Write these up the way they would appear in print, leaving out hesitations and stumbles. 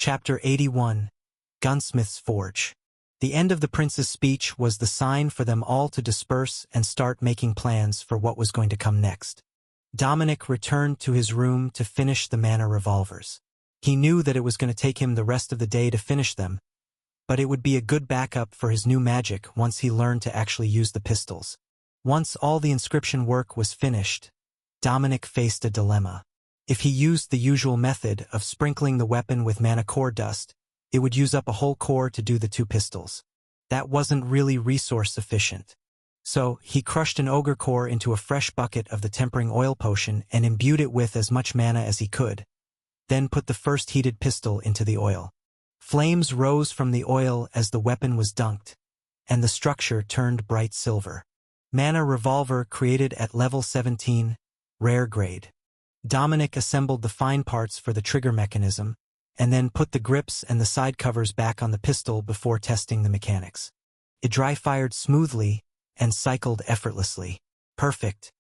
Chapter 81. Gunsmith's Forge. The end of the prince's speech was the sign for them all to disperse and start making plans for what was going to come next. Dominic returned to his room to finish the mana revolvers. He knew that it was going to take him the rest of the day to finish them, but it would be a good backup for his new magic once he learned to actually use the pistols. Once all the inscription work was finished, Dominic faced a dilemma. If he used the usual method of sprinkling the weapon with mana core dust, it would use up a whole core to do the 2 pistols. That wasn't really resource efficient. So, he crushed an ogre core into a fresh bucket of the tempering oil potion and imbued it with as much mana as he could. Then put the first heated pistol into the oil. Flames rose from the oil as the weapon was dunked, and the structure turned bright silver. Mana revolver created at level 17, rare grade. Dominic assembled the fine parts for the trigger mechanism, and then put the grips and the side covers back on the pistol before testing the mechanics. It dry-fired smoothly and cycled effortlessly. Perfect.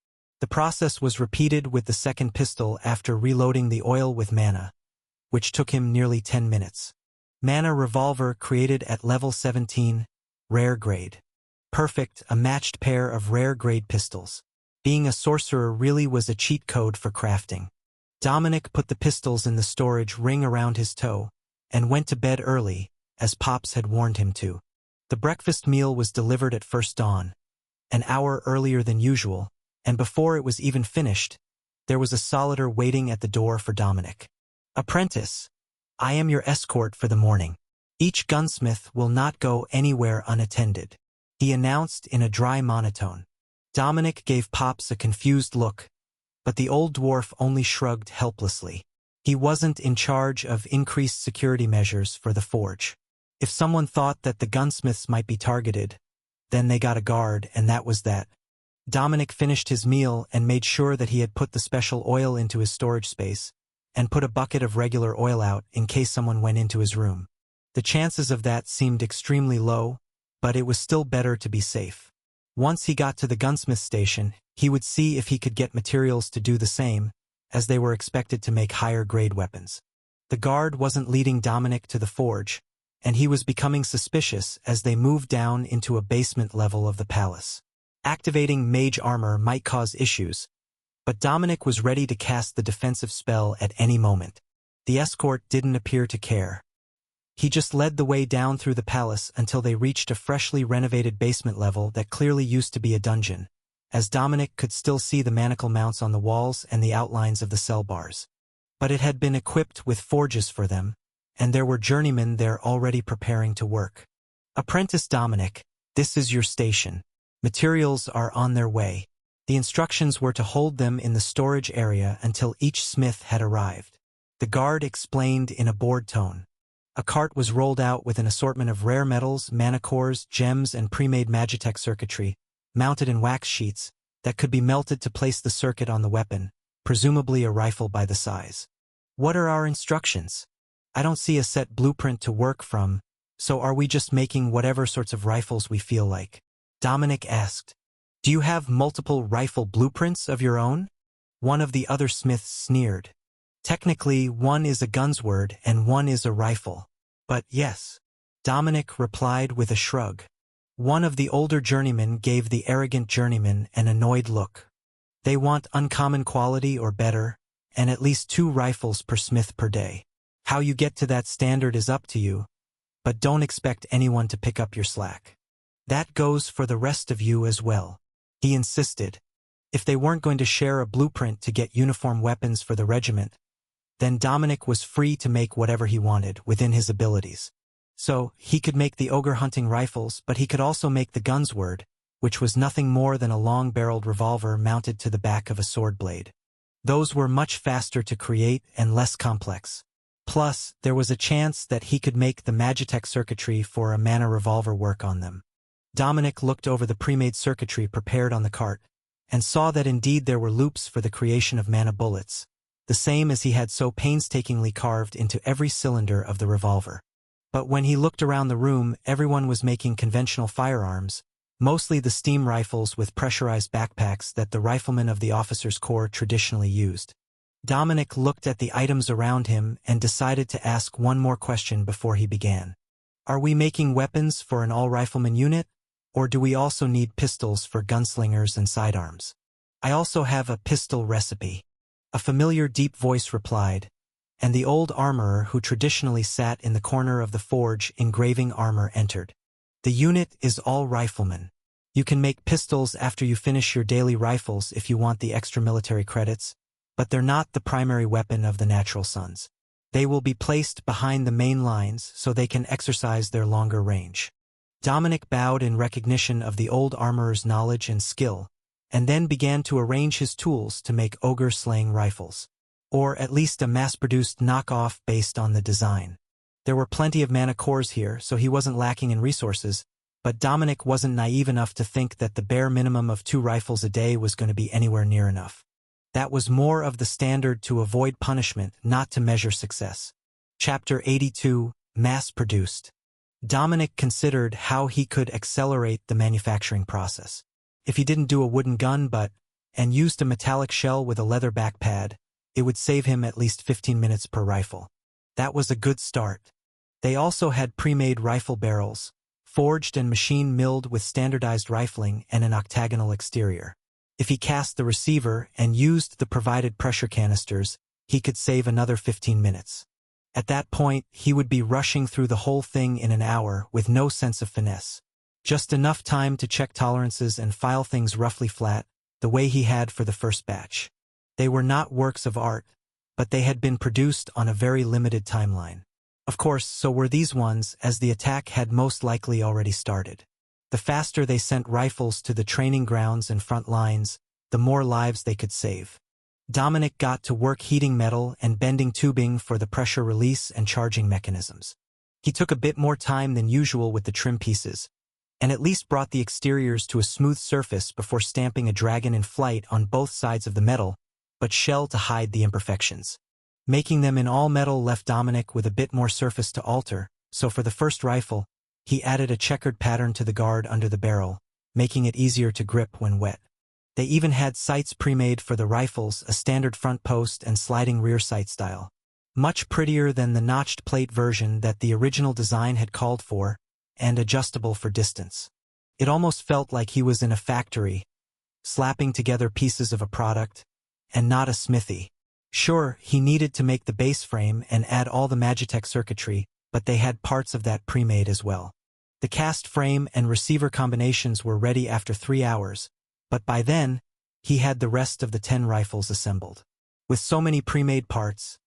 The process was repeated with the second pistol after reloading the oil with mana, which took him nearly 10 minutes. Mana revolver created at level 17, rare grade. Perfect, a matched pair of rare grade pistols. Being a sorcerer really was a cheat code for crafting. Dominic put the pistols in the storage ring around his toe, and went to bed early, as Pops had warned him to. The breakfast meal was delivered at first dawn, an hour earlier than usual, and before it was even finished, there was a solitaire waiting at the door for Dominic. "Apprentice, I am your escort for the morning. Each gunsmith will not go anywhere unattended," he announced in a dry monotone. Dominic gave Pops a confused look, but the old dwarf only shrugged helplessly. He wasn't in charge of increased security measures for the forge. If someone thought that the gunsmiths might be targeted, then they got a guard, and that was that. Dominic finished his meal and made sure that he had put the special oil into his storage space, and put a bucket of regular oil out in case someone went into his room. The chances of that seemed extremely low, but it was still better to be safe. Once he got to the gunsmith station, he would see if he could get materials to do the same, as they were expected to make higher-grade weapons. The guard wasn't leading Dominic to the forge, and he was becoming suspicious as they moved down into a basement level of the palace. Activating mage armor might cause issues, but Dominic was ready to cast the defensive spell at any moment. The escort didn't appear to care. He just led the way down through the palace until they reached a freshly renovated basement level that clearly used to be a dungeon, as Dominic could still see the manacle mounts on the walls and the outlines of the cell bars. But it had been equipped with forges for them, and there were journeymen there already preparing to work. "Apprentice Dominic, this is your station. Materials are on their way." The instructions were to hold them in the storage area until each smith had arrived. The guard explained in a bored tone. A cart was rolled out with an assortment of rare metals, mana cores, gems, and pre-made Magitech circuitry, mounted in wax sheets, that could be melted to place the circuit on the weapon, presumably a rifle by the size. "What are our instructions? I don't see a set blueprint to work from, so are we just making whatever sorts of rifles we feel like?" Dominic asked. "Do you have multiple rifle blueprints of your own?" One of the other smiths sneered. "Technically, one is a gunsword and one is a rifle. But yes," Dominic replied with a shrug. One of the older journeymen gave the arrogant journeyman an annoyed look. "They want uncommon quality or better, and at least 2 rifles per smith per day. How you get to that standard is up to you, but don't expect anyone to pick up your slack. That goes for the rest of you as well," he insisted. If they weren't going to share a blueprint to get uniform weapons for the regiment, then Dominic was free to make whatever he wanted within his abilities. So, he could make the ogre hunting rifles, but he could also make the gunsword, which was nothing more than a long-barreled revolver mounted to the back of a sword blade. Those were much faster to create and less complex. Plus, there was a chance that he could make the Magitech circuitry for a mana revolver work on them. Dominic looked over the pre-made circuitry prepared on the cart, and saw that indeed there were loops for the creation of mana bullets, the same as he had so painstakingly carved into every cylinder of the revolver. But when he looked around the room, everyone was making conventional firearms, mostly the steam rifles with pressurized backpacks that the riflemen of the officers' corps traditionally used. Dominic looked at the items around him and decided to ask one more question before he began. Are we making weapons for an all-rifleman unit? Or do we also need pistols for gunslingers and sidearms? I also have a pistol recipe. A familiar deep voice replied, and the old armorer who traditionally sat in the corner of the forge engraving armor entered. The unit is all riflemen. You can make pistols after you finish your daily rifles if you want the extra military credits, but they're not the primary weapon of the Natural Sons. They will be placed behind the main lines so they can exercise their longer range. Dominic bowed in recognition of the old armorer's knowledge and skill, and then began to arrange his tools to make ogre-slaying rifles. Or at least a mass-produced knockoff based on the design. There were plenty of mana cores here, so he wasn't lacking in resources, but Dominic wasn't naive enough to think that the bare minimum of 2 rifles a day was going to be anywhere near enough. That was more of the standard to avoid punishment, not to measure success. Chapter 82, Mass-Produced. Dominic considered how he could accelerate the manufacturing process. If he didn't do a wooden gun and used a metallic shell with a leather back pad, it would save him at least 15 minutes per rifle. That was a good start. They also had pre-made rifle barrels, forged and machine-milled with standardized rifling and an octagonal exterior. If he cast the receiver and used the provided pressure canisters, he could save another 15 minutes. At that point, he would be rushing through the whole thing in an hour with no sense of finesse. Just enough time to check tolerances and file things roughly flat, the way he had for the first batch. They were not works of art, but they had been produced on a very limited timeline. Of course, so were these ones, as the attack had most likely already started. The faster they sent rifles to the training grounds and front lines, the more lives they could save. Dominic got to work heating metal and bending tubing for the pressure release and charging mechanisms. He took a bit more time than usual with the trim pieces, and at least brought the exteriors to a smooth surface before stamping a dragon in flight on both sides of the metal, but shell to hide the imperfections. Making them in all metal left Dominic with a bit more surface to alter, so for the first rifle, he added a checkered pattern to the guard under the barrel, making it easier to grip when wet. They even had sights pre-made for the rifles, a standard front post and sliding rear sight style. Much prettier than the notched plate version that the original design had called for, and adjustable for distance. It almost felt like he was in a factory, slapping together pieces of a product, and not a smithy. Sure, he needed to make the base frame and add all the Magitech circuitry, but they had parts of that pre-made as well. The cast frame and receiver combinations were ready after 3 hours, but by then, he had the rest of the 10 rifles assembled. With so many pre-made parts,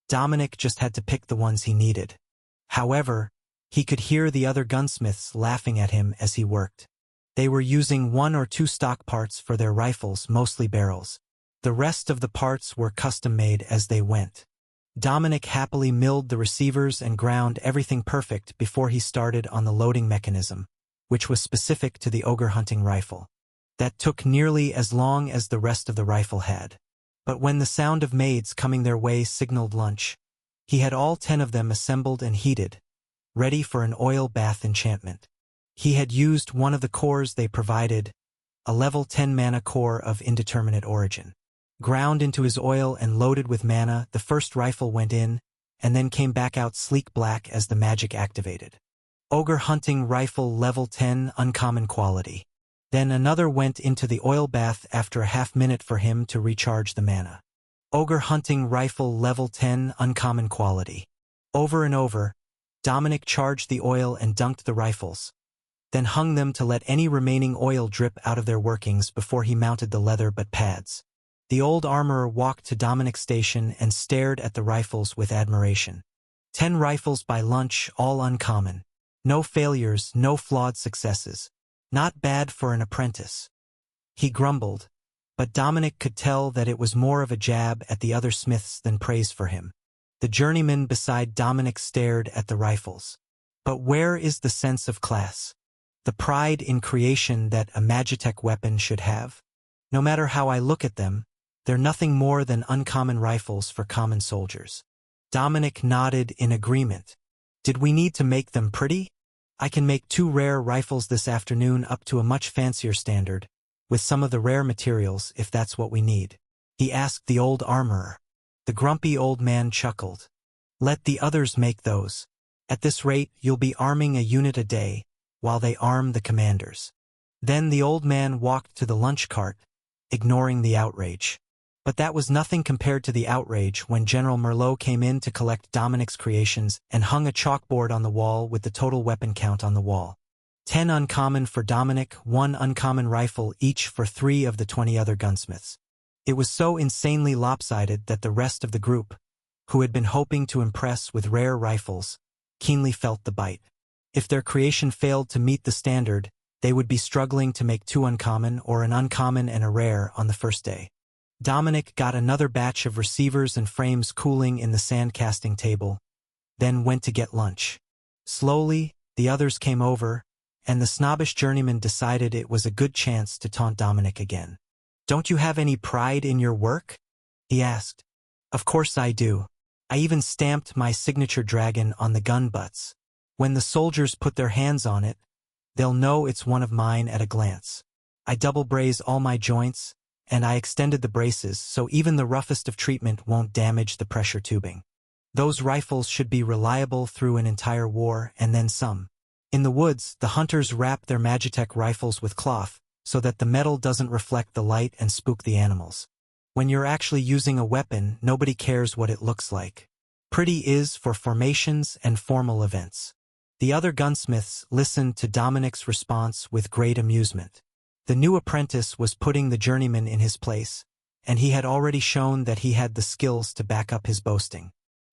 Dominic just had to pick the ones he needed. However, he could hear the other gunsmiths laughing at him as he worked. They were using 1 or 2 stock parts for their rifles, mostly barrels. The rest of the parts were custom-made as they went. Dominic happily milled the receivers and ground everything perfect before he started on the loading mechanism, which was specific to the ogre hunting rifle. That took nearly as long as the rest of the rifle had. But when the sound of maids coming their way signaled lunch, he had all 10 of them assembled and heated, ready for an oil bath enchantment. He had used one of the cores they provided, a level 10 mana core of indeterminate origin. Ground into his oil and loaded with mana, the first rifle went in, and then came back out sleek black as the magic activated. Ogre hunting rifle level 10 uncommon quality. Then another went into the oil bath after a half-minute for him to recharge the mana. Ogre hunting rifle level 10 uncommon quality. Over and over, Dominic charged the oil and dunked the rifles, then hung them to let any remaining oil drip out of their workings before he mounted the leather butt pads. The old armorer walked to Dominic's station and stared at the rifles with admiration. 10 rifles by lunch, all uncommon. No failures, no flawed successes. Not bad for an apprentice. He grumbled, but Dominic could tell that it was more of a jab at the other smiths than praise for him. The journeyman beside Dominic stared at the rifles. But where is the sense of class? The pride in creation that a Magitech weapon should have? No matter how I look at them, they're nothing more than uncommon rifles for common soldiers. Dominic nodded in agreement. Did we need to make them pretty? I can make 2 rare rifles this afternoon up to a much fancier standard, with some of the rare materials if that's what we need. He asked the old armorer. The grumpy old man chuckled. Let the others make those. At this rate, you'll be arming a unit a day, while they arm the commanders. Then the old man walked to the lunch cart, ignoring the outrage. But that was nothing compared to the outrage when General Merlot came in to collect Dominic's creations and hung a chalkboard on the wall with the total weapon count on the wall. 10 uncommon for Dominic, 1 uncommon rifle each for 3 of the 20 other gunsmiths. It was so insanely lopsided that the rest of the group, who had been hoping to impress with rare rifles, keenly felt the bite. If their creation failed to meet the standard, they would be struggling to make 2 uncommon or an uncommon and a rare on the first day. Dominic got another batch of receivers and frames cooling in the sand-casting table, then went to get lunch. Slowly, the others came over, and the snobbish journeyman decided it was a good chance to taunt Dominic again. "Don't you have any pride in your work?" he asked. "Of course I do. I even stamped my signature dragon on the gun butts. When the soldiers put their hands on it, they'll know it's one of mine at a glance. I double braze all my joints, and I extended the braces so even the roughest of treatment won't damage the pressure tubing. Those rifles should be reliable through an entire war and then some. In the woods, the hunters wrap their Magitech rifles with cloth so that the metal doesn't reflect the light and spook the animals. When you're actually using a weapon, nobody cares what it looks like. Pretty is for formations and formal events." The other gunsmiths listened to Dominic's response with great amusement. The new apprentice was putting the journeyman in his place, and he had already shown that he had the skills to back up his boasting.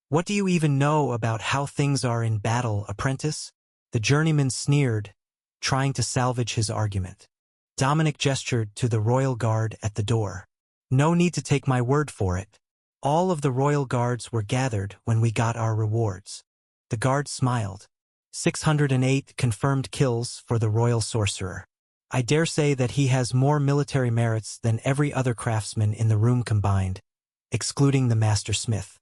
"What do you even know about how things are in battle, apprentice?" The journeyman sneered, trying to salvage his argument. Dominic gestured to the royal guard at the door. "No need to take my word for it. All of the royal guards were gathered when we got our rewards." The guard smiled. 608 confirmed kills for the royal sorcerer. "I dare say that he has more military merits than every other craftsman in the room combined, excluding the master smith.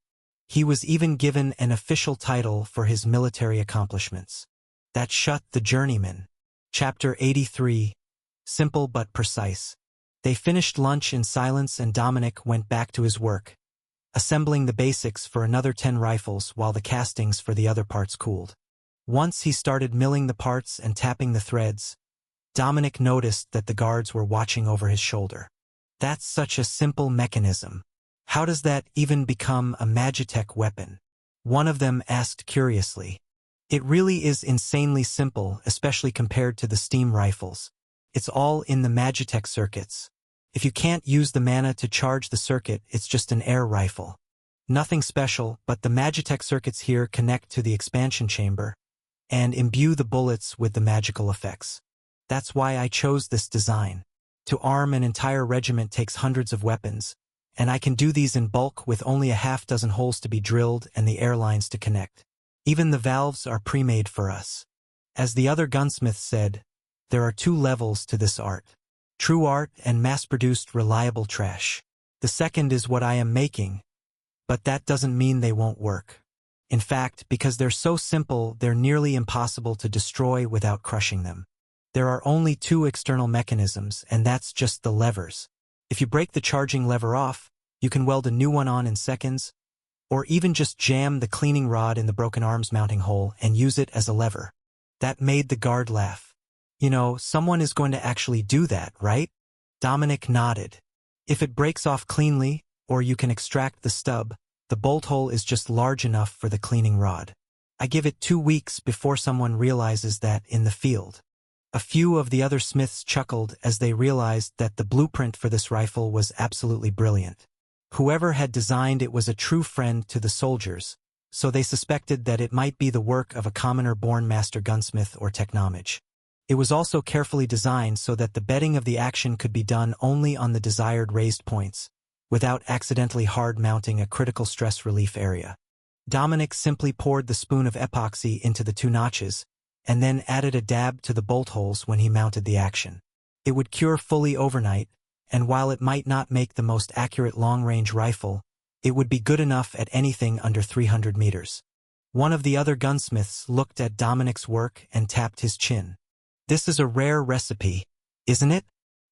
He was even given an official title for his military accomplishments." That shut the journeyman. Chapter 83. Simple but precise. They finished lunch in silence and Dominic went back to his work, assembling the basics for another 10 rifles while the castings for the other parts cooled. Once he started milling the parts and tapping the threads, Dominic noticed that the guards were watching over his shoulder. "That's such a simple mechanism. How does that even become a Magitech weapon?" one of them asked curiously. "It really is insanely simple, especially compared to the steam rifles. It's all in the Magitech circuits. If you can't use the mana to charge the circuit, it's just an air rifle. Nothing special, but the Magitech circuits here connect to the expansion chamber and imbue the bullets with the magical effects. That's why I chose this design. To arm an entire regiment takes hundreds of weapons, and I can do these in bulk with only a half-dozen holes to be drilled and the airlines to connect. Even the valves are pre-made for us." As the other gunsmith said, there are 2 levels to this art. True art and mass-produced reliable trash. The second is what I am making, but that doesn't mean they won't work. In fact, because they're so simple, they're nearly impossible to destroy without crushing them. There are only 2 external mechanisms, and that's just the levers. If you break the charging lever off, you can weld a new one on in seconds, or even just jam the cleaning rod in the broken arms mounting hole and use it as a lever. That made the guard laugh. "You know, someone is going to actually do that, right?" Dominic nodded. "If it breaks off cleanly, or you can extract the stub, the bolt hole is just large enough for the cleaning rod. I give it 2 weeks before someone realizes that in the field." A few of the other smiths chuckled as they realized that the blueprint for this rifle was absolutely brilliant. Whoever had designed it was a true friend to the soldiers, so they suspected that it might be the work of a commoner-born master gunsmith or technomage. It was also carefully designed so that the bedding of the action could be done only on the desired raised points, without accidentally hard-mounting a critical stress relief area. Dominic simply poured the spoon of epoxy into the 2 notches, and then added a dab to the bolt holes when he mounted the action. It would cure fully overnight, and while it might not make the most accurate long-range rifle, it would be good enough at anything under 300 meters. One of the other gunsmiths looked at Dominic's work and tapped his chin. "This is a rare recipe, isn't it?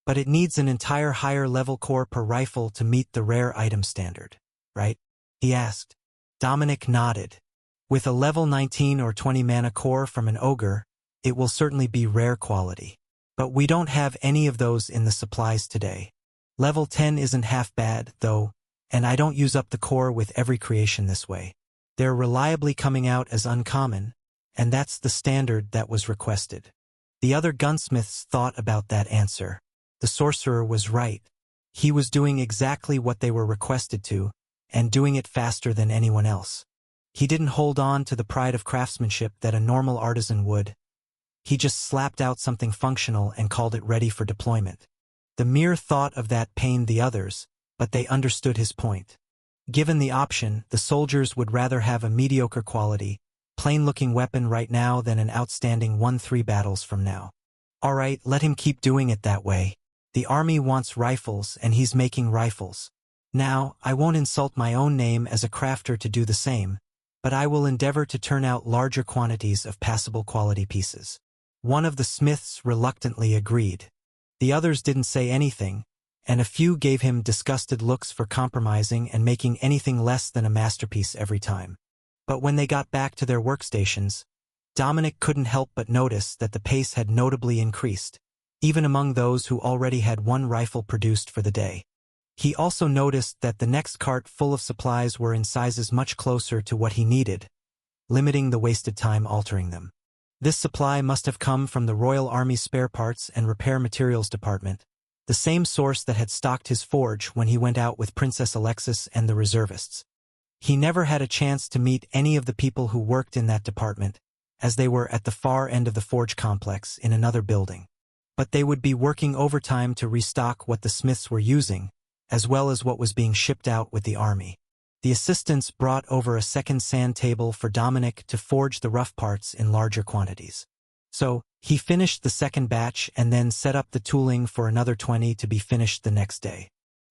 But it needs an entire higher level core per rifle to meet the rare item standard, right?" he asked. Dominic nodded. With a level 19 or 20 mana core from an ogre, it will certainly be rare quality. But we don't have any of those in the supplies today. Level 10 isn't half bad, though, and I don't use up the core with every creation this way. They're reliably coming out as uncommon, and that's the standard that was requested. The other gunsmiths thought about that answer. The sorcerer was right. He was doing exactly what they were requested to, and doing it faster than anyone else. He didn't hold on to the pride of craftsmanship that a normal artisan would. He just slapped out something functional and called it ready for deployment. The mere thought of that pained the others, but they understood his point. Given the option, the soldiers would rather have a mediocre quality, plain-looking weapon right now than an outstanding 1-3 battles from now. All right, let him keep doing it that way. The army wants rifles, and he's making rifles. Now, I won't insult my own name as a crafter to do the same, but I will endeavor to turn out larger quantities of passable quality pieces. One of the smiths reluctantly agreed. The others didn't say anything, and a few gave him disgusted looks for compromising and making anything less than a masterpiece every time. But when they got back to their workstations, Dominic couldn't help but notice that the pace had notably increased, even among those who already had one rifle produced for the day. He also noticed that the next cart full of supplies were in sizes much closer to what he needed, limiting the wasted time altering them. This supply must have come from the Royal Army's Spare Parts and Repair Materials Department, the same source that had stocked his forge when he went out with Princess Alexis and the reservists. He never had a chance to meet any of the people who worked in that department, as they were at the far end of the forge complex in another building. But they would be working overtime to restock what the smiths were using, as well as what was being shipped out with the army. The assistants brought over a second sand table for Dominic to forge the rough parts in larger quantities. So, he finished the second batch and then set up the tooling for another 20 to be finished the next day.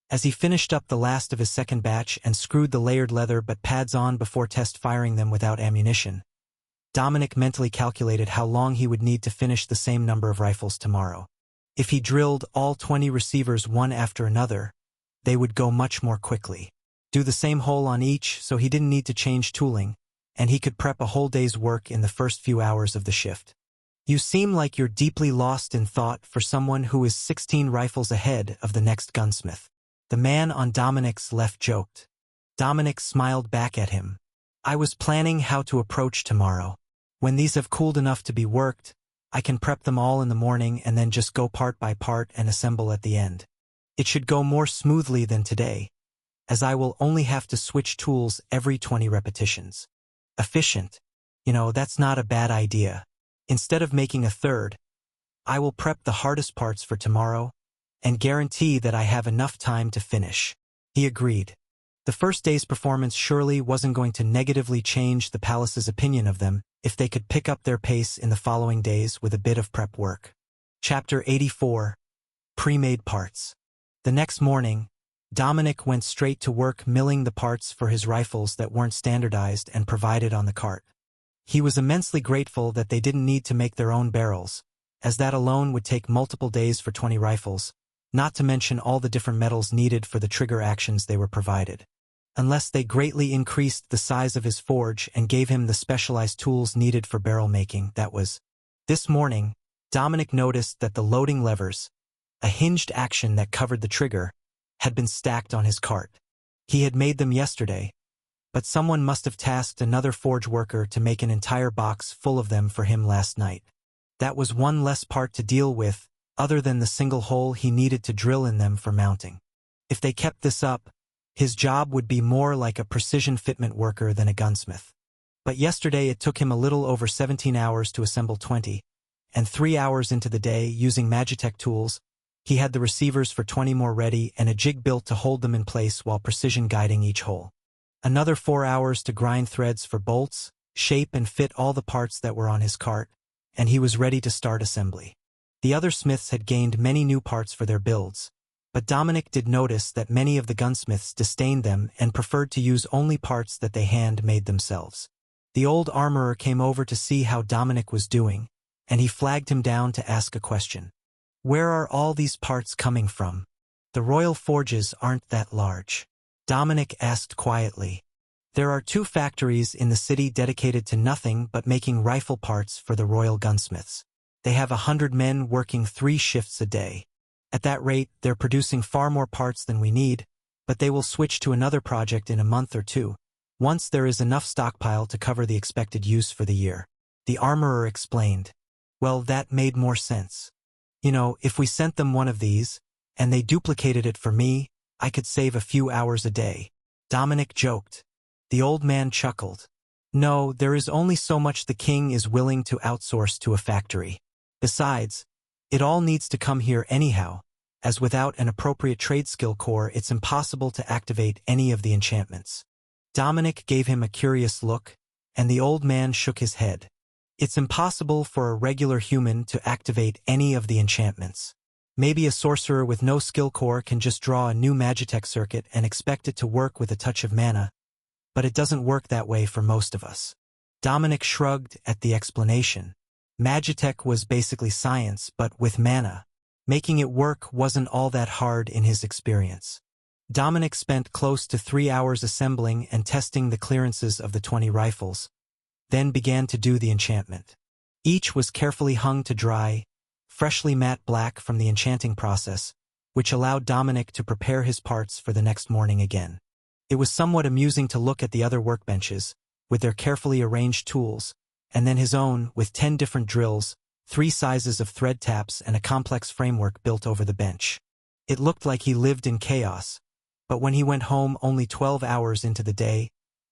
As he finished up the last of his second batch and screwed the layered leather but pads on before test firing them without ammunition, Dominic mentally calculated how long he would need to finish the same number of rifles tomorrow. If he drilled all 20 receivers one after another, they would go much more quickly. Do the same hole on each so he didn't need to change tooling, and he could prep a whole day's work in the first few hours of the shift. You seem like you're deeply lost in thought for someone who is 16 rifles ahead of the next gunsmith. The man on Dominic's left joked. Dominic smiled back at him. I was planning how to approach tomorrow. When these have cooled enough to be worked, I can prep them all in the morning and then just go part by part and assemble at the end. It should go more smoothly than today, as I will only have to switch tools every 20 repetitions. Efficient. That's not a bad idea. Instead of making a third, I will prep the hardest parts for tomorrow and guarantee that I have enough time to finish. He agreed. The first day's performance surely wasn't going to negatively change the palace's opinion of them if they could pick up their pace in the following days with a bit of prep work. Chapter 84. Pre-made parts. The next morning, Dominic went straight to work milling the parts for his rifles that weren't standardized and provided on the cart. He was immensely grateful that they didn't need to make their own barrels, as that alone would take multiple days for 20 rifles, not to mention all the different metals needed for the trigger actions they were provided. Unless they greatly increased the size of his forge and gave him the specialized tools needed for barrel making, that was. This morning, Dominic noticed that the loading levers, a hinged action that covered the trigger, had been stacked on his cart. He had made them yesterday, but someone must have tasked another forge worker to make an entire box full of them for him last night. That was one less part to deal with, other than the single hole he needed to drill in them for mounting. If they kept this up, his job would be more like a precision fitment worker than a gunsmith. But yesterday it took him a little over 17 hours to assemble 20, and 3 hours into the day, using Magitech tools, he had the receivers for 20 more ready and a jig built to hold them in place while precision guiding each hole. Another 4 hours to grind threads for bolts, shape and fit all the parts that were on his cart, and he was ready to start assembly. The other smiths had gained many new parts for their builds, but Dominic did notice that many of the gunsmiths disdained them and preferred to use only parts that they hand-made themselves. The old armorer came over to see how Dominic was doing, and he flagged him down to ask a question. Where are all these parts coming from? The royal forges aren't that large. Dominic asked quietly. There are 2 factories in the city dedicated to nothing but making rifle parts for the royal gunsmiths. They have 100 men working 3 shifts a day. At that rate, they're producing far more parts than we need, but they will switch to another project in a month or 2, once there is enough stockpile to cover the expected use for the year. The armorer explained. Well, that made more sense. You know, if we sent them one of these, and they duplicated it for me, I could save a few hours a day. Dominic joked. The old man chuckled. No, there is only so much the king is willing to outsource to a factory. Besides, it all needs to come here anyhow, as without an appropriate trade skill core it's impossible to activate any of the enchantments. Dominic gave him a curious look, and the old man shook his head. It's impossible for a regular human to activate any of the enchantments. Maybe a sorcerer with no skill core can just draw a new Magitech circuit and expect it to work with a touch of mana, but it doesn't work that way for most of us. Dominic shrugged at the explanation. Magitech was basically science, but with mana. Making it work wasn't all that hard in his experience. Dominic spent close to 3 hours assembling and testing the clearances of the 20 rifles, then began to do the enchantment. Each was carefully hung to dry, freshly matte black from the enchanting process, which allowed Dominic to prepare his parts for the next morning again. It was somewhat amusing to look at the other workbenches, with their carefully arranged tools, and then his own, with 10 different drills, 3 sizes of thread taps and a complex framework built over the bench. It looked like he lived in chaos, but when he went home only 12 hours into the day,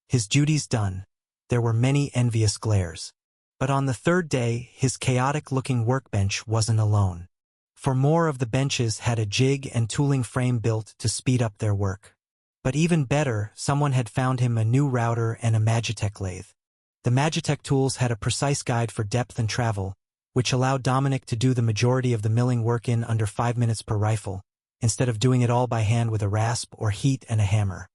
his duties done, there were many envious glares. But on the 3rd day, his chaotic-looking workbench wasn't alone. For more of the benches had a jig and tooling frame built to speed up their work. But even better, someone had found him a new router and a Magitech lathe. The Magitech tools had a precise guide for depth and travel, which allowed Dominic to do the majority of the milling work in under 5 minutes per rifle, instead of doing it all by hand with a rasp or heat and a hammer.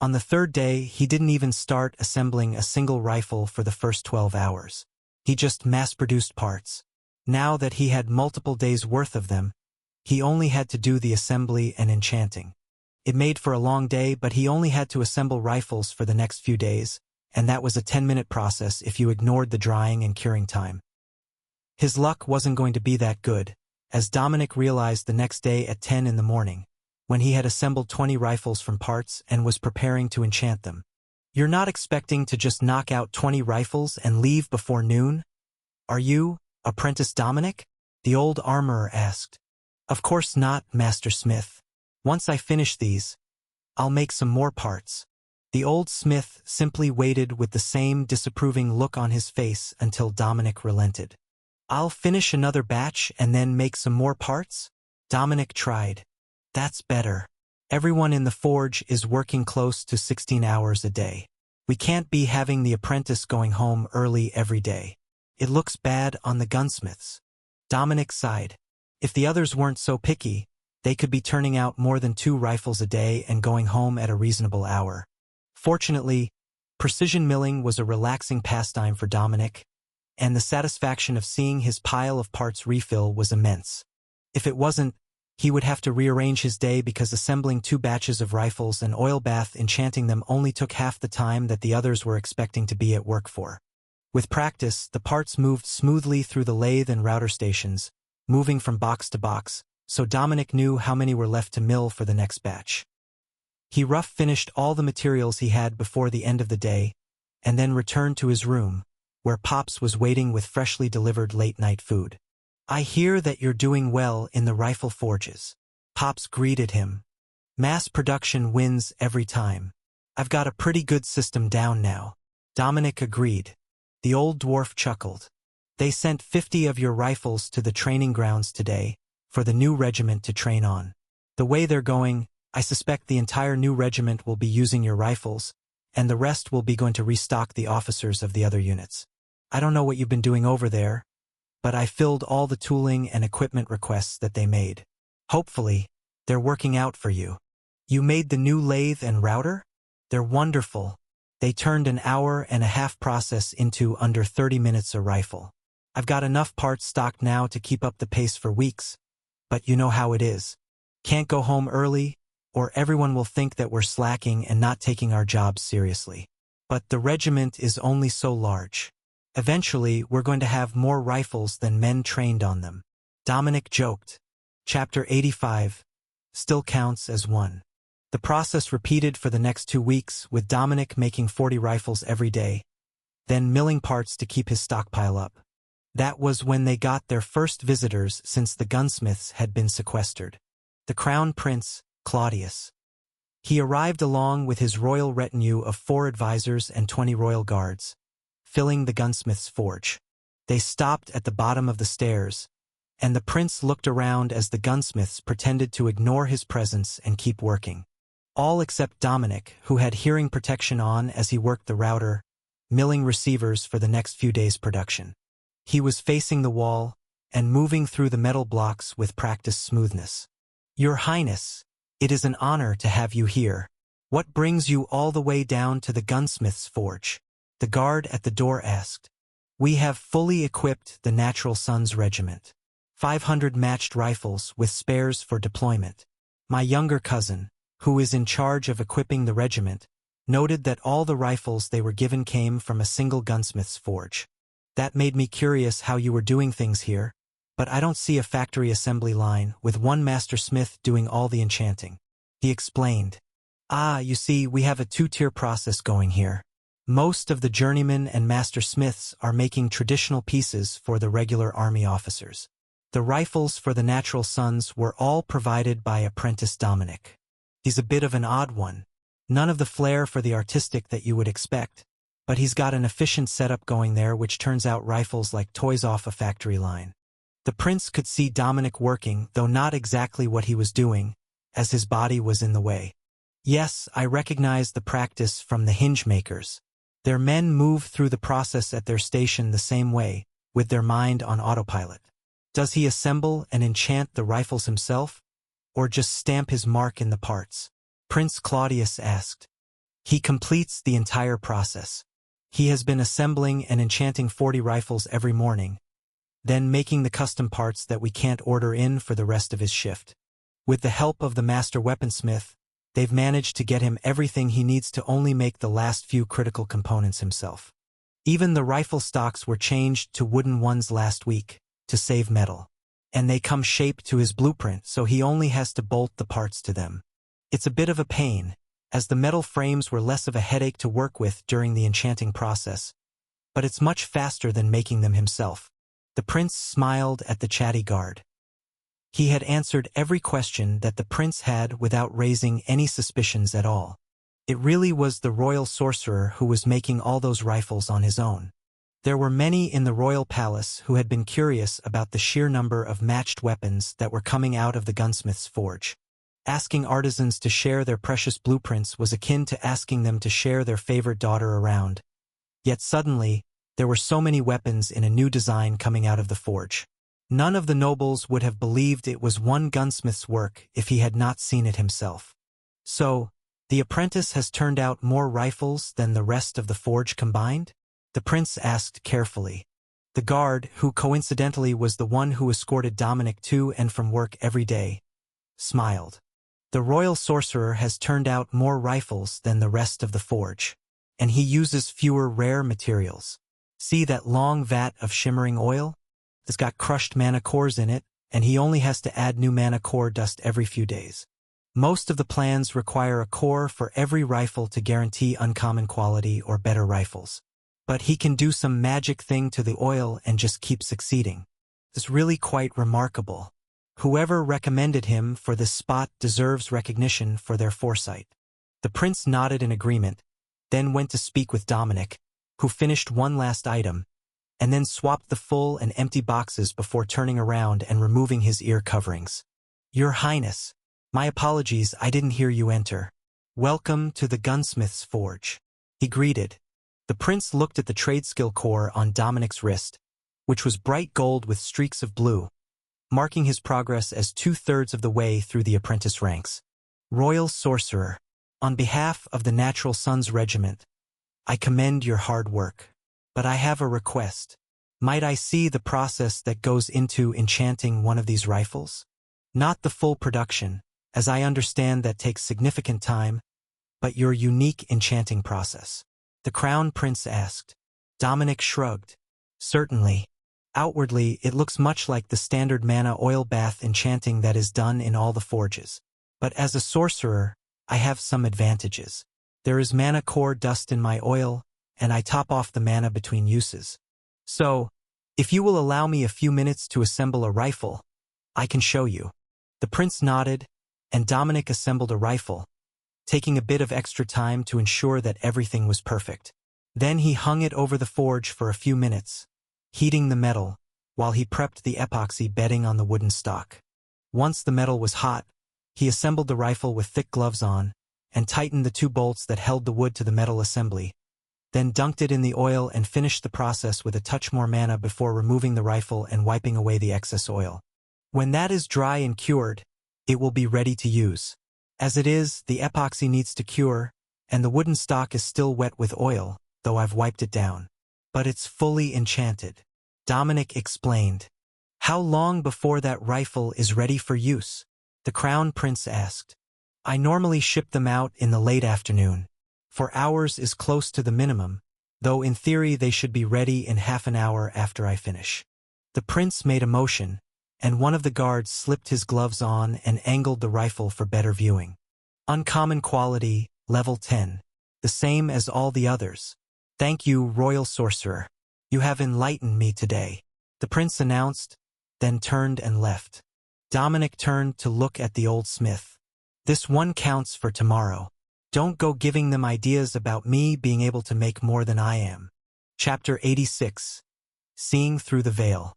On the 3rd day, he didn't even start assembling a single rifle for the first 12 hours. He just mass-produced parts. Now that he had multiple days' worth of them, he only had to do the assembly and enchanting. It made for a long day, but he only had to assemble rifles for the next few days, and that was a 10-minute process if you ignored the drying and curing time. His luck wasn't going to be that good, as Dominic realized the next day at 10 in the morning, when he had assembled 20 rifles from parts and was preparing to enchant them. You're not expecting to just knock out 20 rifles and leave before noon? Are you, Apprentice Dominic? The old armorer asked. Of course not, Master Smith. Once I finish these, I'll make some more parts. The old smith simply waited with the same disapproving look on his face until Dominic relented. I'll finish another batch and then make some more parts? Dominic tried. That's better. Everyone in the forge is working close to 16 hours a day. We can't be having the apprentice going home early every day. It looks bad on the gunsmiths. Dominic sighed. If the others weren't so picky, they could be turning out more than 2 rifles a day and going home at a reasonable hour. Fortunately, precision milling was a relaxing pastime for Dominic, and the satisfaction of seeing his pile of parts refill was immense. If it wasn't, he would have to rearrange his day because assembling 2 batches of rifles and oil bath enchanting them only took half the time that the others were expecting to be at work for. With practice, the parts moved smoothly through the lathe and router stations, moving from box to box, so Dominic knew how many were left to mill for the next batch. He rough-finished all the materials he had before the end of the day, and then returned to his room, where Pops was waiting with freshly delivered late-night food. I hear that you're doing well in the rifle forges. Pops greeted him. Mass production wins every time. I've got a pretty good system down now. Dominic agreed. The old dwarf chuckled. They sent 50 of your rifles to the training grounds today, for the new regiment to train on. The way they're going, I suspect the entire new regiment will be using your rifles, and the rest will be going to restock the officers of the other units. I don't know what you've been doing over there, but I filled all the tooling and equipment requests that they made. Hopefully, they're working out for you. You made the new lathe and router? They're wonderful. They turned an hour-and-a-half process into under 30 minutes a rifle. I've got enough parts stocked now to keep up the pace for weeks, but you know how it is. Can't go home early, or everyone will think that we're slacking and not taking our jobs seriously. But the regiment is only so large. Eventually, we're going to have more rifles than men trained on them. Dominic joked. Chapter 85. Still counts as one. The process repeated for the next 2 weeks, with Dominic making 40 rifles every day, then milling parts to keep his stockpile up. That was when they got their first visitors since the gunsmiths had been sequestered. The Crown Prince, Claudius. He arrived along with his royal retinue of 4 advisors and 20 royal guards, filling the gunsmith's forge. They stopped at the bottom of the stairs, and the prince looked around as the gunsmiths pretended to ignore his presence and keep working. All except Dominic, who had hearing protection on as he worked the router, milling receivers for the next few days' production. He was facing the wall and moving through the metal blocks with practiced smoothness. "Your Highness, it is an honor to have you here. What brings you all the way down to the gunsmith's forge?" The guard at the door asked. "We have fully equipped the Natural Sons Regiment. 500 matched rifles with spares for deployment." My younger cousin, who is in charge of equipping the regiment, noted that all the rifles they were given came from a single gunsmith's forge. "That made me curious how you were doing things here, but I don't see a factory assembly line with one master smith doing all the enchanting," he explained. You see, we have a 2-tier process going here. Most of the journeymen and master smiths are making traditional pieces for the regular army officers. The rifles for the Natural Sons were all provided by apprentice Dominic. He's a bit of an odd one. None of the flair for the artistic that you would expect, but he's got an efficient setup going there which turns out rifles like toys off a factory line. The prince could see Dominic working, though not exactly what he was doing, as his body was in the way. "Yes, I recognize the practice from the hinge makers. Their men move through the process at their station the same way, with their mind on autopilot." "Does he assemble and enchant the rifles himself, or just stamp his mark in the parts?" Prince Claudius asked. "He completes the entire process. He has been assembling and enchanting 40 rifles every morning, then making the custom parts that we can't order in for the rest of his shift. With the help of the master weaponsmith, they've managed to get him everything he needs to only make the last few critical components himself. Even the rifle stocks were changed to wooden ones last week, to save metal. And they come shaped to his blueprint, so he only has to bolt the parts to them. It's a bit of a pain, as the metal frames were less of a headache to work with during the enchanting process, but it's much faster than making them himself." The prince smiled at the chatty guard. He had answered every question that the prince had without raising any suspicions at all. It really was the royal sorcerer who was making all those rifles on his own. There were many in the royal palace who had been curious about the sheer number of matched weapons that were coming out of the gunsmith's forge. Asking artisans to share their precious blueprints was akin to asking them to share their favorite daughter around. Yet suddenly, there were so many weapons in a new design coming out of the forge. None of the nobles would have believed it was one gunsmith's work if he had not seen it himself. "So, the apprentice has turned out more rifles than the rest of the forge combined?" the prince asked carefully. The guard, who coincidentally was the one who escorted Dominic to and from work every day, smiled. "The royal sorcerer has turned out more rifles than the rest of the forge, and he uses fewer rare materials. See that long vat of shimmering oil? It's got crushed mana cores in it, and he only has to add new mana core dust every few days. Most of the plans require a core for every rifle to guarantee uncommon quality or better rifles. But he can do some magic thing to the oil and just keep succeeding. It's really quite remarkable. Whoever recommended him for this spot deserves recognition for their foresight." The prince nodded in agreement, then went to speak with Dominic, who finished one last item, and then swapped the full and empty boxes before turning around and removing his ear coverings. "Your Highness, my apologies, I didn't hear you enter. Welcome to the gunsmith's forge," he greeted. The prince looked at the trade skill core on Dominic's wrist, which was bright gold with streaks of blue, marking his progress as 2/3 of the way through the apprentice ranks. "Royal Sorcerer, on behalf of the Natural Sons Regiment, I commend your hard work. But I have a request. Might I see the process that goes into enchanting one of these rifles? Not the full production, as I understand that takes significant time, but your unique enchanting process." the Crown Prince asked. Dominic shrugged. Certainly. Outwardly, it looks much like the standard mana oil bath enchanting that is done in all the forges. But as a sorcerer, I have some advantages. There is mana core dust in my oil, and I top off the mana between uses. So, if you will allow me a few minutes to assemble a rifle, I can show you. The prince nodded, and Dominic assembled a rifle, taking a bit of extra time to ensure that everything was perfect. Then he hung it over the forge for a few minutes, heating the metal, while he prepped the epoxy bedding on the wooden stock. Once the metal was hot, he assembled the rifle with thick gloves on, and tightened the 2 bolts that held the wood to the metal assembly, then dunked it in the oil and finished the process with a touch more mana before removing the rifle and wiping away the excess oil. When that is dry and cured, it will be ready to use. As it is, the epoxy needs to cure, and the wooden stock is still wet with oil, though I've wiped it down. But it's fully enchanted. Dominic explained. How long before that rifle is ready for use? The Crown Prince asked. I normally ship them out in the late afternoon. 4 hours is close to the minimum, though in theory they should be ready in half an hour after I finish. The prince made a motion, and one of the guards slipped his gloves on and angled the rifle for better viewing. Uncommon quality, level 10. The same as all the others. Thank you, Royal Sorcerer. You have enlightened me today, the prince announced, then turned and left. Dominic turned to look at the old smith. This one counts for tomorrow. Don't go giving them ideas about me being able to make more than I am. Chapter 86. Seeing Through the Veil.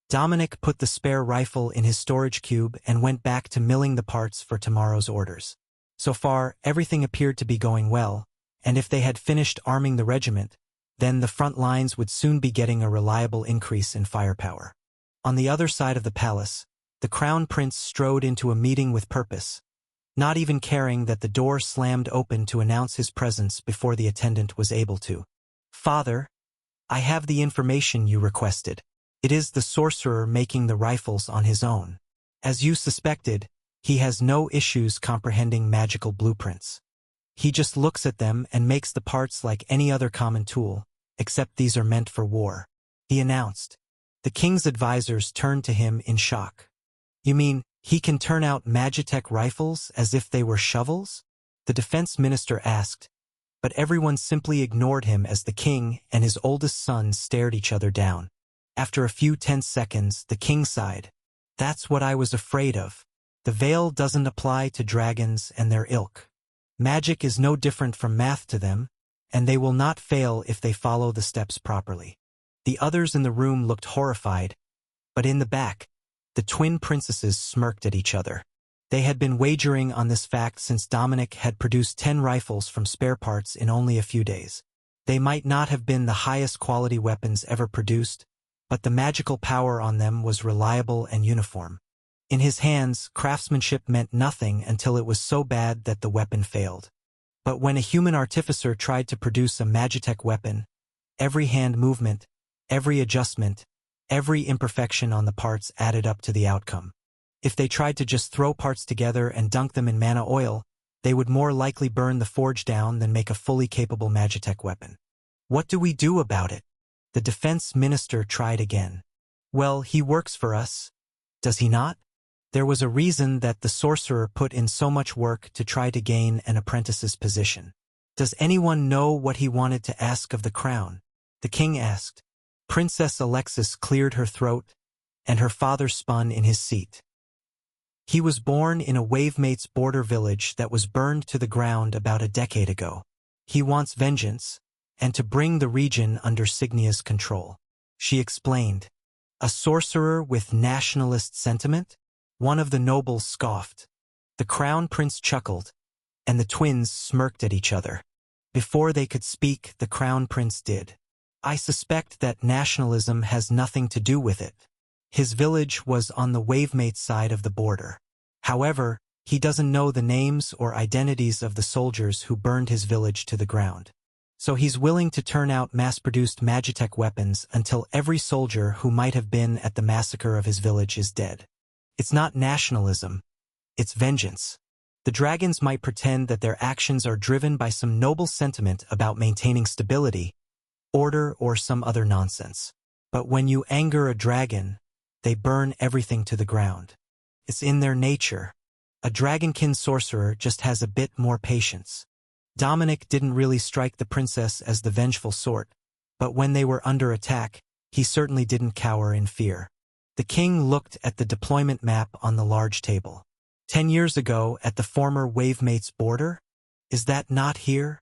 Dominic put the spare rifle in his storage cube and went back to milling the parts for tomorrow's orders. So far, everything appeared to be going well, and if they had finished arming the regiment, then the front lines would soon be getting a reliable increase in firepower. On the other side of the palace, the Crown Prince strode into a meeting with purpose, not even caring that the door slammed open to announce his presence before the attendant was able to. Father, I have the information you requested. It is the sorcerer making the rifles on his own. As you suspected, he has no issues comprehending magical blueprints. He just looks at them and makes the parts like any other common tool, except these are meant for war, he announced. The king's advisors turned to him in shock. You mean, he can turn out Magitech rifles as if they were shovels? The defense minister asked, but everyone simply ignored him as the king and his oldest son stared each other down. After a few tense seconds, the king sighed. That's what I was afraid of. The veil doesn't apply to dragons and their ilk. Magic is no different from math to them, and they will not fail if they follow the steps properly. The others in the room looked horrified, but in the back, the twin princesses smirked at each other. They had been wagering on this fact since Dominic had produced 10 rifles from spare parts in only a few days. They might not have been the highest quality weapons ever produced, but the magical power on them was reliable and uniform. In his hands, craftsmanship meant nothing until it was so bad that the weapon failed. But when a human artificer tried to produce a Magitech weapon, every hand movement, every adjustment, every imperfection on the parts added up to the outcome. If they tried to just throw parts together and dunk them in mana oil, they would more likely burn the forge down than make a fully capable Magitech weapon. What do we do about it? The defense minister tried again. Well, he works for us. Does he not? There was a reason that the sorcerer put in so much work to try to gain an apprentice's position. Does anyone know what he wanted to ask of the crown? The king asked. Princess Alexis cleared her throat, and her father spun in his seat. He was born in a Wavemates border village that was burned to the ground about a decade ago. He wants vengeance, and to bring the region under Signia's control. She explained. A sorcerer with nationalist sentiment? One of the nobles scoffed. The crown prince chuckled, and the twins smirked at each other. Before they could speak, the crown prince did. I suspect that nationalism has nothing to do with it. His village was on the Wavemate side of the border. However, he doesn't know the names or identities of the soldiers who burned his village to the ground. So he's willing to turn out mass-produced Magitech weapons until every soldier who might have been at the massacre of his village is dead. It's not nationalism, it's vengeance. The dragons might pretend that their actions are driven by some noble sentiment about maintaining stability, order, or some other nonsense. But when you anger a dragon, they burn everything to the ground. It's in their nature. A dragonkin sorcerer just has a bit more patience. Dominic didn't really strike the princess as the vengeful sort, but when they were under attack, he certainly didn't cower in fear. The king looked at the deployment map on the large table. 10 years ago, at the former Wavemates border? Is that not here?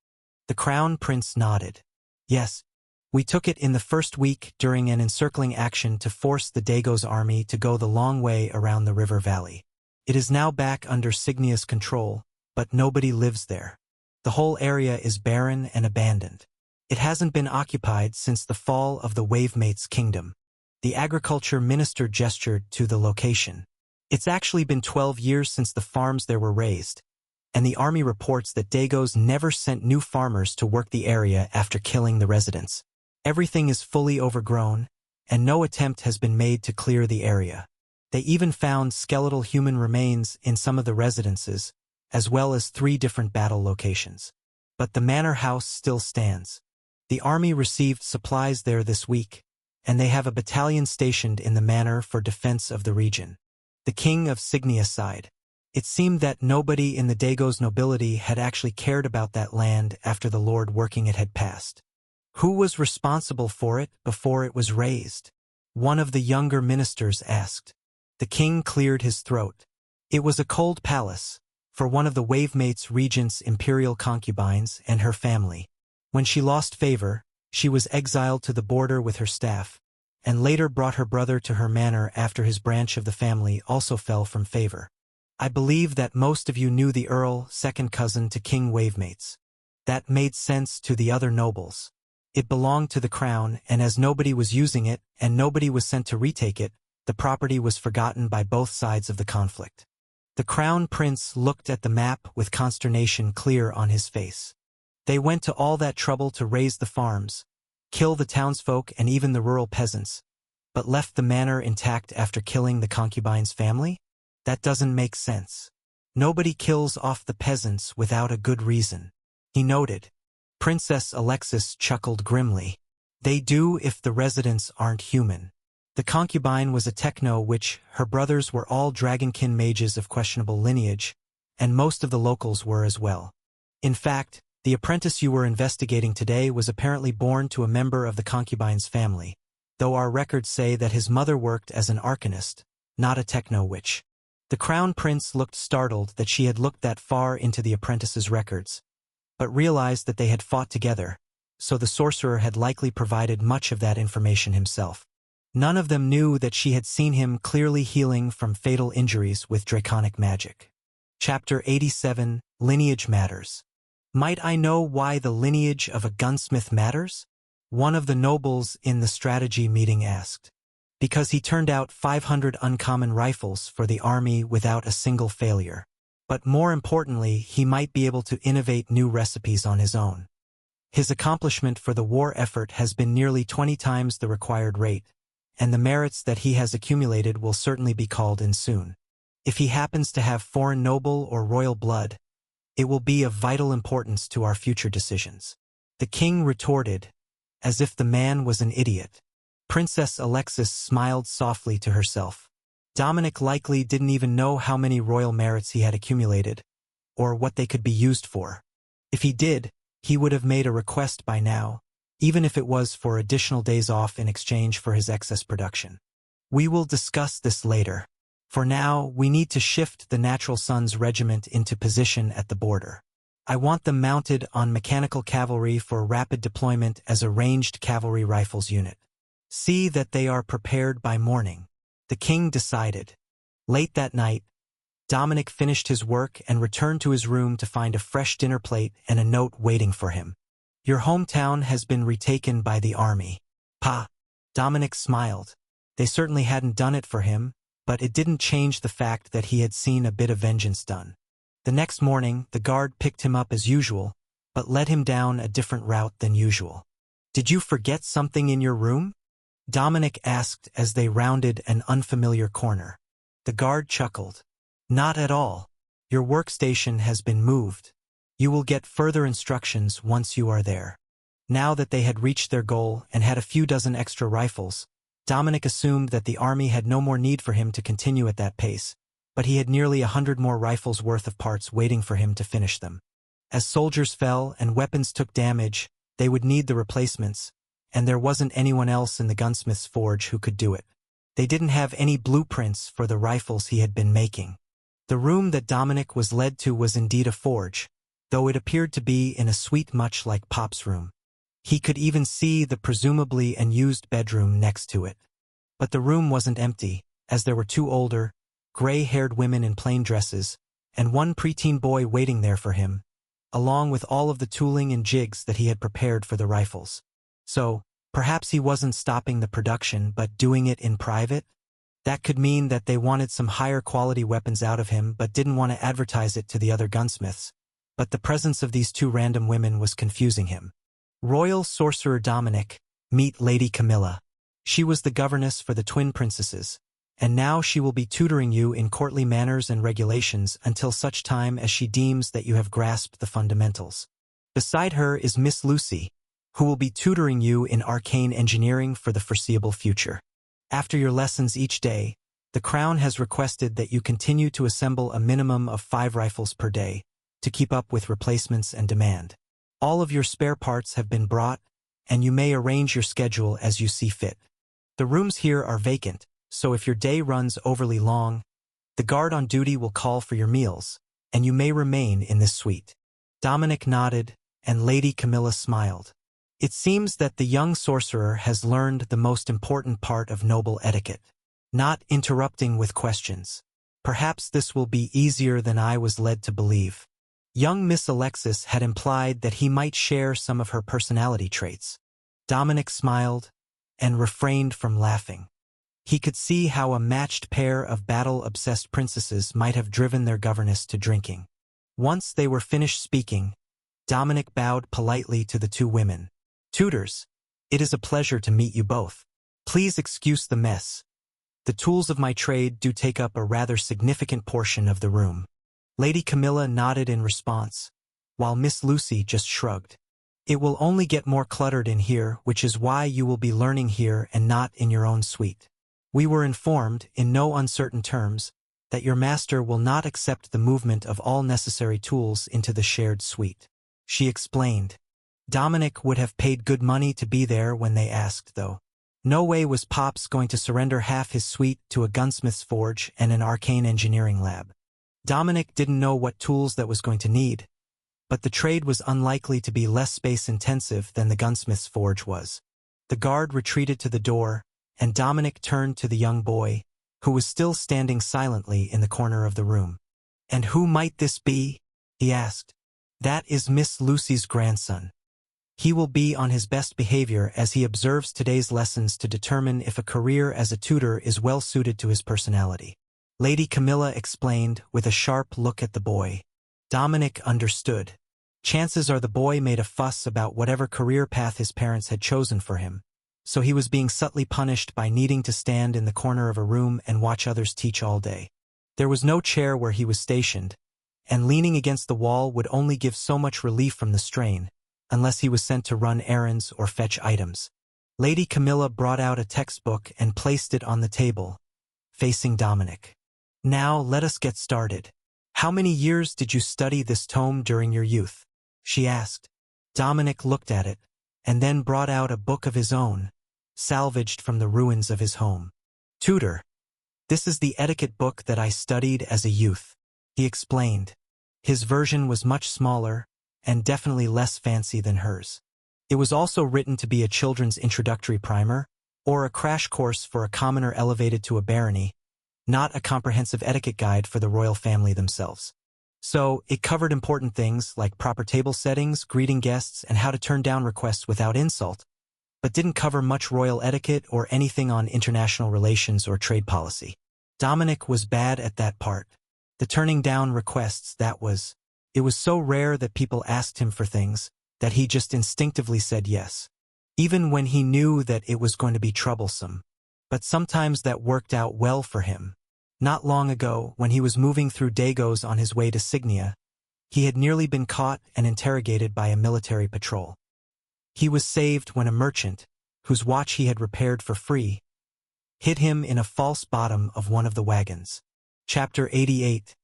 The crown prince nodded. Yes, we took it in the first week during an encircling action to force the Dago's army to go the long way around the river valley. It is now back under Signia's control, but nobody lives there. The whole area is barren and abandoned. It hasn't been occupied since the fall of the Wavemates kingdom. The agriculture minister gestured to the location. It's actually been 12 years since the farms there were raised, and the army reports that Dagos never sent new farmers to work the area after killing the residents. Everything is fully overgrown, and no attempt has been made to clear the area. They even found skeletal human remains in some of the residences, as well as 3 different battle locations. But the manor house still stands. The army received supplies there this week, and they have a battalion stationed in the manor for defense of the region. The king of Signia sighed. It seemed that nobody in the Dagos nobility had actually cared about that land after the lord working it had passed. Who was responsible for it before it was raised? One of the younger ministers asked. The king cleared his throat. It was a cold palace, for one of the Wavemates regent's imperial concubines and her family. When she lost favor, she was exiled to the border with her staff, and later brought her brother to her manor after his branch of the family also fell from favor. I believe that most of you knew the Earl, second cousin to King Wavemates. That made sense to the other nobles. It belonged to the crown, and as nobody was using it, and nobody was sent to retake it, the property was forgotten by both sides of the conflict. The crown prince looked at the map with consternation clear on his face. They went to all that trouble to raise the farms, kill the townsfolk and even the rural peasants, but left the manor intact after killing the concubine's family? That doesn't make sense. Nobody kills off the peasants without a good reason. He noted. Princess Alexis chuckled grimly. They do if the residents aren't human. The concubine was a techno which her brothers were all dragonkin mages of questionable lineage, and most of the locals were as well. In fact, the apprentice you were investigating today was apparently born to a member of the concubine's family, though our records say that his mother worked as an arcanist, not a techno-witch. The crown prince looked startled that she had looked that far into the apprentice's records, but realized that they had fought together, so the sorcerer had likely provided much of that information himself. None of them knew that she had seen him clearly healing from fatal injuries with draconic magic. Chapter 87, Lineage Matters. Might I know why the lineage of a gunsmith matters? One of the nobles in the strategy meeting asked. Because he turned out 500 uncommon rifles for the army without a single failure. But more importantly, he might be able to innovate new recipes on his own. His accomplishment for the war effort has been nearly 20 times the required rate, and the merits that he has accumulated will certainly be called in soon. If he happens to have foreign noble or royal blood, it will be of vital importance to our future decisions. The king retorted, as if the man was an idiot. Princess Alexis smiled softly to herself. Dominic likely didn't even know how many royal merits he had accumulated, or what they could be used for. If he did, he would have made a request by now, even if it was for additional days off in exchange for his excess production. We will discuss this later. For now, we need to shift the Natural Sons Regiment into position at the border. I want them mounted on mechanical cavalry for rapid deployment as a ranged cavalry rifles unit. See that they are prepared by morning. The king decided. Late that night, Dominic finished his work and returned to his room to find a fresh dinner plate and a note waiting for him. Your hometown has been retaken by the army. Pa. Dominic smiled. They certainly hadn't done it for him, but it didn't change the fact that he had seen a bit of vengeance done. The next morning, the guard picked him up as usual, but led him down a different route than usual. Did you forget something in your room? Dominic asked as they rounded an unfamiliar corner. The guard chuckled. Not at all. Your workstation has been moved. You will get further instructions once you are there. Now that they had reached their goal and had a few dozen extra rifles, Dominic assumed that the army had no more need for him to continue at that pace, but he had nearly 100 more rifles worth of parts waiting for him to finish them. As soldiers fell and weapons took damage, they would need the replacements, and there wasn't anyone else in the gunsmith's forge who could do it. They didn't have any blueprints for the rifles he had been making. The room that Dominic was led to was indeed a forge, though it appeared to be in a suite much like Pop's room. He could even see the presumably unused bedroom next to it. But the room wasn't empty, as there were two older, gray-haired women in plain dresses, and one preteen boy waiting there for him, along with all of the tooling and jigs that he had prepared for the rifles. So, perhaps he wasn't stopping the production but doing it in private? That could mean that they wanted some higher quality weapons out of him but didn't want to advertise it to the other gunsmiths. But the presence of these two random women was confusing him. Royal Sorcerer Dominic, meet Lady Camilla. She was the governess for the twin princesses, and now she will be tutoring you in courtly manners and regulations until such time as she deems that you have grasped the fundamentals. Beside her is Miss Lucy, who will be tutoring you in arcane engineering for the foreseeable future. After your lessons each day, the Crown has requested that you continue to assemble a minimum of 5 rifles per day, to keep up with replacements and demand. All of your spare parts have been brought, and you may arrange your schedule as you see fit. The rooms here are vacant, so if your day runs overly long, the guard on duty will call for your meals, and you may remain in this suite. Dominic nodded, and Lady Camilla smiled. It seems that the young sorcerer has learned the most important part of noble etiquette, not interrupting with questions. Perhaps this will be easier than I was led to believe. Young Miss Alexis had implied that he might share some of her personality traits. Dominic smiled and refrained from laughing. He could see how a matched pair of battle-obsessed princesses might have driven their governess to drinking. Once they were finished speaking, Dominic bowed politely to the two women. Tutors, it is a pleasure to meet you both. Please excuse the mess. The tools of my trade do take up a rather significant portion of the room. Lady Camilla nodded in response, while Miss Lucy just shrugged. It will only get more cluttered in here, which is why you will be learning here and not in your own suite. We were informed, in no uncertain terms, that your master will not accept the movement of all necessary tools into the shared suite. She explained. Dominic would have paid good money to be there when they asked, though. No way was Pops going to surrender half his suite to a gunsmith's forge and an arcane engineering lab. Dominic didn't know what tools that was going to need, but the trade was unlikely to be less space-intensive than the gunsmith's forge was. The guard retreated to the door, and Dominic turned to the young boy, who was still standing silently in the corner of the room. "And who might this be?" he asked. "That is Miss Lucy's grandson. He will be on his best behavior as he observes today's lessons to determine if a career as a tutor is well suited to his personality." Lady Camilla explained with a sharp look at the boy. Dominic understood. Chances are the boy made a fuss about whatever career path his parents had chosen for him, so he was being subtly punished by needing to stand in the corner of a room and watch others teach all day. There was no chair where he was stationed, and leaning against the wall would only give so much relief from the strain, unless he was sent to run errands or fetch items. Lady Camilla brought out a textbook and placed it on the table, facing Dominic. "Now let us get started. How many years did you study this tome during your youth?" she asked. Dominic looked at it, and then brought out a book of his own, salvaged from the ruins of his home. "Tutor, this is the etiquette book that I studied as a youth," he explained. His version was much smaller, and definitely less fancy than hers. It was also written to be a children's introductory primer, or a crash course for a commoner elevated to a barony, not a comprehensive etiquette guide for the royal family themselves. So, it covered important things like proper table settings, greeting guests, and how to turn down requests without insult, but didn't cover much royal etiquette or anything on international relations or trade policy. Dominic was bad at that part. The turning down requests, it was so rare that people asked him for things, that he just instinctively said yes, even when he knew that it was going to be troublesome. But sometimes that worked out well for him. Not long ago, when he was moving through Dagos on his way to Signia, he had nearly been caught and interrogated by a military patrol. He was saved when a merchant, whose watch he had repaired for free, hid him in a false bottom of one of the wagons. Chapter 88.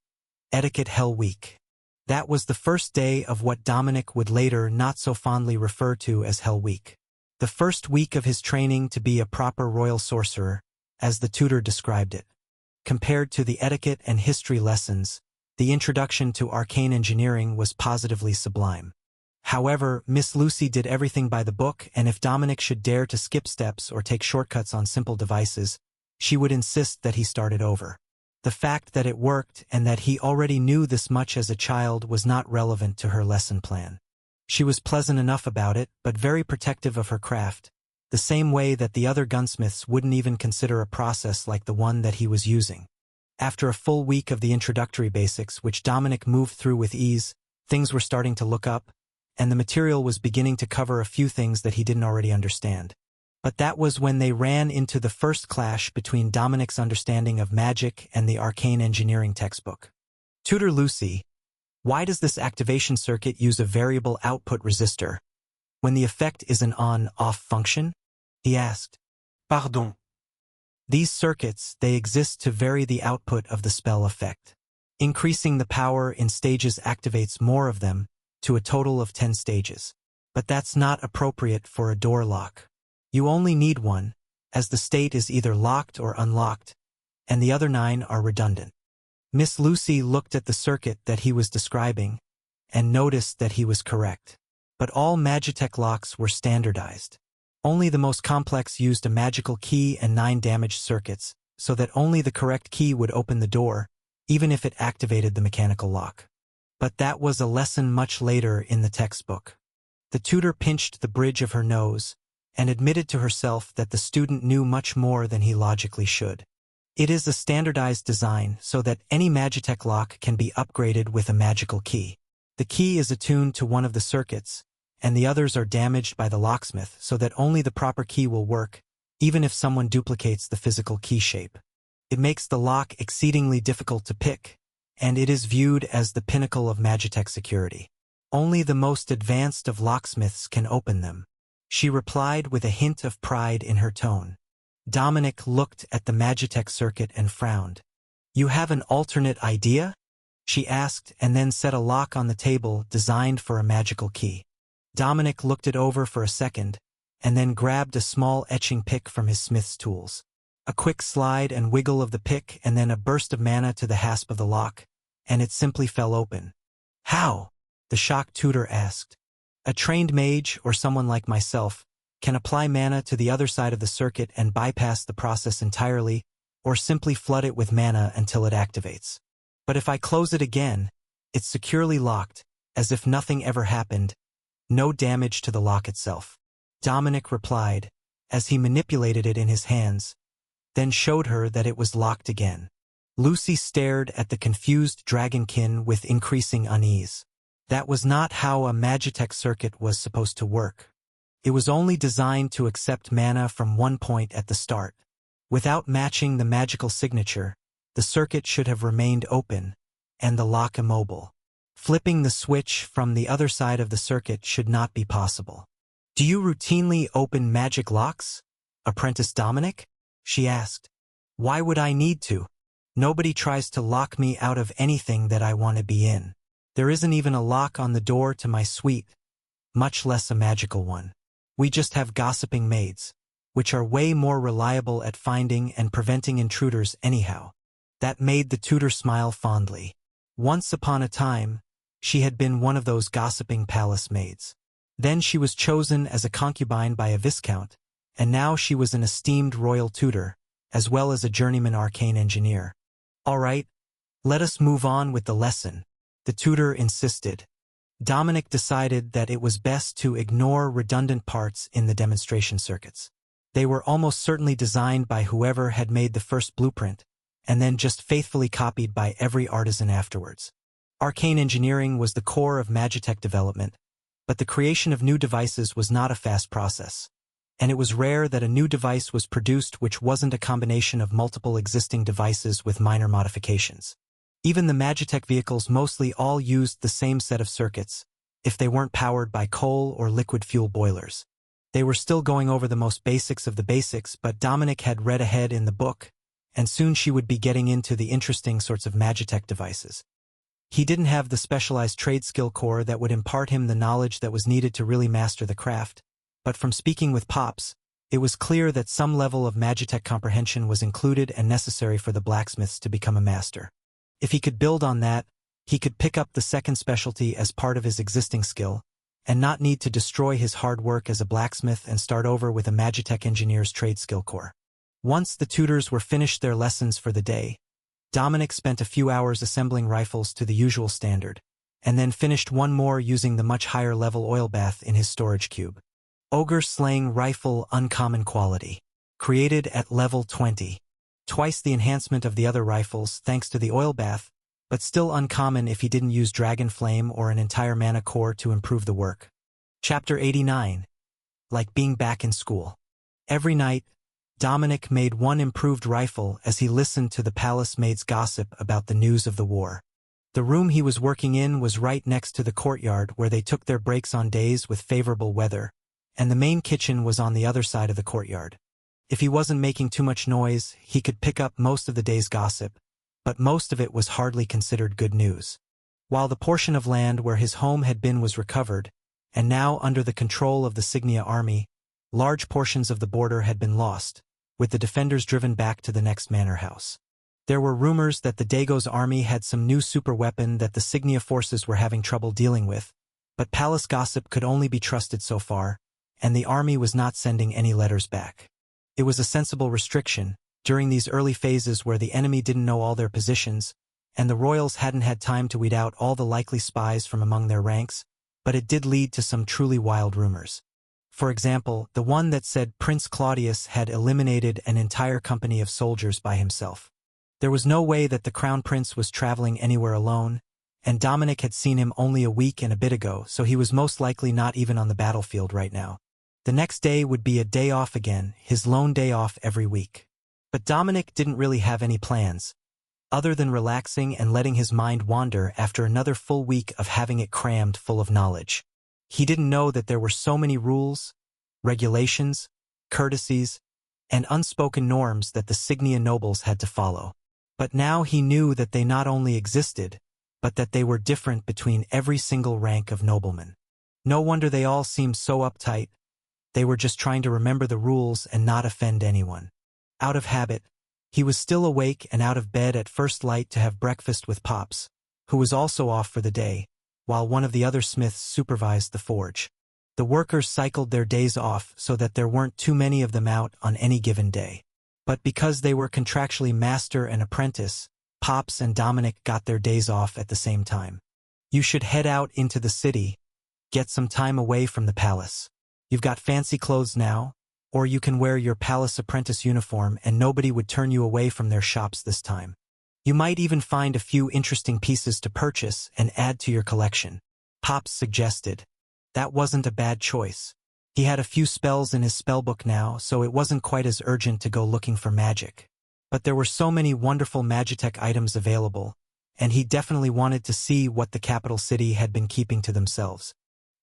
Etiquette Hell Week. That was the first day of what Dominic would later not so fondly refer to as Hell Week. The first week of his training to be a proper royal sorcerer, as the tutor described it. Compared to the etiquette and history lessons, the introduction to arcane engineering was positively sublime. However, Miss Lucy did everything by the book, and if Dominic should dare to skip steps or take shortcuts on simple devices, she would insist that he started over. The fact that it worked and that he already knew this much as a child was not relevant to her lesson plan. She was pleasant enough about it, but very protective of her craft, the same way that the other gunsmiths wouldn't even consider a process like the one that he was using. After a full week of the introductory basics, which Dominic moved through with ease, things were starting to look up, and the material was beginning to cover a few things that he didn't already understand. But that was when they ran into the first clash between Dominic's understanding of magic and the arcane engineering textbook. Tutor Lucy, why does this activation circuit use a variable output resistor, when the effect is an on-off function? He asked. Pardon. These circuits, they exist to vary the output of the spell effect. Increasing the power in stages activates more of them, to a total of 10 stages. But that's not appropriate for a door lock. You only need one, as the state is either locked or unlocked, and the other 9 are redundant. Miss Lucy looked at the circuit that he was describing, and noticed that he was correct. But all Magitech locks were standardized. Only the most complex used a magical key and 9 damaged circuits, so that only the correct key would open the door, even if it activated the mechanical lock. But that was a lesson much later in the textbook. The tutor pinched the bridge of her nose, and admitted to herself that the student knew much more than he logically should. It is a standardized design so that any Magitech lock can be upgraded with a magical key. The key is attuned to one of the circuits, and the others are damaged by the locksmith so that only the proper key will work, even if someone duplicates the physical key shape. It makes the lock exceedingly difficult to pick, and it is viewed as the pinnacle of Magitech security. Only the most advanced of locksmiths can open them. She replied with a hint of pride in her tone. Dominic looked at the Magitech circuit and frowned. You have an alternate idea? She asked, and then set a lock on the table designed for a magical key. Dominic looked it over for a second, and then grabbed a small etching pick from his smith's tools. A quick slide and wiggle of the pick and then a burst of mana to the hasp of the lock, and it simply fell open. How? The shocked tutor asked. A trained mage, or someone like myself, can apply mana to the other side of the circuit and bypass the process entirely, or simply flood it with mana until it activates. But if I close it again, it's securely locked, as if nothing ever happened, no damage to the lock itself. Dominic replied, as he manipulated it in his hands, then showed her that it was locked again. Lucy stared at the confused dragonkin with increasing unease. That was not how a Magitech circuit was supposed to work. It was only designed to accept mana from one point at the start. Without matching the magical signature, the circuit should have remained open, and the lock immobile. Flipping the switch from the other side of the circuit should not be possible. Do you routinely open magic locks, Apprentice Dominic? She asked. Why would I need to? Nobody tries to lock me out of anything that I want to be in. There isn't even a lock on the door to my suite, much less a magical one. We just have gossiping maids, which are way more reliable at finding and preventing intruders anyhow. That made the tutor smile fondly. Once upon a time, she had been one of those gossiping palace maids. Then she was chosen as a concubine by a viscount, and now she was an esteemed royal tutor, as well as a journeyman arcane engineer. All right, let us move on with the lesson, the tutor insisted. Dominic decided that it was best to ignore redundant parts in the demonstration circuits. They were almost certainly designed by whoever had made the first blueprint, and then just faithfully copied by every artisan afterwards. Arcane engineering was the core of Magitech development, but the creation of new devices was not a fast process. and it was rare that a new device was produced which wasn't a combination of multiple existing devices with minor modifications. Even the Magitech vehicles mostly all used the same set of circuits, if they weren't powered by coal or liquid fuel boilers. They were still going over the most basics of the basics, but Dominic had read ahead in the book, and soon she would be getting into the interesting sorts of Magitech devices. He didn't have the specialized trade skill core that would impart him the knowledge that was needed to really master the craft, but from speaking with Pops, it was clear that some level of Magitech comprehension was included and necessary for the blacksmiths to become a master. If he could build on that, he could pick up the second specialty as part of his existing skill, and not need to destroy his hard work as a blacksmith and start over with a Magitech engineer's trade skill core. Once the tutors were finished their lessons for the day, Dominic spent a few hours assembling rifles to the usual standard, and then finished one more using the much higher level oil bath in his storage cube. Ogre Slaying Rifle Uncommon Quality. Created at level 20. Twice the enhancement of the other rifles thanks to the oil bath, but still uncommon if he didn't use Dragon Flame or an entire mana core to improve the work. Chapter 89. Like being back in school. Every night, Dominic made one improved rifle as he listened to the palace maids gossip about the news of the war. The room he was working in was right next to the courtyard where they took their breaks on days with favorable weather, and the main kitchen was on the other side of the courtyard. If he wasn't making too much noise, he could pick up most of the day's gossip, but most of it was hardly considered good news. While the portion of land where his home had been was recovered, and now under the control of the Signia army, large portions of the border had been lost, with the defenders driven back to the next manor house. There were rumors that the Dago's army had some new super weapon that the Signia forces were having trouble dealing with, but palace gossip could only be trusted so far, and the army was not sending any letters back. It was a sensible restriction, during these early phases where the enemy didn't know all their positions, and the royals hadn't had time to weed out all the likely spies from among their ranks, but it did lead to some truly wild rumors. For example, the one that said Prince Claudius had eliminated an entire company of soldiers by himself. There was no way that the Crown Prince was traveling anywhere alone, and Dominic had seen him only a week and a bit ago, so he was most likely not even on the battlefield right now. The next day would be a day off again, his lone day off every week. But Dominic didn't really have any plans, other than relaxing and letting his mind wander after another full week of having it crammed full of knowledge. He didn't know that there were so many rules, regulations, courtesies, and unspoken norms that the Signia nobles had to follow. But now he knew that they not only existed, but that they were different between every single rank of noblemen. No wonder they all seemed so uptight. They were just trying to remember the rules and not offend anyone. Out of habit, he was still awake and out of bed at first light to have breakfast with Pops, who was also off for the day, while one of the other smiths supervised the forge. The workers cycled their days off so that there weren't too many of them out on any given day. But because they were contractually master and apprentice, Pops and Dominic got their days off at the same time. You should head out into the city, get some time away from the palace. You've got fancy clothes now, or you can wear your palace apprentice uniform and nobody would turn you away from their shops this time. You might even find a few interesting pieces to purchase and add to your collection. Pops suggested. That wasn't a bad choice. He had a few spells in his spellbook now, so it wasn't quite as urgent to go looking for magic. But there were so many wonderful Magitech items available, and he definitely wanted to see what the capital city had been keeping to themselves.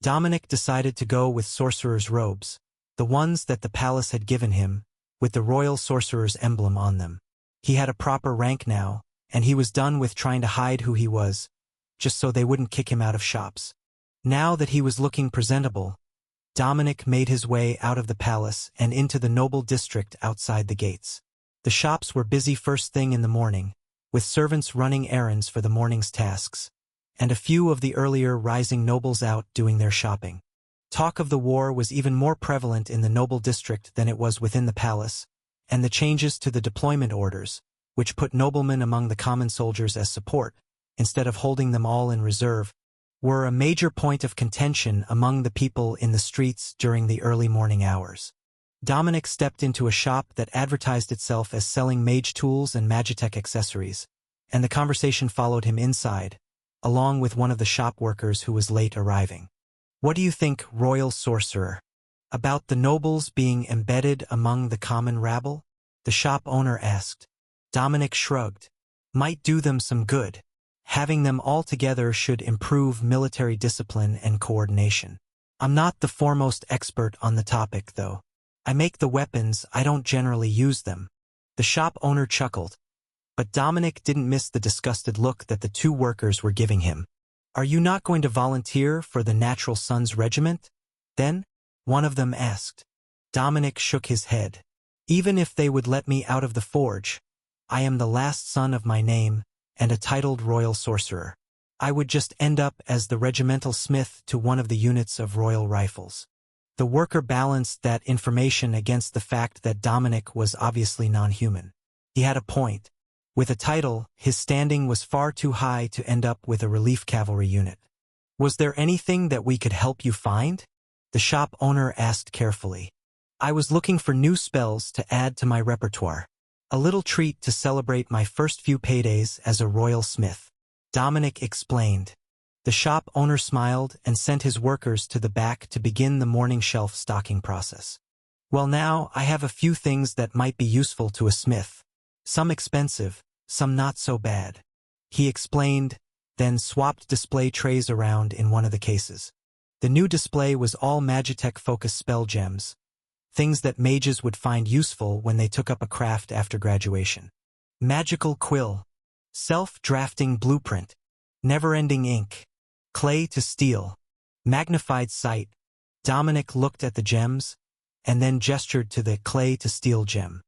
Dominic decided to go with sorcerer's robes, the ones that the palace had given him, with the royal sorcerer's emblem on them. He had a proper rank now, and he was done with trying to hide who he was, just so they wouldn't kick him out of shops. Now that he was looking presentable, Dominic made his way out of the palace and into the noble district outside the gates. The shops were busy first thing in the morning, with servants running errands for the morning's tasks, and a few of the earlier rising nobles out doing their shopping. Talk of the war was even more prevalent in the noble district than it was within the palace, and the changes to the deployment orders, which put noblemen among the common soldiers as support, instead of holding them all in reserve, were a major point of contention among the people in the streets during the early morning hours. Dominic stepped into a shop that advertised itself as selling mage tools and Magitech accessories, and the conversation followed him inside, along with one of the shop workers who was late arriving. "What do you think, Royal Sorcerer?" About the nobles being embedded among the common rabble? The shop owner asked. Dominic shrugged. Might do them some good. Having them all together should improve military discipline and coordination. I'm not the foremost expert on the topic, though. I make the weapons, I don't generally use them. The shop owner chuckled. But Dominic didn't miss the disgusted look that the two workers were giving him. Are you not going to volunteer for the Natural Sons Regiment? Then, one of them asked. Dominic shook his head. Even if they would let me out of the forge, I am the last son of my name and a titled royal sorcerer. I would just end up as the regimental smith to one of the units of royal rifles. The worker balanced that information against the fact that Dominic was obviously non-human. He had a point. With a title, his standing was far too high to end up with a relief cavalry unit. Was there anything that we could help you find? The shop owner asked carefully. I was looking for new spells to add to my repertoire. A little treat to celebrate my first few paydays as a royal smith. Dominic explained. The shop owner smiled and sent his workers to the back to begin the morning shelf stocking process. Well, now I have a few things that might be useful to a smith. Some expensive, some not so bad. He explained, then swapped display trays around in one of the cases. The new display was all Magitech-focused spell gems, things that mages would find useful when they took up a craft after graduation. Magical quill, self-drafting blueprint, never-ending ink, clay to steel, magnified sight. Dominic looked at the gems, and then gestured to the clay to steel gem.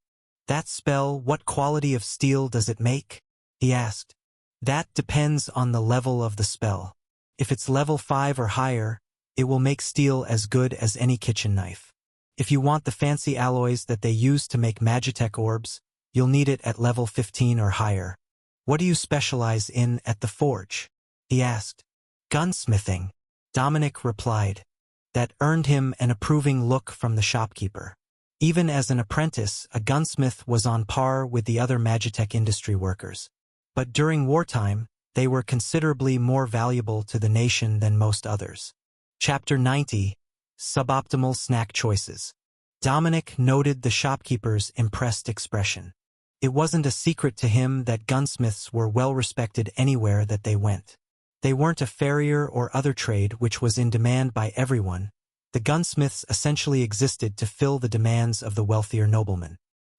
That spell, what quality of steel does it make? He asked. That depends on the level of the spell. If it's level 5 or higher, it will make steel as good as any kitchen knife. If you want the fancy alloys that they use to make Magitech orbs, you'll need it at level 15 or higher. What do you specialize in at the forge? He asked. Gunsmithing, Dominic replied. That earned him an approving look from the shopkeeper. Even as an apprentice, a gunsmith was on par with the other Magitech industry workers. But during wartime, they were considerably more valuable to the nation than most others. Chapter 90. Suboptimal Snack Choices. Dominic noted the shopkeeper's impressed expression. It wasn't a secret to him that gunsmiths were well respected anywhere that they went. They weren't a farrier or other trade which was in demand by everyone. The gunsmiths essentially existed to fill the demands of the wealthier noblemen.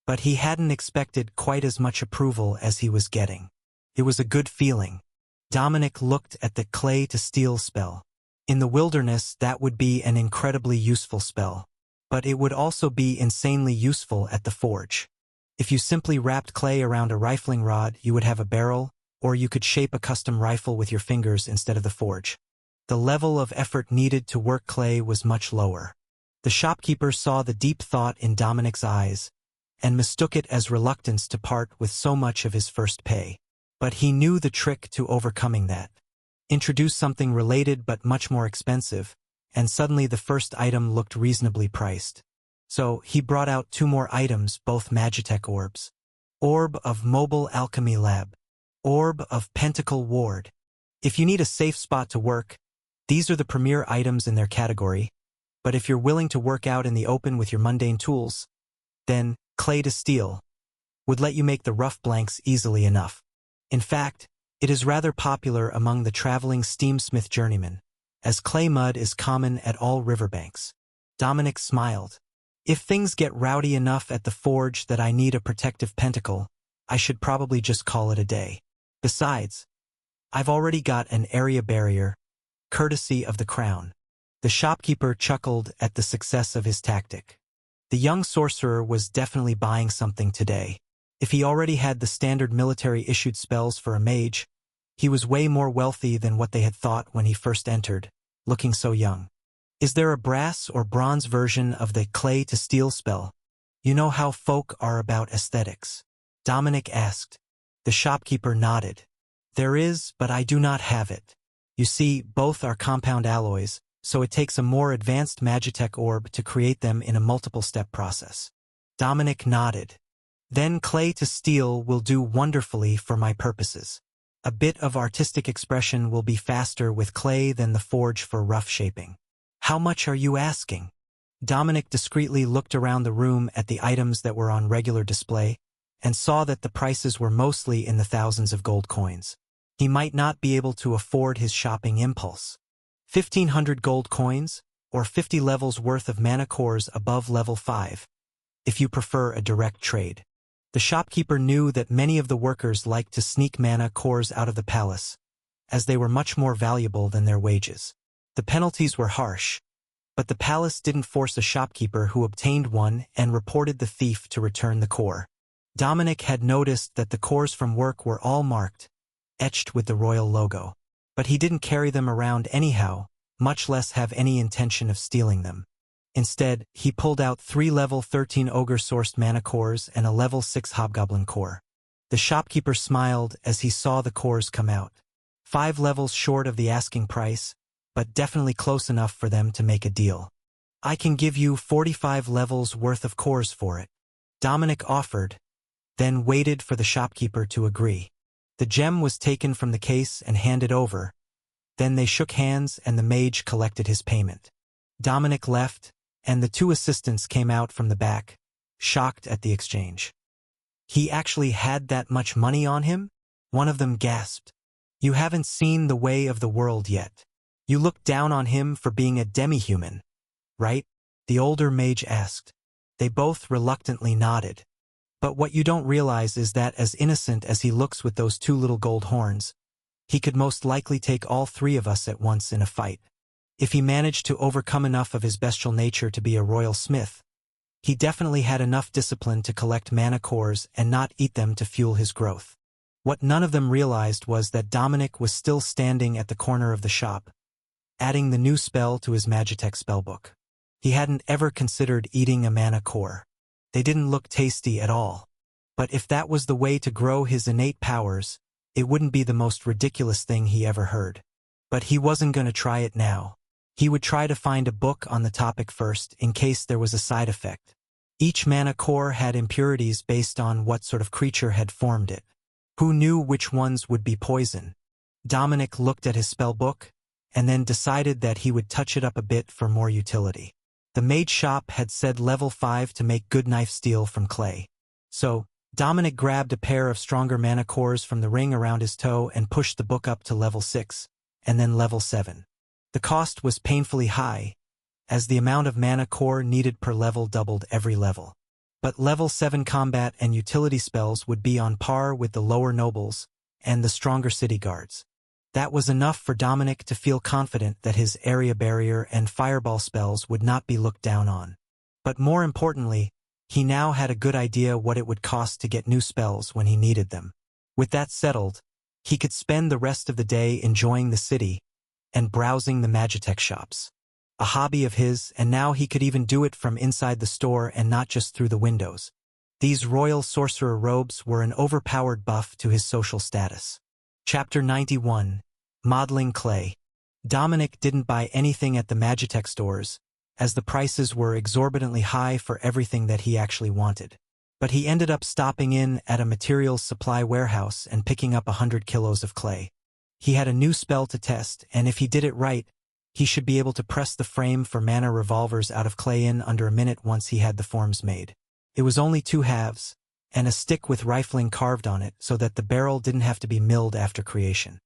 But he hadn't expected quite as much approval as he was getting. It was a good feeling. Dominic looked at the clay to steel spell. In the wilderness, that would be an incredibly useful spell. But it would also be insanely useful at the forge. If you simply wrapped clay around a rifling rod, you would have a barrel, or you could shape a custom rifle with your fingers instead of the forge. The level of effort needed to work clay was much lower. The shopkeeper saw the deep thought in Dominic's eyes, and mistook it as reluctance to part with so much of his first pay. But he knew the trick to overcoming that. Introduce something related but much more expensive, and suddenly the first item looked reasonably priced. So he brought out 2 more items, both Magitech orbs. Orb of Mobile Alchemy Lab. Orb of Pentacle Ward. If you need a safe spot to work, these are the premier items in their category, but if you're willing to work out in the open with your mundane tools, then clay to steel would let you make the rough blanks easily enough. In fact, it is rather popular among the traveling steamsmith journeymen, as clay mud is common at all riverbanks. Dominic smiled. If things get rowdy enough at the forge that I need a protective pentacle, I should probably just call it a day. Besides, I've already got an area barrier, courtesy of the crown. The shopkeeper chuckled at the success of his tactic. The young sorcerer was definitely buying something today. If he already had the standard military-issued spells for a mage, he was way more wealthy than what they had thought when he first entered, looking so young. Is there a brass or bronze version of the clay to steel spell? You know how folk are about aesthetics. Dominic asked. The shopkeeper nodded. There is, but I do not have it. You see, both are compound alloys, so it takes a more advanced Magitech orb to create them in a multiple-step process. Dominic nodded. Then clay to steel will do wonderfully for my purposes. A bit of artistic expression will be faster with clay than the forge for rough shaping. How much are you asking? Dominic discreetly looked around the room at the items that were on regular display and saw that the prices were mostly in the thousands of gold coins. He might not be able to afford his shopping impulse. 1,500 gold coins, or 50 levels worth of mana cores above level 5, if you prefer a direct trade. The shopkeeper knew that many of the workers liked to sneak mana cores out of the palace, as they were much more valuable than their wages. The penalties were harsh, but the palace didn't force a shopkeeper who obtained one and reported the thief to return the core. Dominic had noticed that the cores from work were all marked, etched with the royal logo. But he didn't carry them around anyhow, much less have any intention of stealing them. Instead, he pulled out 3 level 13 ogre-sourced mana cores and a level 6 hobgoblin core. The shopkeeper smiled as he saw the cores come out. 5 levels short of the asking price, but definitely close enough for them to make a deal. I can give you 45 levels worth of cores for it, Dominic offered, then waited for the shopkeeper to agree. The gem was taken from the case and handed over. Then they shook hands and the mage collected his payment. Dominic left, and the 2 assistants came out from the back, shocked at the exchange. He actually had that much money on him? One of them gasped. You haven't seen the way of the world yet. You look down on him for being a demi-human, right? The older mage asked. They both reluctantly nodded. But what you don't realize is that as innocent as he looks with those 2 little gold horns, he could most likely take all 3 of us at once in a fight. If he managed to overcome enough of his bestial nature to be a royal smith, he definitely had enough discipline to collect mana cores and not eat them to fuel his growth. What none of them realized was that Dominic was still standing at the corner of the shop, adding the new spell to his Magitech spellbook. He hadn't ever considered eating a mana core. They didn't look tasty at all. But if that was the way to grow his innate powers, it wouldn't be the most ridiculous thing he ever heard. But he wasn't going to try it now. He would try to find a book on the topic first in case there was a side effect. Each mana core had impurities based on what sort of creature had formed it. Who knew which ones would be poison? Dominic looked at his spellbook, and then decided that he would touch it up a bit for more utility. The mage shop had said level 5 to make good knife steel from clay. So, Dominic grabbed a pair of stronger mana cores from the ring around his toe and pushed the book up to level 6, and then level 7. The cost was painfully high, as the amount of mana core needed per level doubled every level. But level 7 combat and utility spells would be on par with the lower nobles and the stronger city guards. That was enough for Dominic to feel confident that his area barrier and fireball spells would not be looked down on. But more importantly, he now had a good idea what it would cost to get new spells when he needed them. With that settled, he could spend the rest of the day enjoying the city and browsing the Magitech shops. A hobby of his, and now he could even do it from inside the store and not just through the windows. These royal sorcerer robes were an overpowered buff to his social status. Chapter 91. Modeling Clay. Dominic didn't buy anything at the Magitech stores, as the prices were exorbitantly high for everything that he actually wanted. But he ended up stopping in at a materials supply warehouse and picking up 100 kilos of clay. He had a new spell to test, and if he did it right, he should be able to press the frame for mana revolvers out of clay in under a minute once he had the forms made. It was only 2 halves, and a stick with rifling carved on it so that the barrel didn't have to be milled after creation.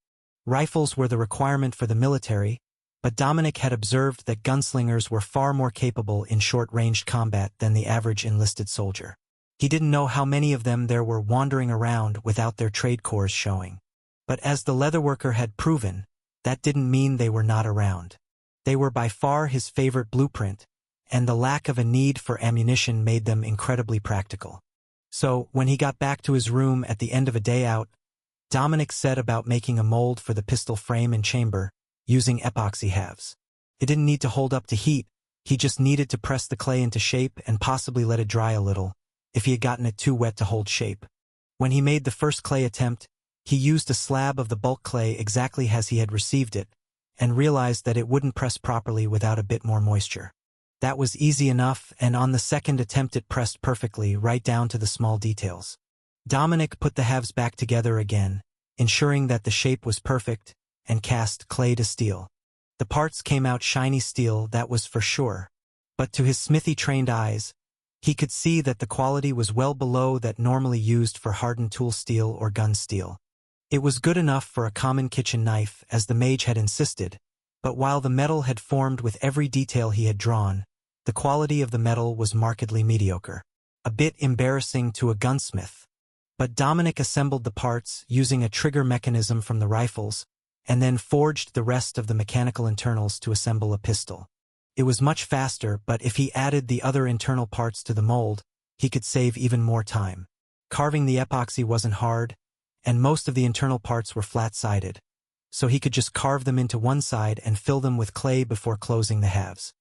Rifles were the requirement for the military, but Dominic had observed that gunslingers were far more capable in short-ranged combat than the average enlisted soldier. He didn't know how many of them there were wandering around without their trade cores showing. But as the leatherworker had proven, that didn't mean they were not around. They were by far his favorite blueprint, and the lack of a need for ammunition made them incredibly practical. So, when he got back to his room at the end of a day out, Dominic set about making a mold for the pistol frame and chamber, using epoxy halves. It didn't need to hold up to heat, he just needed to press the clay into shape and possibly let it dry a little, if he had gotten it too wet to hold shape. When he made the first clay attempt, he used a slab of the bulk clay exactly as he had received it, and realized that it wouldn't press properly without a bit more moisture. That was easy enough, and on the second attempt it pressed perfectly, right down to the small details. Dominic put the halves back together again, ensuring that the shape was perfect, and cast clay to steel. The parts came out shiny steel, that was for sure. But to his smithy-trained eyes, he could see that the quality was well below that normally used for hardened tool steel or gun steel. It was good enough for a common kitchen knife, as the mage had insisted, but while the metal had formed with every detail he had drawn, the quality of the metal was markedly mediocre. A bit embarrassing to a gunsmith. But Dominic assembled the parts using a trigger mechanism from the rifles, and then forged the rest of the mechanical internals to assemble a pistol. It was much faster, but if he added the other internal parts to the mold, he could save even more time. Carving the epoxy wasn't hard, and most of the internal parts were flat-sided, so he could just carve them into one side and fill them with clay before closing the halves.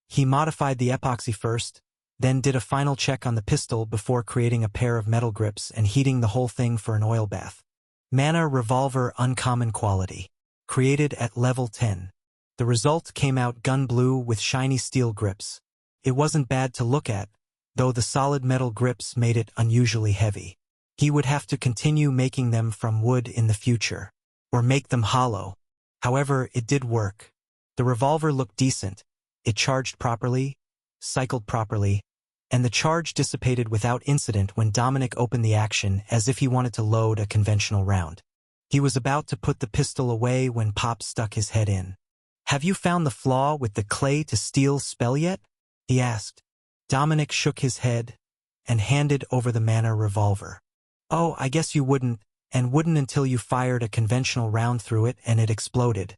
He modified the epoxy first, then did a final check on the pistol before creating a pair of metal grips and heating the whole thing for an oil bath. Mana Revolver Uncommon Quality. Created at level 10. The result came out gun blue with shiny steel grips. It wasn't bad to look at, though the solid metal grips made it unusually heavy. He would have to continue making them from wood in the future, or make them hollow. However, it did work. The revolver looked decent. It charged properly, cycled properly, and the charge dissipated without incident when Dominic opened the action as if he wanted to load a conventional round. He was about to put the pistol away when Pop stuck his head in. "Have you found the flaw with the clay to steel spell yet?" he asked. Dominic shook his head and handed over the Mana Revolver. "Oh, I guess you wouldn't until you fired a conventional round through it and it exploded.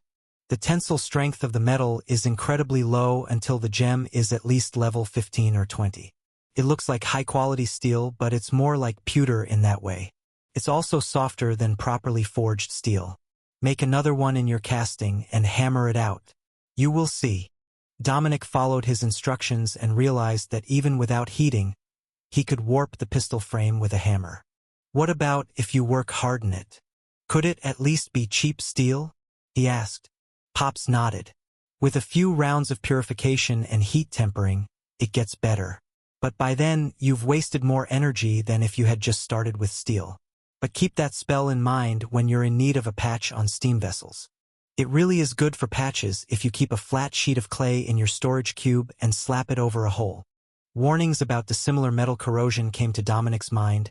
The tensile strength of the metal is incredibly low until the gem is at least level 15 or 20. It looks like high-quality steel, but it's more like pewter in that way. It's also softer than properly forged steel. Make another one in your casting and hammer it out. You will see." Dominic followed his instructions and realized that even without heating, he could warp the pistol frame with a hammer. "What about if you work hard in it? Could it at least be cheap steel?" he asked. Pops nodded. "With a few rounds of purification and heat tempering, it gets better. But by then, you've wasted more energy than if you had just started with steel. But keep that spell in mind when you're in need of a patch on steam vessels. It really is good for patches if you keep a flat sheet of clay in your storage cube and slap it over a hole." Warnings about dissimilar metal corrosion came to Dominic's mind,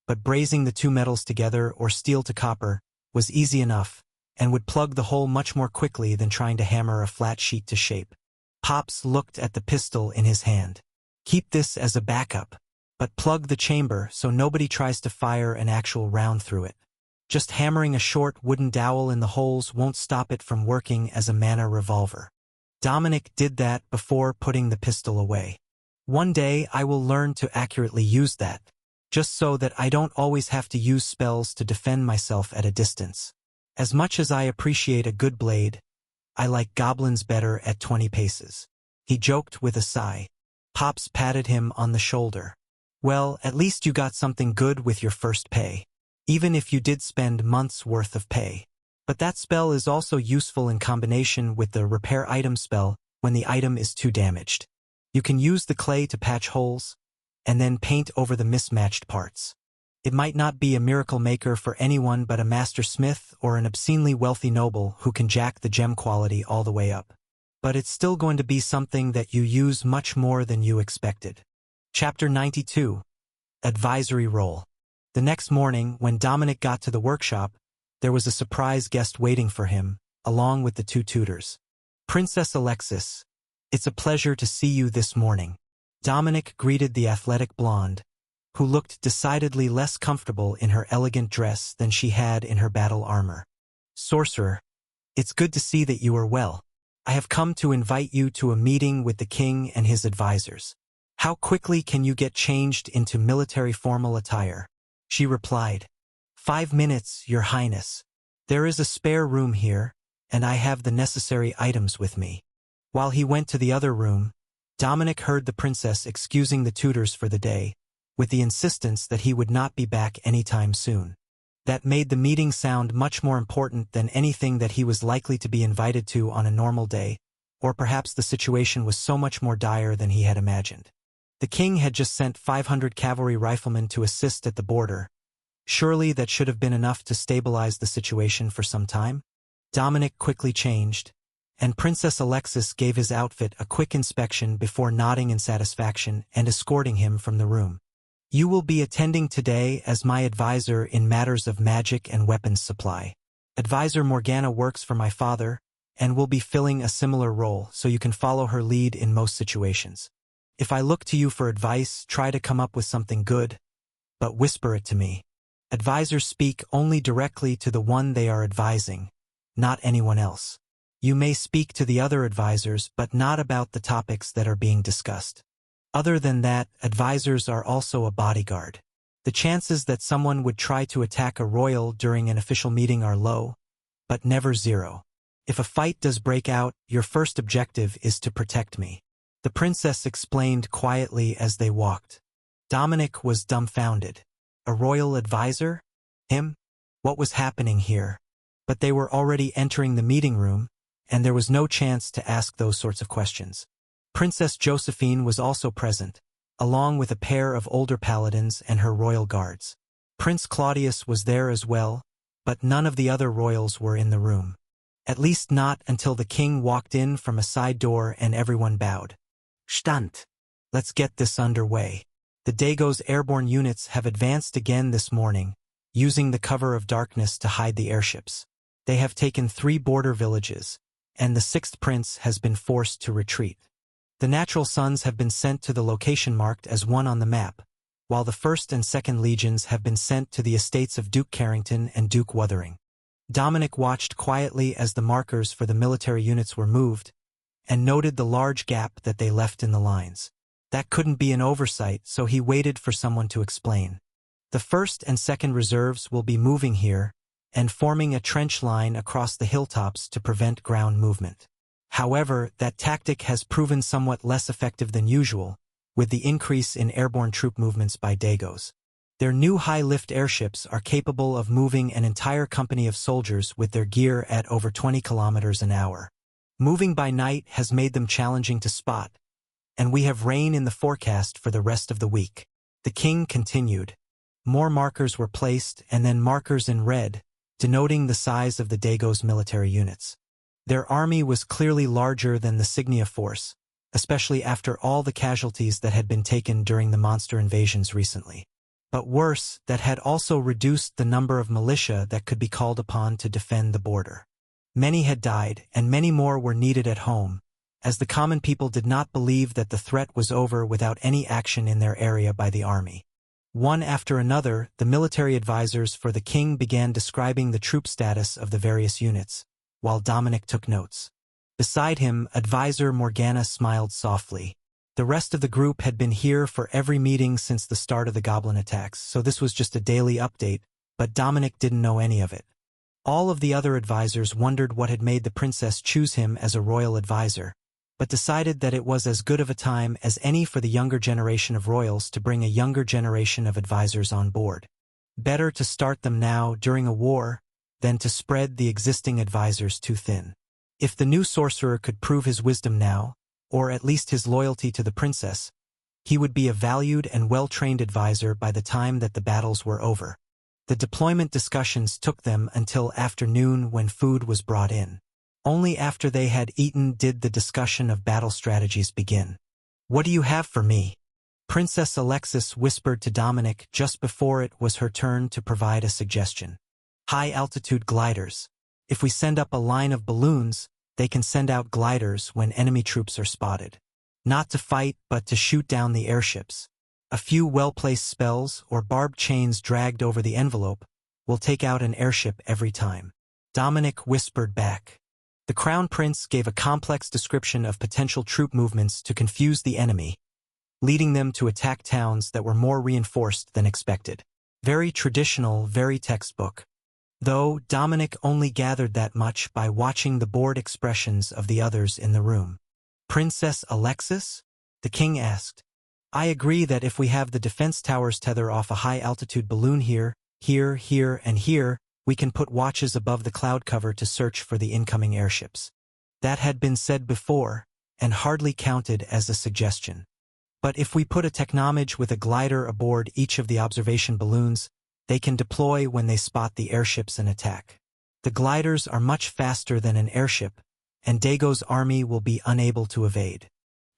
but brazing the two metals together or steel to copper was easy enough and would plug the hole much more quickly than trying to hammer a flat sheet to shape. Pops looked at the pistol in his hand. "Keep this as a backup, but plug the chamber so nobody tries to fire an actual round through it. Just hammering a short wooden dowel in the holes won't stop it from working as a Mana Revolver." Dominic did that before putting the pistol away. "One day I will learn to accurately use that, just so that I don't always have to use spells to defend myself at a distance. As much as I appreciate a good blade, I like goblins better at 20 paces." He joked with a sigh. Pops patted him on the shoulder. "Well, at least you got something good with your first pay. Even if you did spend months' worth of pay. But that spell is also useful in combination with the repair item spell when the item is too damaged. You can use the clay to patch holes, and then paint over the mismatched parts. It might not be a miracle maker for anyone but a master smith or an obscenely wealthy noble who can jack the gem quality all the way up. But it's still going to be something that you use much more than you expected." Chapter 92. Advisory Role. The next morning, when Dominic got to the workshop, there was a surprise guest waiting for him, along with the two tutors. "Princess Alexis, it's a pleasure to see you this morning." Dominic greeted the athletic blonde, who looked decidedly less comfortable in her elegant dress than she had in her battle armor. "Sorcerer, it's good to see that you are well. I have come to invite you to a meeting with the king and his advisors." "How quickly can you get changed into military formal attire?" she replied. 5 minutes, Your Highness. There is a spare room here, and I have the necessary items with me." While he went to the other room, Dominic heard the princess excusing the tutors for the day, with the insistence that he would not be back anytime soon. That made the meeting sound much more important than anything that he was likely to be invited to on a normal day, or perhaps the situation was so much more dire than he had imagined. The king had just sent 500 cavalry riflemen to assist at the border. Surely that should have been enough to stabilize the situation for some time? Dominic quickly changed, and Princess Alexis gave his outfit a quick inspection before nodding in satisfaction and escorting him from the room. You will be attending today as my advisor in matters of magic and weapons supply. Advisor Morgana works for my father, and will be filling a similar role, so you can follow her lead in most situations. If I look to you for advice, try to come up with something good, but whisper it to me. Advisors speak only directly to the one they are advising, not anyone else. You may speak to the other advisors, but not about the topics that are being discussed. Other than that, advisors are also a bodyguard. The chances that someone would try to attack a royal during an official meeting are low, but never zero. If a fight does break out, your first objective is to protect me. The princess explained quietly as they walked. Dominic was dumbfounded. A royal advisor? Him? What was happening here? But they were already entering the meeting room, and there was no chance to ask those sorts of questions. Princess Josephine was also present, along with a pair of older paladins and her royal guards. Prince Claudius was there as well, but none of the other royals were in the room. At least not until the king walked in from a side door and everyone bowed. Stand! Let's get this underway. The Dago's airborne units have advanced again this morning, using the cover of darkness to hide the airships. They have taken 3 border villages, and the 6th prince has been forced to retreat. The natural sons have been sent to the location marked as 1 on the map, while the 1st and 2nd legions have been sent to the estates of Duke Carrington and Duke Wuthering. Dominic watched quietly as the markers for the military units were moved, and noted the large gap that they left in the lines. That couldn't be an oversight, so he waited for someone to explain. The 1st and 2nd reserves will be moving here, and forming a trench line across the hilltops to prevent ground movement. However, that tactic has proven somewhat less effective than usual, with the increase in airborne troop movements by Dagos. Their new high-lift airships are capable of moving an entire company of soldiers with their gear at over 20 kilometers an hour. Moving by night has made them challenging to spot, and we have rain in the forecast for the rest of the week. The king continued. More markers were placed, and then markers in red, denoting the size of the Dagos military units. Their army was clearly larger than the Signia force, especially after all the casualties that had been taken during the monster invasions recently. But worse, that had also reduced the number of militia that could be called upon to defend the border. Many had died, and many more were needed at home, as the common people did not believe that the threat was over without any action in their area by the army. One after another, the military advisors for the king began describing the troop status of the various units, while Dominic took notes. Beside him, advisor Morgana smiled softly. The rest of the group had been here for every meeting since the start of the goblin attacks, so this was just a daily update, but Dominic didn't know any of it. All of the other advisors wondered what had made the princess choose him as a royal advisor, but decided that it was as good of a time as any for the younger generation of royals to bring a younger generation of advisors on board. Better to start them now during a war than to spread the existing advisors too thin. If the new sorcerer could prove his wisdom now, or at least his loyalty to the princess, he would be a valued and well-trained advisor by the time that the battles were over. The deployment discussions took them until afternoon when food was brought in. Only after they had eaten did the discussion of battle strategies begin. "What do you have for me?" Princess Alexis whispered to Dominic just before it was her turn to provide a suggestion. "High-altitude gliders. If we send up a line of balloons, they can send out gliders when enemy troops are spotted. Not to fight, but to shoot down the airships. A few well-placed spells or barbed chains dragged over the envelope will take out an airship every time." Dominic whispered back. The Crown Prince gave a complex description of potential troop movements to confuse the enemy, leading them to attack towns that were more reinforced than expected. Very traditional, very textbook. Though Dominic only gathered that much by watching the bored expressions of the others in the room. "Princess Alexis?" the king asked. "I agree that if we have the defense towers tether off a high-altitude balloon here, and here, we can put watches above the cloud cover to search for the incoming airships." That had been said before, and hardly counted as a suggestion. But if we put a technomage with a glider aboard each of the observation balloons, they can deploy when they spot the airships and attack. The gliders are much faster than an airship, and Dago's army will be unable to evade.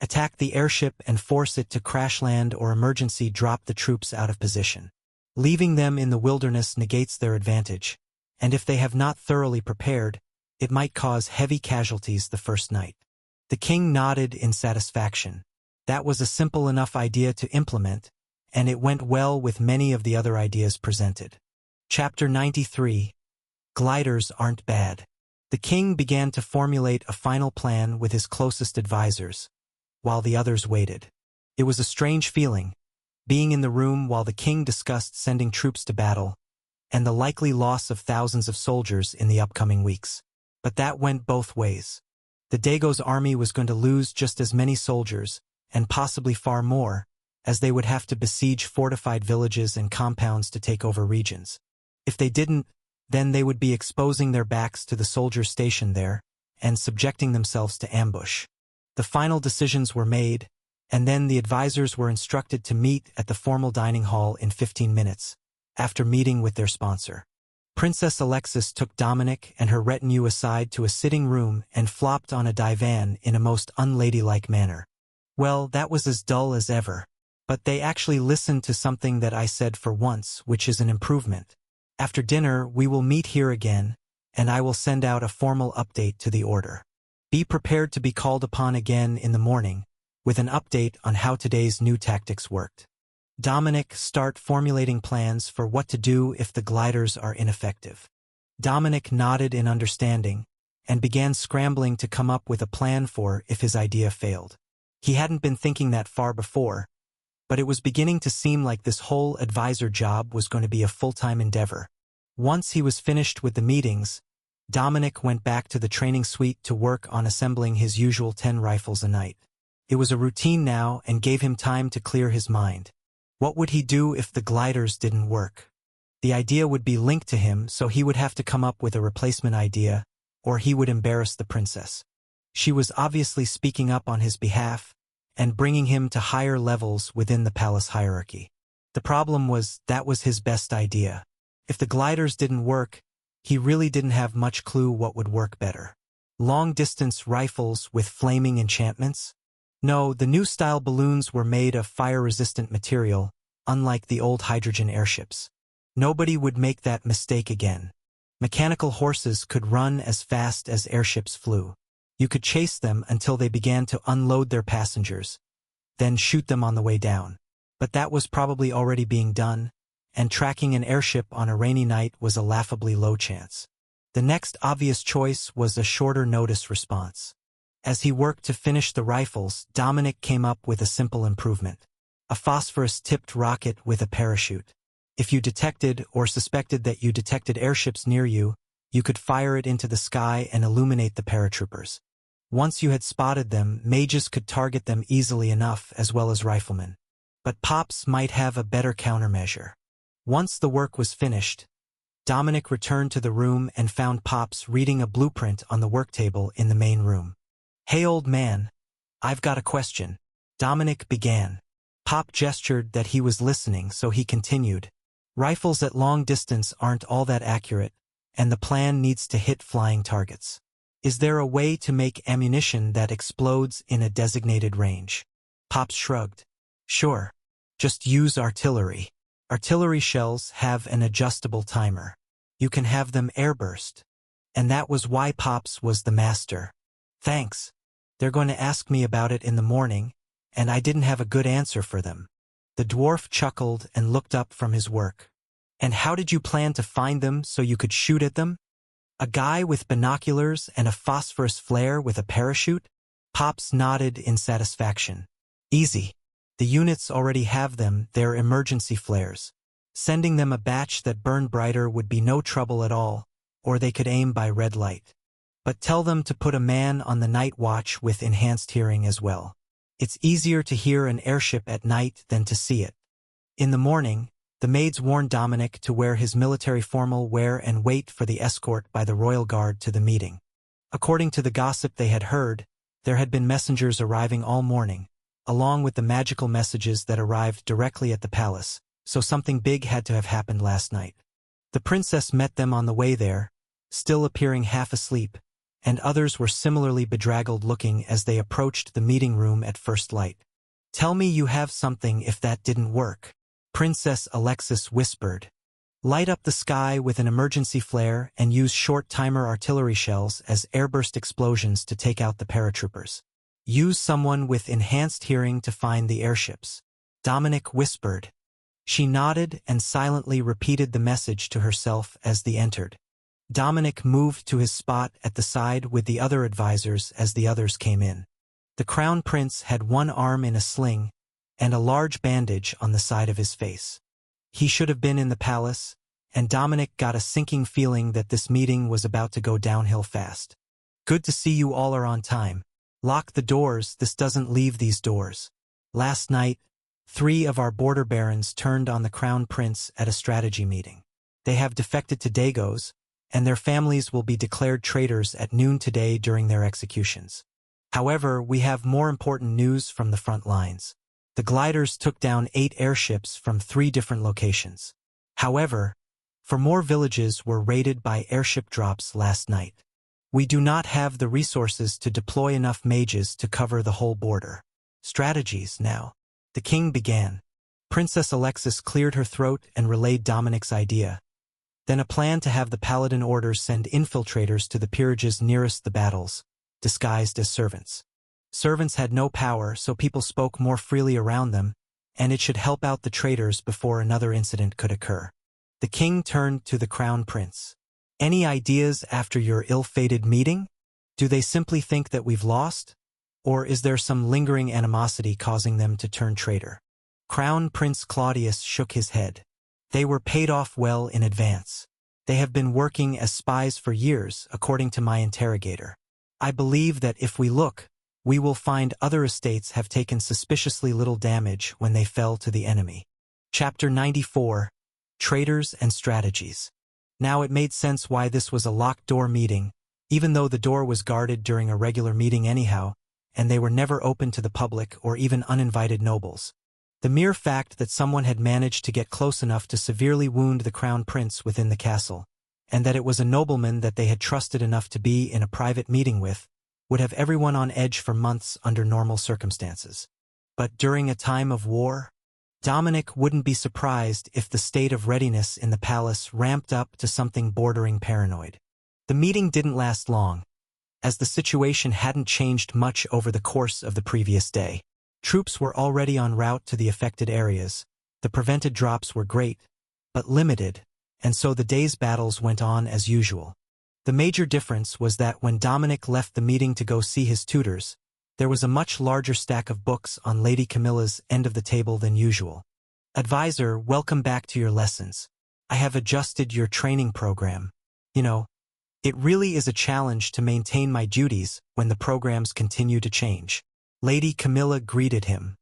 Attack the airship and force it to crash land or emergency drop the troops out of position. Leaving them in the wilderness negates their advantage, and if they have not thoroughly prepared, it might cause heavy casualties the first night. The king nodded in satisfaction. That was a simple enough idea to implement, and it went well with many of the other ideas presented. Chapter 93. Gliders aren't bad. The king began to formulate a final plan with his closest advisors, while the others waited. It was a strange feeling, being in the room while the king discussed sending troops to battle, and the likely loss of thousands of soldiers in the upcoming weeks. But that went both ways. The Dago's army was going to lose just as many soldiers, and possibly far more, as they would have to besiege fortified villages and compounds to take over regions. If they didn't, then they would be exposing their backs to the soldiers stationed there, and subjecting themselves to ambush. The final decisions were made, and then the advisors were instructed to meet at the formal dining hall in 15 minutes, after meeting with their sponsor. Princess Alexis took Dominic and her retinue aside to a sitting room and flopped on a divan in a most unladylike manner. Well, that was as dull as ever. But they actually listened to something that I said for once, which is an improvement. After dinner, we will meet here again, and I will send out a formal update to the order. Be prepared to be called upon again in the morning, with an update on how today's new tactics worked. Dominic, start formulating plans for what to do if the gliders are ineffective. Dominic nodded in understanding, and began scrambling to come up with a plan for if his idea failed. He hadn't been thinking that far before, but it was beginning to seem like this whole advisor job was going to be a full-time endeavor. Once he was finished with the meetings, Dominic went back to the training suite to work on assembling his usual 10 rifles a night. It was a routine now and gave him time to clear his mind. What would he do if the gliders didn't work? The idea would be linked to him, so he would have to come up with a replacement idea, or he would embarrass the princess. She was obviously speaking up on his behalf, and bringing him to higher levels within the palace hierarchy. The problem was that was his best idea. If the gliders didn't work, he really didn't have much clue what would work better. Long-distance rifles with flaming enchantments? No, the new style balloons were made of fire-resistant material, unlike the old hydrogen airships. Nobody would make that mistake again. Mechanical horses could run as fast as airships flew. You could chase them until they began to unload their passengers, then shoot them on the way down. But that was probably already being done, and tracking an airship on a rainy night was a laughably low chance. The next obvious choice was a shorter notice response. As he worked to finish the rifles, Dominic came up with a simple improvement. A phosphorus-tipped rocket with a parachute. If you detected or suspected that you detected airships near you, you could fire it into the sky and illuminate the paratroopers. Once you had spotted them, mages could target them easily enough, as well as riflemen. But Pops might have a better countermeasure. Once the work was finished, Dominic returned to the room and found Pops reading a blueprint on the work table in the main room. "Hey old man, I've got a question," Dominic began. Pop gestured that he was listening, so he continued. "Rifles at long distance aren't all that accurate, and the plan needs to hit flying targets. Is there a way to make ammunition that explodes in a designated range?" Pops shrugged. "Sure. Just use artillery. Artillery shells have an adjustable timer. You can have them airburst." And that was why Pops was the master. "Thanks. They're going to ask me about it in the morning, and I didn't have a good answer for them." The dwarf chuckled and looked up from his work. "And how did you plan to find them so you could shoot at them? A guy with binoculars and a phosphorus flare with a parachute?" Pops nodded in satisfaction. "Easy. The units already have them, they're emergency flares. Sending them a batch that burned brighter would be no trouble at all, or they could aim by red light. But tell them to put a man on the night watch with enhanced hearing as well. It's easier to hear an airship at night than to see it." In the morning, the maids warned Dominic to wear his military formal wear and wait for the escort by the royal guard to the meeting. According to the gossip they had heard, there had been messengers arriving all morning, along with the magical messages that arrived directly at the palace, so something big had to have happened last night. The princess met them on the way there, still appearing half asleep, and others were similarly bedraggled-looking as they approached the meeting room at first light. "Tell me you have something if that didn't work," Princess Alexis whispered. "Light up the sky with an emergency flare and use short-timer artillery shells as airburst explosions to take out the paratroopers. Use someone with enhanced hearing to find the airships," Dominic whispered. She nodded and silently repeated the message to herself as they entered. Dominic moved to his spot at the side with the other advisors as the others came in. The Crown Prince had one arm in a sling and a large bandage on the side of his face. He should have been in the palace, and Dominic got a sinking feeling that this meeting was about to go downhill fast. "Good to see you all are on time. Lock the doors, this doesn't leave these doors." Last night, 3 of our border barons turned on the Crown Prince at a strategy meeting. They have defected to Dagos, and their families will be declared traitors at noon today during their executions. However, we have more important news from the front lines. The gliders took down 8 airships from 3 different locations. However, 4 more villages were raided by airship drops last night. We do not have the resources to deploy enough mages to cover the whole border. Strategies now. The king began. Princess Alexis cleared her throat and relayed Dominic's idea. Then a plan to have the paladin orders send infiltrators to the peerages nearest the battles, disguised as servants. Servants had no power, so people spoke more freely around them, and it should help out the traitors before another incident could occur. The king turned to the Crown Prince. "Any ideas after your ill-fated meeting? Do they simply think that we've lost? Or is there some lingering animosity causing them to turn traitor?" Crown Prince Claudius shook his head. "They were paid off well in advance. They have been working as spies for years, according to my interrogator. I believe that if we look, we will find other estates have taken suspiciously little damage when they fell to the enemy." Chapter 94. Traitors and Strategies. Now it made sense why this was a locked-door meeting, even though the door was guarded during a regular meeting anyhow, and they were never open to the public or even uninvited nobles. The mere fact that someone had managed to get close enough to severely wound the Crown Prince within the castle, and that it was a nobleman that they had trusted enough to be in a private meeting with, would have everyone on edge for months under normal circumstances. But during a time of war, Dominic wouldn't be surprised if the state of readiness in the palace ramped up to something bordering paranoid. The meeting didn't last long, as the situation hadn't changed much over the course of the previous day. Troops were already en route to the affected areas. The prevented drops were great, but limited, and so the day's battles went on as usual. The major difference was that when Dominic left the meeting to go see his tutors, there was a much larger stack of books on Lady Camilla's end of the table than usual. "Advisor, welcome back to your lessons. I have adjusted your training program. You know, it really is a challenge to maintain my duties when the programs continue to change." Lady Camilla greeted him.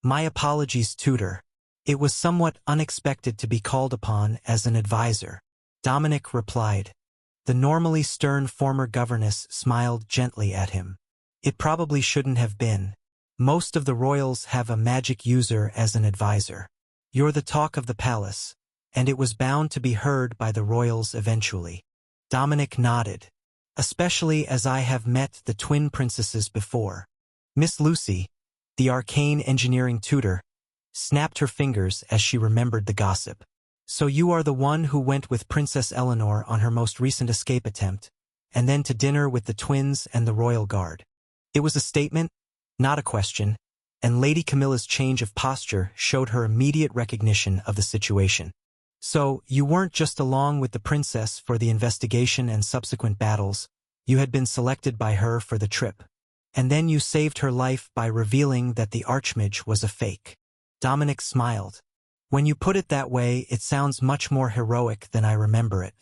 "My apologies, tutor. It was somewhat unexpected to be called upon as an advisor," Dominic replied. The normally stern former governess smiled gently at him. "It probably shouldn't have been. Most of the royals have a magic user as an advisor. You're the talk of the palace, and it was bound to be heard by the royals eventually." Dominic nodded. "Especially as I have met the twin princesses before." Miss Lucy, the arcane engineering tutor, snapped her fingers as she remembered the gossip. "So you are the one who went with Princess Eleanor on her most recent escape attempt, and then to dinner with the twins and the royal guard." It was a statement, not a question, and Lady Camilla's change of posture showed her immediate recognition of the situation. "So, you weren't just along with the princess for the investigation and subsequent battles, you had been selected by her for the trip. And then you saved her life by revealing that the Archmage was a fake." Dominic smiled. "When you put it that way, it sounds much more heroic than I remember it.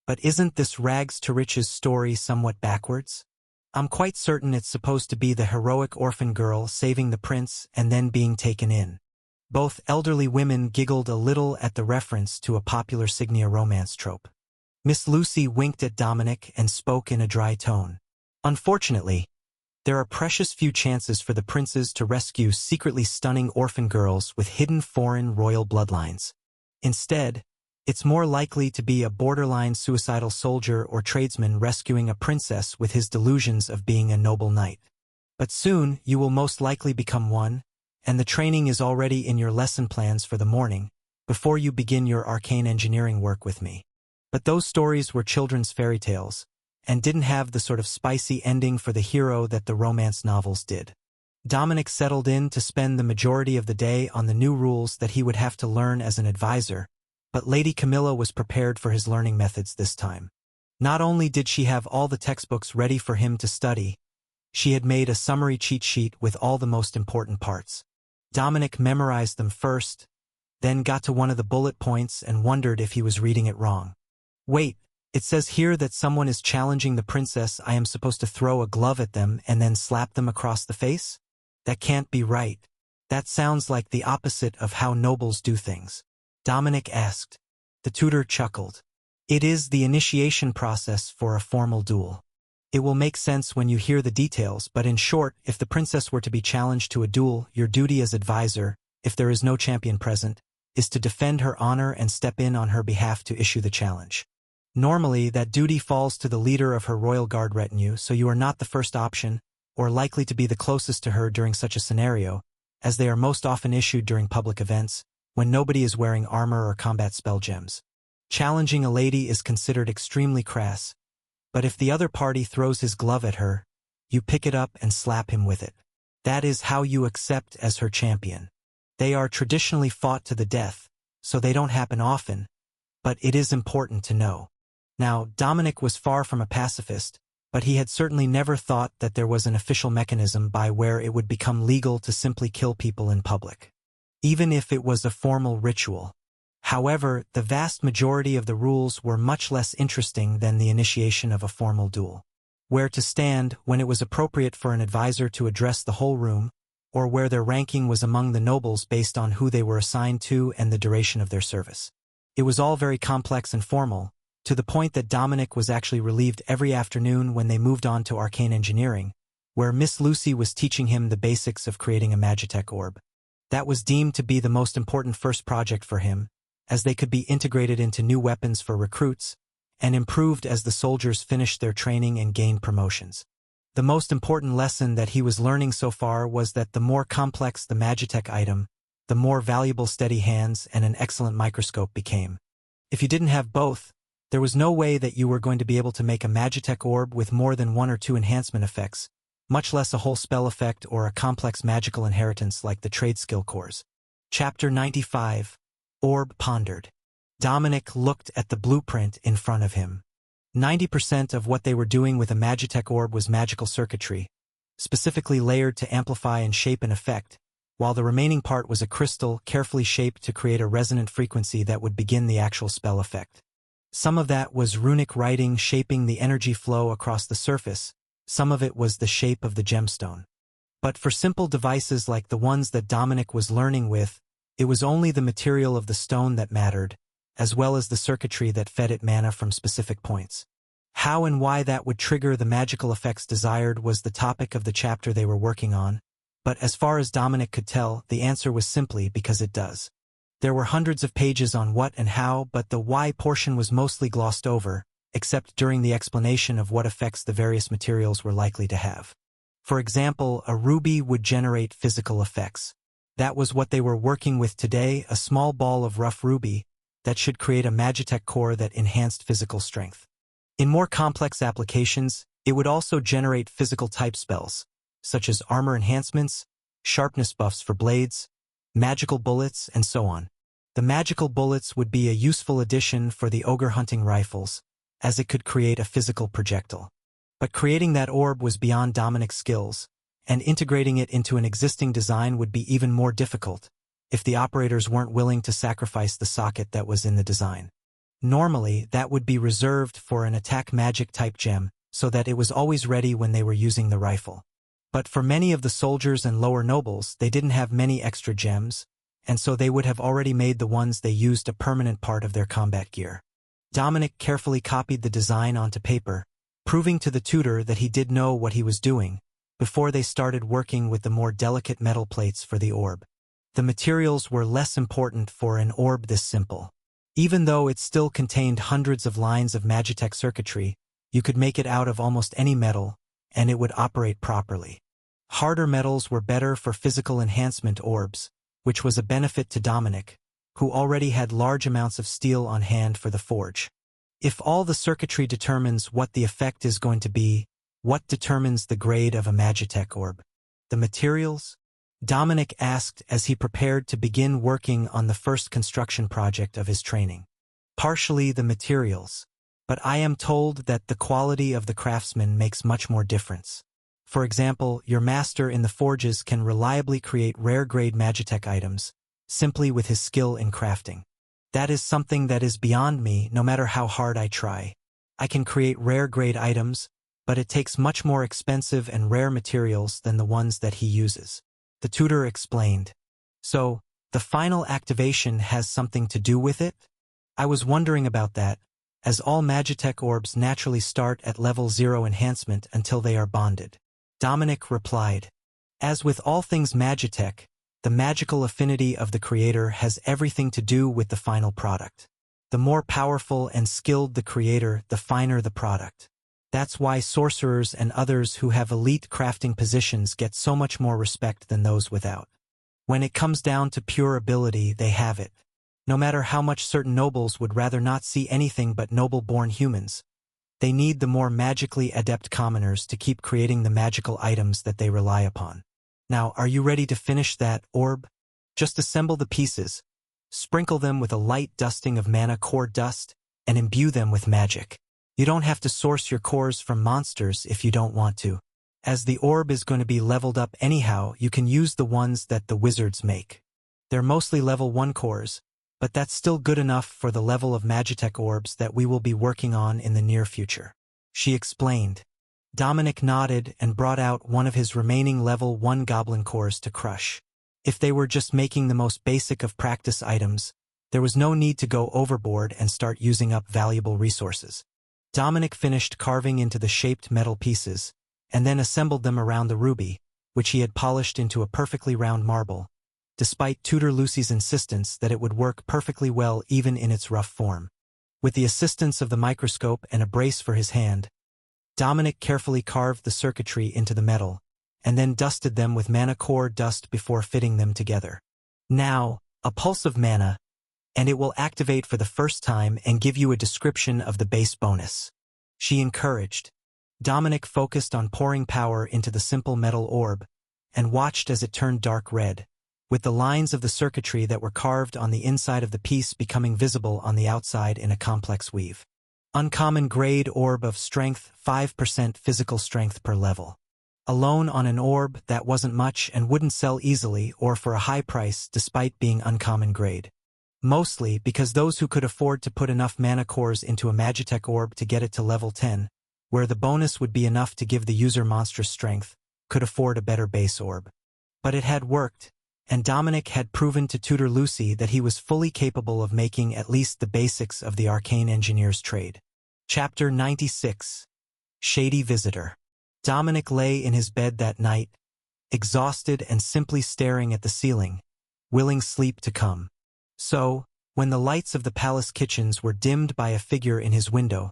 But isn't this rags to riches story somewhat backwards? I'm quite certain it's supposed to be the heroic orphan girl saving the prince and then being taken in." Both elderly women giggled a little at the reference to a popular Signia romance trope. Miss Lucy winked at Dominic and spoke in a dry tone. "Unfortunately, there are precious few chances for the princes to rescue secretly stunning orphan girls with hidden foreign royal bloodlines. Instead, It's more likely to be a borderline suicidal soldier or tradesman rescuing a princess with his delusions of being a noble knight. But soon, you will most likely become one, and the training is already in your lesson plans for the morning, before you begin your arcane engineering work with me. But those stories were children's fairy tales, and didn't have the sort of spicy ending for the hero that the romance novels did. Dominic settled in to spend the majority of the day on the new rules that he would have to learn as an advisor, but Lady Camilla was prepared for his learning methods this time. Not only did she have all the textbooks ready for him to study, she had made a summary cheat sheet with all the most important parts. Dominic memorized them first, then got to one of the bullet points and wondered if he was reading it wrong. Wait, it says here that someone is challenging the princess. I am supposed to throw a glove at them and then slap them across the face? That can't be right. That sounds like the opposite of how nobles do things. Dominic asked. The tutor chuckled. It is the initiation process for a formal duel. It will make sense when you hear the details, but in short, if the princess were to be challenged to a duel, your duty as advisor, if there is no champion present, is to defend her honor and step in on her behalf to issue the challenge. Normally, that duty falls to the leader of her royal guard retinue, so you are not the first option, or likely to be the closest to her during such a scenario, as they are most often issued during public events, when nobody is wearing armor or combat spell gems. Challenging a lady is considered extremely crass, but if the other party throws his glove at her, you pick it up and slap him with it. That is how you accept as her champion. They are traditionally fought to the death, so they don't happen often, but it is important to know. Now, Dominic was far from a pacifist, but he had certainly never thought that there was an official mechanism by where it would become legal to simply kill people in public, even if it was a formal ritual. However, the vast majority of the rules were much less interesting than the initiation of a formal duel. Where to stand when it was appropriate for an advisor to address the whole room, or where their ranking was among the nobles based on who they were assigned to and the duration of their service. It was all very complex and formal, to the point that Dominic was actually relieved every afternoon when they moved on to arcane engineering, where Miss Lucy was teaching him the basics of creating a Magitech orb. That was deemed to be the most important first project for him, as they could be integrated into new weapons for recruits, and improved as the soldiers finished their training and gained promotions. The most important lesson that he was learning so far was that the more complex the Magitech item, the more valuable steady hands and an excellent microscope became. If you didn't have both, there was no way that you were going to be able to make a Magitech orb with more than 1 or 2 enhancement effects, much less a whole spell effect or a complex magical inheritance like the trade skill cores. Chapter 95. Orb Pondered. Dominic looked at the blueprint in front of him. 90% of what they were doing with a Magitech orb was magical circuitry, specifically layered to amplify and shape an effect, while the remaining part was a crystal carefully shaped to create a resonant frequency that would begin the actual spell effect. Some of that was runic writing shaping the energy flow across the surface, some of it was the shape of the gemstone. But for simple devices like the ones that Dominic was learning with, it was only the material of the stone that mattered, as well as the circuitry that fed it mana from specific points. How and why that would trigger the magical effects desired was the topic of the chapter they were working on, but as far as Dominic could tell, the answer was simply because it does. There were hundreds of pages on what and how, but the why portion was mostly glossed over, except during the explanation of what effects the various materials were likely to have. For example, a ruby would generate physical effects. That was what they were working with today, a small ball of rough ruby that should create a Magitech core that enhanced physical strength. In more complex applications, it would also generate physical type spells, such as armor enhancements, sharpness buffs for blades, magical bullets, and so on. The magical bullets would be a useful addition for the ogre hunting rifles, as it could create a physical projectile. But creating that orb was beyond Dominic's skills, and integrating it into an existing design would be even more difficult, if the operators weren't willing to sacrifice the socket that was in the design. Normally, that would be reserved for an attack magic type gem, so that it was always ready when they were using the rifle. But for many of the soldiers and lower nobles, they didn't have many extra gems, and so they would have already made the ones they used a permanent part of their combat gear. Dominic carefully copied the design onto paper, proving to the tutor that he did know what he was doing, before they started working with the more delicate metal plates for the orb. The materials were less important for an orb this simple. Even though it still contained hundreds of lines of Magitech circuitry, you could make it out of almost any metal, and it would operate properly. Harder metals were better for physical enhancement orbs, which was a benefit to Dominic, who already had large amounts of steel on hand for the forge. If all the circuitry determines what the effect is going to be, what determines the grade of a Magitech orb? The materials? Dominic asked as he prepared to begin working on the first construction project of his training. Partially the materials, but I am told that the quality of the craftsman makes much more difference. For example, your master in the forges can reliably create rare-grade Magitech items, simply with his skill in crafting. That is something that is beyond me, no matter how hard I try. I can create rare-grade items, but it takes much more expensive and rare materials than the ones that he uses. The tutor explained. So, the final activation has something to do with it? I was wondering about that, as all Magitech orbs naturally start at level 0 enhancement until they are bonded. Dominic replied. As with all things Magitech, the magical affinity of the creator has everything to do with the final product. The more powerful and skilled the creator, the finer the product. That's why sorcerers and others who have elite crafting positions get so much more respect than those without. When it comes down to pure ability, they have it. No matter how much certain nobles would rather not see anything but noble-born humans, they need the more magically adept commoners to keep creating the magical items that they rely upon. Now, are you ready to finish that orb? Just assemble the pieces, sprinkle them with a light dusting of mana core dust, and imbue them with magic. You don't have to source your cores from monsters if you don't want to. As the orb is going to be leveled up anyhow, you can use the ones that the wizards make. They're mostly level 1 cores, but that's still good enough for the level of Magitech orbs that we will be working on in the near future. She explained. Dominic nodded and brought out one of his remaining level 1 goblin cores to crush. If they were just making the most basic of practice items, there was no need to go overboard and start using up valuable resources. Dominic finished carving into the shaped metal pieces, and then assembled them around the ruby, which he had polished into a perfectly round marble, despite Tutor Lucy's insistence that it would work perfectly well even in its rough form. With the assistance of the microscope and a brace for his hand, Dominic carefully carved the circuitry into the metal, and then dusted them with mana core dust before fitting them together. Now, a pulse of mana, and it will activate for the first time and give you a description of the base bonus. She encouraged. Dominic focused on pouring power into the simple metal orb, and watched as it turned dark red, with the lines of the circuitry that were carved on the inside of the piece becoming visible on the outside in a complex weave. Uncommon grade orb of strength, 5% physical strength per level. Alone on an orb, that wasn't much and wouldn't sell easily or for a high price despite being uncommon grade. Mostly because those who could afford to put enough mana cores into a Magitech orb to get it to level 10, where the bonus would be enough to give the user monstrous strength, could afford a better base orb. But it had worked, and Dominic had proven to Tutor Lucy that he was fully capable of making at least the basics of the arcane engineer's trade. Chapter 96. Shady Visitor. Dominic lay in his bed that night, exhausted and simply staring at the ceiling, willing sleep to come. So, when the lights of the palace kitchens were dimmed by a figure in his window,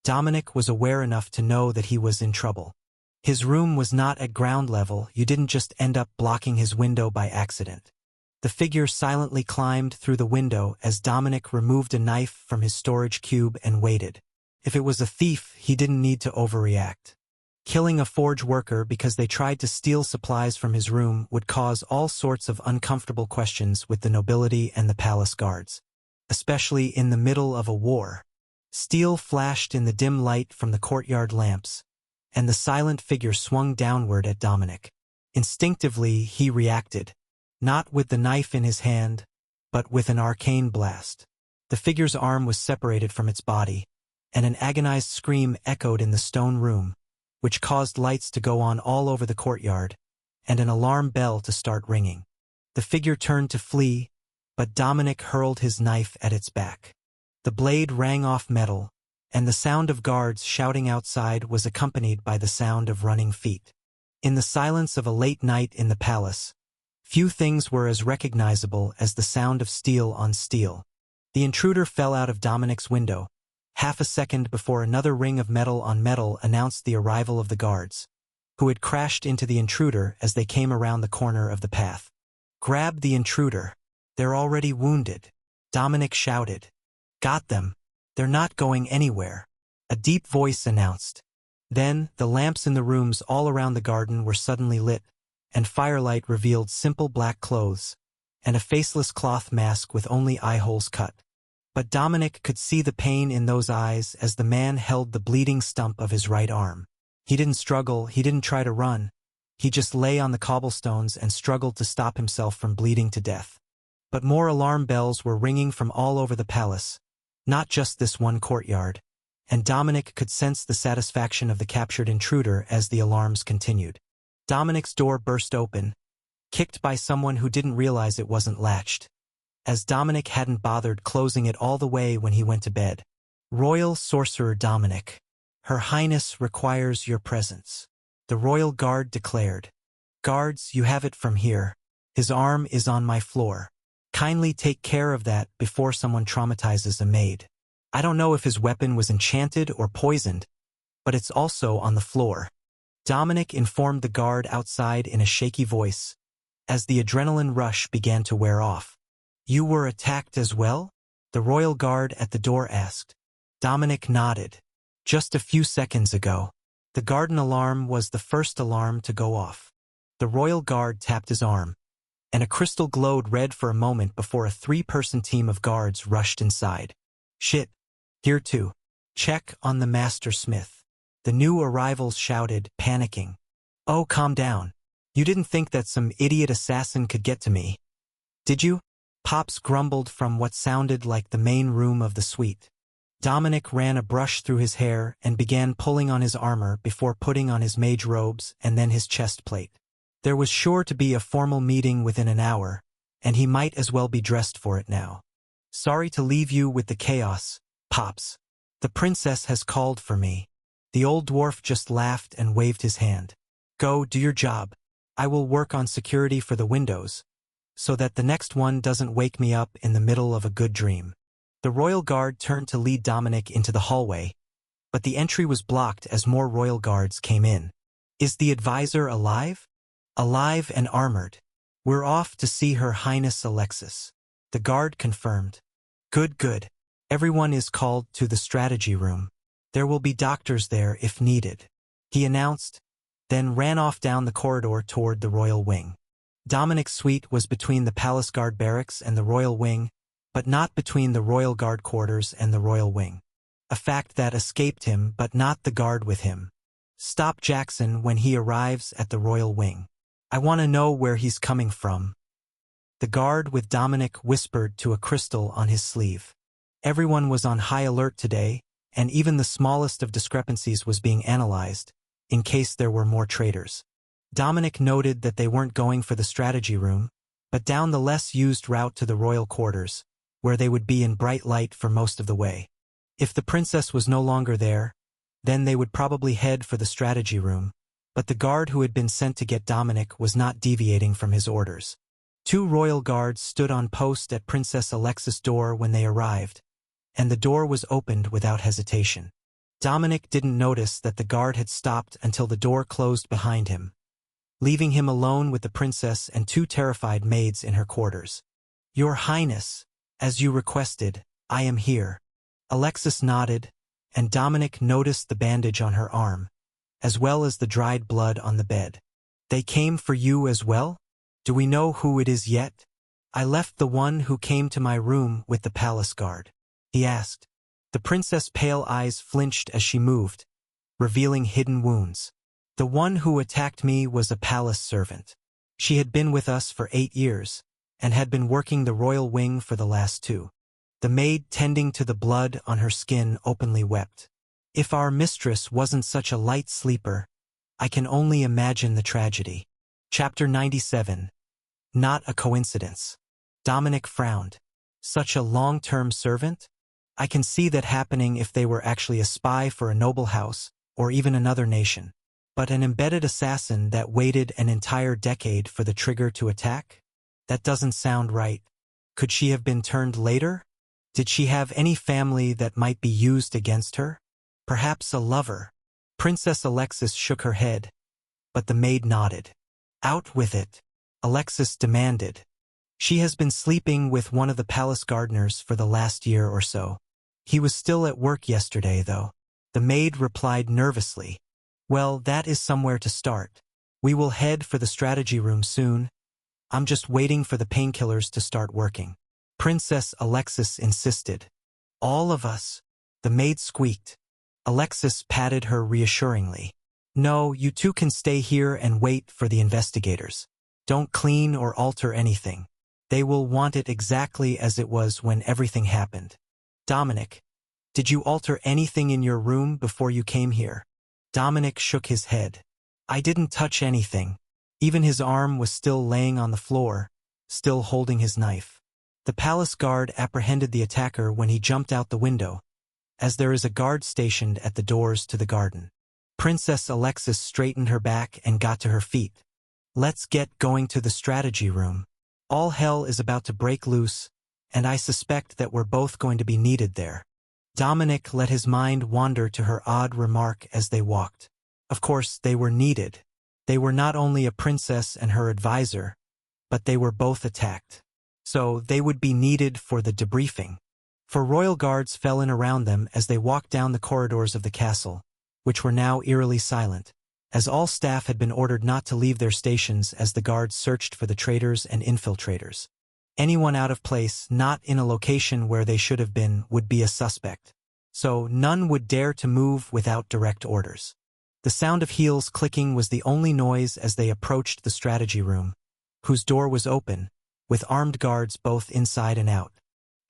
Dominic was aware enough to know that he was in trouble. His room was not at ground level, you didn't just end up blocking his window by accident. The figure silently climbed through the window as Dominic removed a knife from his storage cube and waited. If it was a thief, he didn't need to overreact. Killing a forge worker because they tried to steal supplies from his room would cause all sorts of uncomfortable questions with the nobility and the palace guards, especially in the middle of a war. Steel flashed in the dim light from the courtyard lamps, and the silent figure swung downward at Dominic. Instinctively, he reacted, not with the knife in his hand, but with an arcane blast. The figure's arm was separated from its body, and an agonized scream echoed in the stone room, which caused lights to go on all over the courtyard, and an alarm bell to start ringing. The figure turned to flee, but Dominic hurled his knife at its back. The blade rang off metal, and the sound of guards shouting outside was accompanied by the sound of running feet. In the silence of a late night in the palace, few things were as recognizable as the sound of steel on steel. The intruder fell out of Dominic's window, half a second before another ring of metal on metal announced the arrival of the guards, who had crashed into the intruder as they came around the corner of the path. "Grab the intruder. They're already wounded," Dominic shouted. "Got them. They're not going anywhere," a deep voice announced. Then, the lamps in the rooms all around the garden were suddenly lit, and firelight revealed simple black clothes, and a faceless cloth mask with only eye holes cut. But Dominic could see the pain in those eyes as the man held the bleeding stump of his right arm. He didn't struggle, he didn't try to run. He just lay on the cobblestones and struggled to stop himself from bleeding to death. But more alarm bells were ringing from all over the palace, not just this one courtyard, and Dominic could sense the satisfaction of the captured intruder as the alarms continued. Dominic's door burst open, kicked by someone who didn't realize it wasn't latched, as Dominic hadn't bothered closing it all the way when he went to bed. "Royal Sorcerer Dominic, Her Highness requires your presence," the royal guard declared. "Guards, you have it from here. His arm is on my floor. Kindly take care of that before someone traumatizes a maid. I don't know if his weapon was enchanted or poisoned, but it's also on the floor," Dominic informed the guard outside in a shaky voice, as the adrenaline rush began to wear off. "You were attacked as well?" the royal guard at the door asked. Dominic nodded. "Just a few seconds ago." The garden alarm was the first alarm to go off. The royal guard tapped his arm, and a crystal glowed red for a moment before a 3-person team of guards rushed inside. "Shit. Here too. Check on the master smith," the new arrivals shouted, panicking. "Oh, calm down. You didn't think that some idiot assassin could get to me, did you?" Pops grumbled from what sounded like the main room of the suite. Dominic ran a brush through his hair and began pulling on his armor before putting on his mage robes and then his chest plate. There was sure to be a formal meeting within an hour, and he might as well be dressed for it now. "Sorry to leave you with the chaos, Pops. The princess has called for me." The old dwarf just laughed and waved his hand. "Go do your job. I will work on security for the windows, so that the next one doesn't wake me up in the middle of a good dream." The royal guard turned to lead Dominic into the hallway, but the entry was blocked as more royal guards came in. "Is the advisor alive?" "Alive and armored. We're off to see Her Highness Alexis," the guard confirmed. "Good, good. Everyone is called to the strategy room. There will be doctors there if needed," he announced, then ran off down the corridor toward the royal wing. Dominic's suite was between the palace guard barracks and the royal wing, but not between the royal guard quarters and the royal wing. A fact that escaped him, but not the guard with him. "Stop Jackson when he arrives at the royal wing. I want to know where he's coming from," the guard with Dominic whispered to a crystal on his sleeve. Everyone was on high alert today, and even the smallest of discrepancies was being analyzed, in case there were more traitors. Dominic noted that they weren't going for the strategy room, but down the less used route to the royal quarters, where they would be in bright light for most of the way. If the princess was no longer there, then they would probably head for the strategy room, but the guard who had been sent to get Dominic was not deviating from his orders. 2 royal guards stood on post at Princess Alexis' door when they arrived, and the door was opened without hesitation. Dominic didn't notice that the guard had stopped until the door closed behind him, leaving him alone with the princess and 2 terrified maids in her quarters. "Your Highness, as you requested, I am here." Alexis nodded, and Dominic noticed the bandage on her arm, as well as the dried blood on the bed. "They came for you as well? Do we know who it is yet?" "I left the one who came to my room with the palace guard," he asked. The princess' pale eyes flinched as she moved, revealing hidden wounds. "The one who attacked me was a palace servant. She had been with us for 8 years, and had been working the royal wing for the last 2. The maid tending to the blood on her skin openly wept. "If our mistress wasn't such a light sleeper, I can only imagine the tragedy." Chapter 97. Not a coincidence. Dominic frowned. "Such a long-term servant? I can see that happening if they were actually a spy for a noble house, or even another nation. But an embedded assassin that waited an entire decade for the trigger to attack? That doesn't sound right. Could she have been turned later? Did she have any family that might be used against her? Perhaps a lover? Princess Alexis shook her head, but the maid nodded. Out with it, Alexis demanded. She has been sleeping with one of the palace gardeners for the last year or so. He was still at work yesterday, though. The maid replied nervously. Well, that is somewhere to start. We will head for the strategy room soon. I'm just waiting for the painkillers to start working. Princess Alexis insisted. All of us, the maid squeaked. Alexis patted her reassuringly. No, you two can stay here and wait for the investigators. Don't clean or alter anything. They will want it exactly as it was when everything happened. Dominic, did you alter anything in your room before you came here? Dominic shook his head. I didn't touch anything. Even his arm was still laying on the floor, still holding his knife. The palace guard apprehended the attacker when he jumped out the window, as there is a guard stationed at the doors to the garden. Princess Alexis straightened her back and got to her feet. Let's get going to the strategy room. All hell is about to break loose, and I suspect that we're both going to be needed there. Dominic let his mind wander to her odd remark as they walked. Of course, they were needed. They were not only a princess and her advisor, but they were both attacked. So they would be needed for the debriefing. For royal guards fell in around them as they walked down the corridors of the castle, which were now eerily silent, as all staff had been ordered not to leave their stations as the guards searched for the traitors and infiltrators. Anyone out of place, not in a location where they should have been, would be a suspect. So none would dare to move without direct orders. The sound of heels clicking was the only noise as they approached the strategy room, whose door was open, with armed guards both inside and out.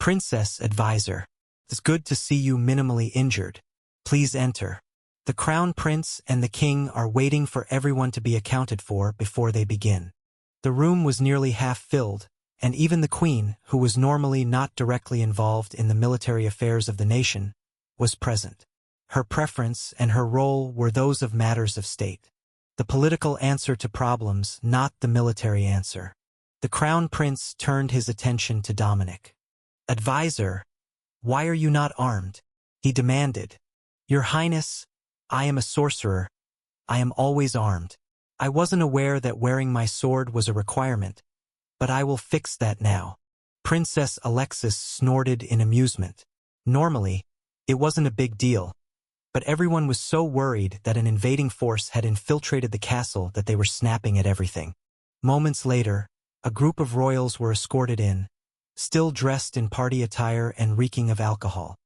Princess Advisor, it's good to see you minimally injured. Please enter. The Crown Prince and the King are waiting for everyone to be accounted for before they begin. The room was nearly half filled, and even the Queen, who was normally not directly involved in the military affairs of the nation, was present. Her preference and her role were those of matters of state. The political answer to problems, not the military answer. The Crown Prince turned his attention to Dominic. Advisor, why are you not armed? He demanded. Your Highness, I am a sorcerer. I am always armed. I wasn't aware that wearing my sword was a requirement, but I will fix that now. Princess Alexis snorted in amusement. Normally, it wasn't a big deal, but everyone was so worried that an invading force had infiltrated the castle that they were snapping at everything. Moments later, a group of royals were escorted in, still dressed in party attire and reeking of alcohol.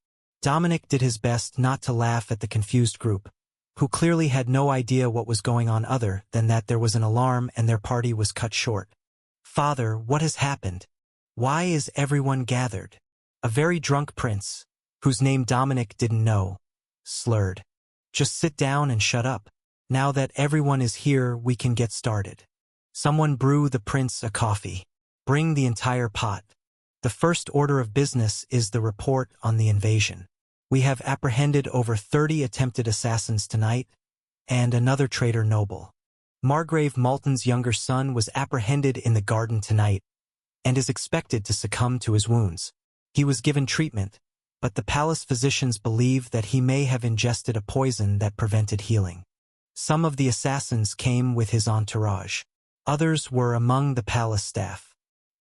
Dominic did his best not to laugh at the confused group, who clearly had no idea what was going on other than that there was an alarm and their party was cut short. Father, what has happened? Why is everyone gathered? A very drunk prince, whose name Dominic didn't know, slurred. Just sit down and shut up. Now that everyone is here, we can get started. Someone brew the prince a coffee. Bring the entire pot. The first order of business is the report on the invasion. We have apprehended over 30 attempted assassins tonight, and another traitor noble. Margrave Malton's younger son was apprehended in the garden tonight, and is expected to succumb to his wounds. He was given treatment, but the palace physicians believe that he may have ingested a poison that prevented healing. Some of the assassins came with his entourage. Others were among the palace staff.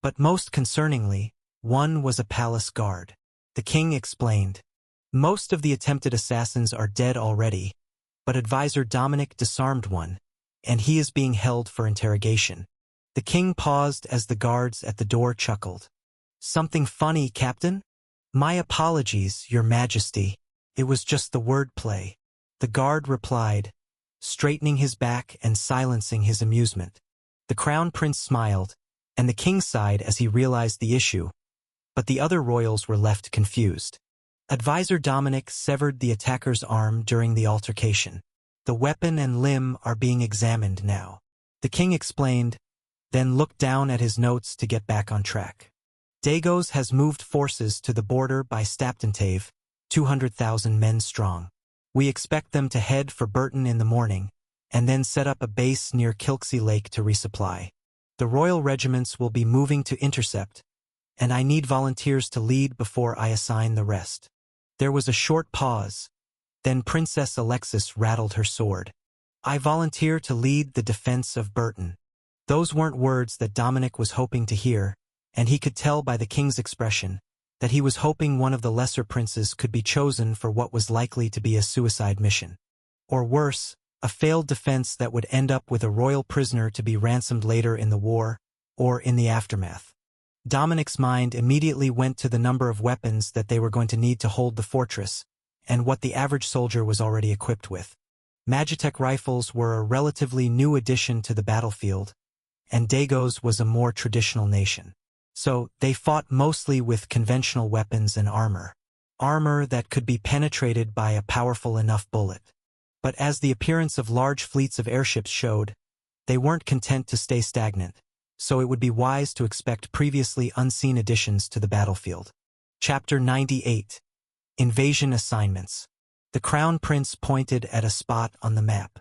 But most concerningly, one was a palace guard. The king explained. Most of the attempted assassins are dead already, but Advisor Dominic disarmed one, and he is being held for interrogation. The king paused as the guards at the door chuckled. Something funny, Captain? My apologies, Your Majesty. It was just the wordplay. The guard replied, straightening his back and silencing his amusement. The Crown Prince smiled, and the king sighed as he realized the issue, but the other royals were left confused. Advisor Dominic severed the attacker's arm during the altercation. The weapon and limb are being examined now. The king explained, then looked down at his notes to get back on track. Dagos has moved forces to the border by Staptentave, 200,000 men strong. We expect them to head for Burton in the morning, and then set up a base near Kilksea Lake to resupply. The royal regiments will be moving to intercept, and I need volunteers to lead before I assign the rest." There was a short pause. Then Princess Alexis rattled her sword. "I volunteer to lead the defense of Burton." Those weren't words that Dominic was hoping to hear, and he could tell by the king's expression that he was hoping one of the lesser princes could be chosen for what was likely to be a suicide mission. Or worse, a failed defense that would end up with a royal prisoner to be ransomed later in the war, or in the aftermath. Dominic's mind immediately went to the number of weapons that they were going to need to hold the fortress, and what the average soldier was already equipped with. Magitech rifles were a relatively new addition to the battlefield, and Dagos was a more traditional nation. So, they fought mostly with conventional weapons and armor. Armor that could be penetrated by a powerful enough bullet. But as the appearance of large fleets of airships showed, they weren't content to stay stagnant, so it would be wise to expect previously unseen additions to the battlefield. Chapter 98. Invasion Assignments. The Crown Prince pointed at a spot on the map.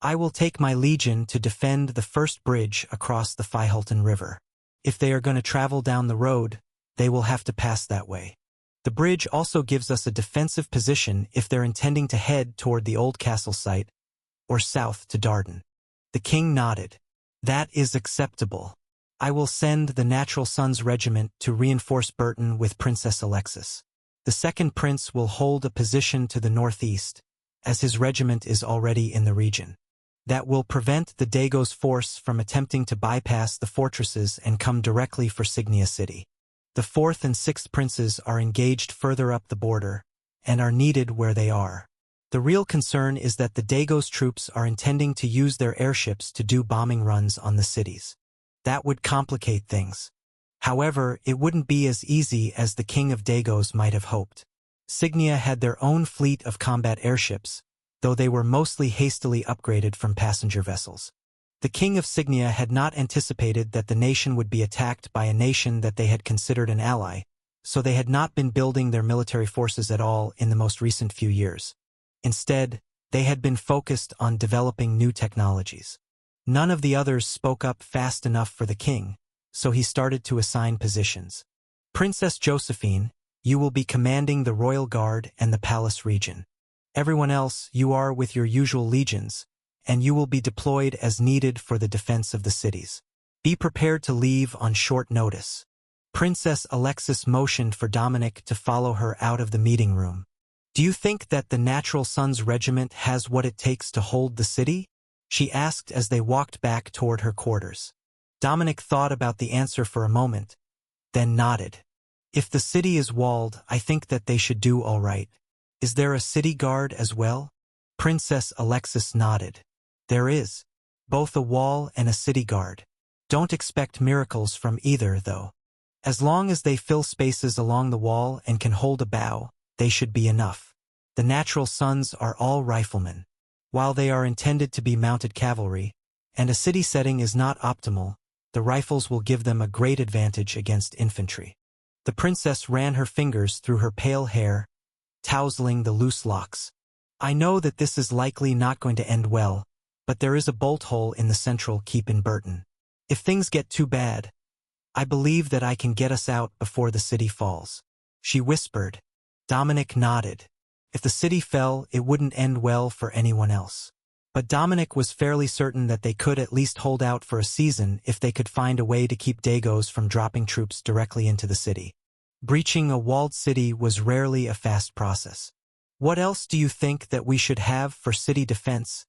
"I will take my legion to defend the first bridge across the Fiehulton River. If they are going to travel down the road, they will have to pass that way. The bridge also gives us a defensive position if they're intending to head toward the old castle site, or south to Darden." The king nodded. "That is acceptable. I will send the Natural Sons Regiment to reinforce Burton with Princess Alexis. The second prince will hold a position to the northeast, as his regiment is already in the region. That will prevent the Dagos force from attempting to bypass the fortresses and come directly for Signia City. The fourth and sixth princes are engaged further up the border, and are needed where they are. The real concern is that the Dagos troops are intending to use their airships to do bombing runs on the cities. That would complicate things. However, it wouldn't be as easy as the King of Dagos might have hoped. Signia had their own fleet of combat airships, though they were mostly hastily upgraded from passenger vessels. The King of Signia had not anticipated that the nation would be attacked by a nation that they had considered an ally, so they had not been building their military forces at all in the most recent few years. Instead, they had been focused on developing new technologies. None of the others spoke up fast enough for the king, so he started to assign positions. "Princess Josephine, you will be commanding the Royal Guard and the Palace region. Everyone else, you are with your usual legions, and you will be deployed as needed for the defense of the cities. Be prepared to leave on short notice." Princess Alexis motioned for Dominic to follow her out of the meeting room. "Do you think that the Natural Sons Regiment has what it takes to hold the city?" she asked as they walked back toward her quarters. Dominic thought about the answer for a moment, then nodded. "If the city is walled, I think that they should do all right. Is there a city guard as well?" Princess Alexis nodded. "There is. Both a wall and a city guard. Don't expect miracles from either, though. As long as they fill spaces along the wall and can hold a bow, they should be enough. The Natural Sons are all riflemen. While they are intended to be mounted cavalry, and a city setting is not optimal, the rifles will give them a great advantage against infantry." The princess ran her fingers through her pale hair, tousling the loose locks. "I know that this is likely not going to end well, but there is a bolt hole in the central keep in Burton. If things get too bad, I believe that I can get us out before the city falls," she whispered. Dominic nodded. If the city fell, it wouldn't end well for anyone else. But Dominic was fairly certain that they could at least hold out for a season if they could find a way to keep Dagos from dropping troops directly into the city. Breaching a walled city was rarely a fast process. "What else do you think that we should have for city defense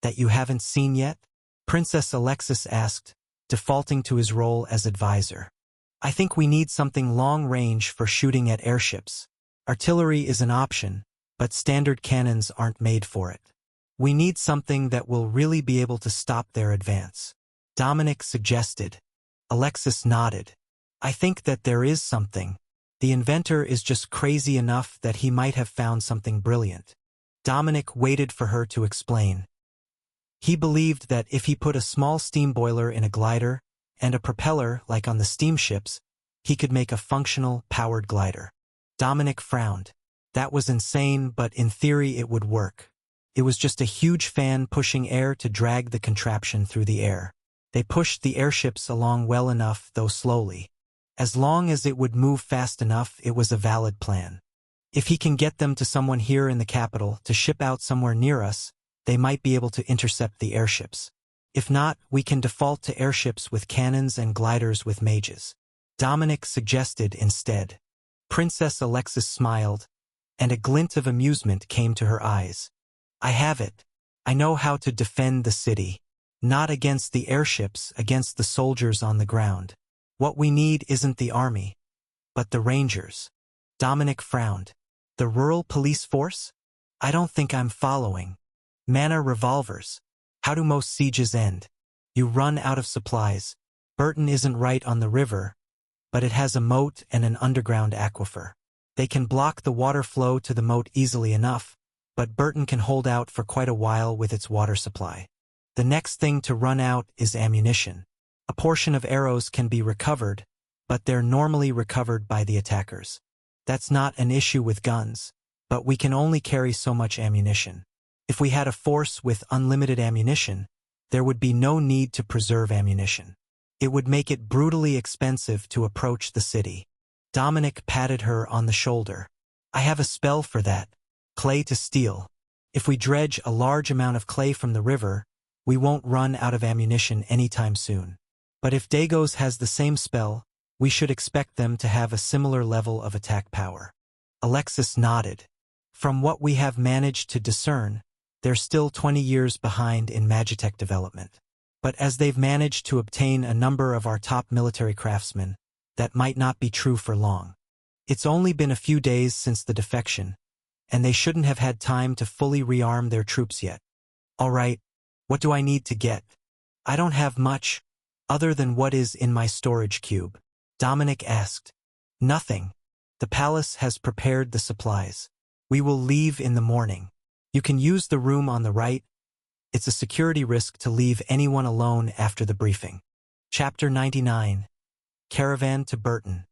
that you haven't seen yet?" Princess Alexis asked, defaulting to his role as advisor. "I think we need something long-range for shooting at airships. Artillery is an option, but standard cannons aren't made for it. We need something that will really be able to stop their advance," Dominic suggested. Alexis nodded. "I think that there is something. The inventor is just crazy enough that he might have found something brilliant." Dominic waited for her to explain. He believed that if he put a small steam boiler in a glider and a propeller like on the steamships, he could make a functional, powered glider. Dominic frowned. That was insane, but in theory it would work. It was just a huge fan pushing air to drag the contraption through the air. They pushed the airships along well enough, though slowly. As long as it would move fast enough, it was a valid plan. If he can get them to someone here in the capital to ship out somewhere near us, they might be able to intercept the airships. If not, we can default to airships with cannons and gliders with mages. Dominic suggested instead. Princess Alexis smiled, and a glint of amusement came to her eyes. I have it. I know how to defend the city. Not against the airships, against the soldiers on the ground. What we need isn't the army, but the rangers. Dominic frowned. The rural police force? I don't think I'm following. Mana revolvers. How do most sieges end? You run out of supplies. Burton isn't right on the river, but it has a moat and an underground aquifer. They can block the water flow to the moat easily enough, but Burton can hold out for quite a while with its water supply. The next thing to run out is ammunition. A portion of arrows can be recovered, but they're normally recovered by the attackers. That's not an issue with guns, but we can only carry so much ammunition. If we had a force with unlimited ammunition, there would be no need to preserve ammunition. It would make it brutally expensive to approach the city. Dominic patted her on the shoulder. I have a spell for that. Clay to steel. If we dredge a large amount of clay from the river, we won't run out of ammunition anytime soon. But if Dagos has the same spell, we should expect them to have a similar level of attack power. Alexis nodded. From what we have managed to discern, they're still 20 years behind in Magitech development. But as they've managed to obtain a number of our top military craftsmen, that might not be true for long. It's only been a few days since the defection, and they shouldn't have had time to fully rearm their troops yet. All right, what do I need to get? I don't have much, other than what is in my storage cube. Dominic asked. Nothing. The palace has prepared the supplies. We will leave in the morning. You can use the room on the right. It's a security risk to leave anyone alone after the briefing. Chapter 99. Caravan to Burton.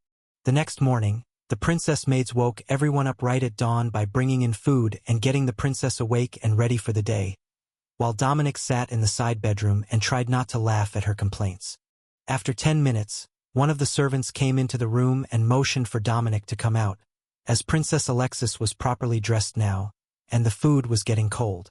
The next morning, the princess maids woke everyone up right at dawn by bringing in food and getting the princess awake and ready for the day, while Dominic sat in the side bedroom and tried not to laugh at her complaints. After 10 minutes, one of the servants came into the room and motioned for Dominic to come out, as Princess Alexis was properly dressed now, and the food was getting cold.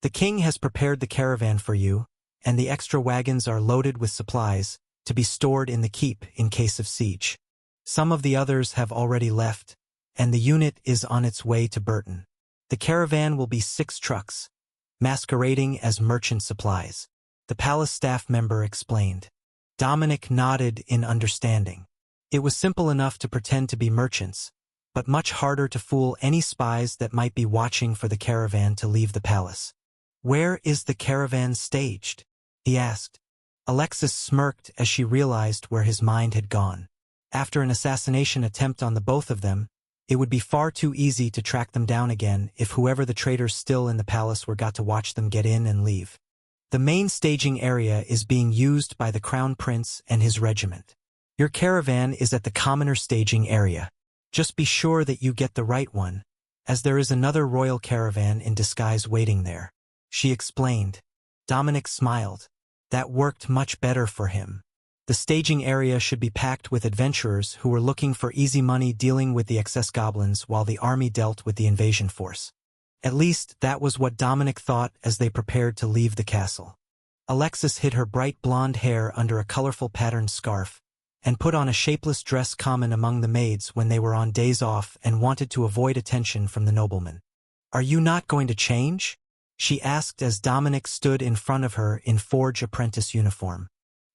The king has prepared the caravan for you, and the extra wagons are loaded with supplies, to be stored in the keep in case of siege. Some of the others have already left, and the unit is on its way to Burton. The caravan will be 6 trucks, masquerading as merchant supplies. The palace staff member explained. Dominic nodded in understanding. It was simple enough to pretend to be merchants, but much harder to fool any spies that might be watching for the caravan to leave the palace. Where is the caravan staged? He asked. Alexis smirked as she realized where his mind had gone. After an assassination attempt on the both of them, it would be far too easy to track them down again if whoever the traitors still in the palace were got to watch them get in and leave. The main staging area is being used by the Crown Prince and his regiment. Your caravan is at the commoner staging area. Just be sure that you get the right one, as there is another royal caravan in disguise waiting there. She explained. Dominic smiled. That worked much better for him. The staging area should be packed with adventurers who were looking for easy money dealing with the excess goblins while the army dealt with the invasion force. At least, that was what Dominic thought as they prepared to leave the castle. Alexis hid her bright blonde hair under a colorful patterned scarf, and put on a shapeless dress common among the maids when they were on days off and wanted to avoid attention from the nobleman. Are you not going to change? She asked as Dominic stood in front of her in forge apprentice uniform.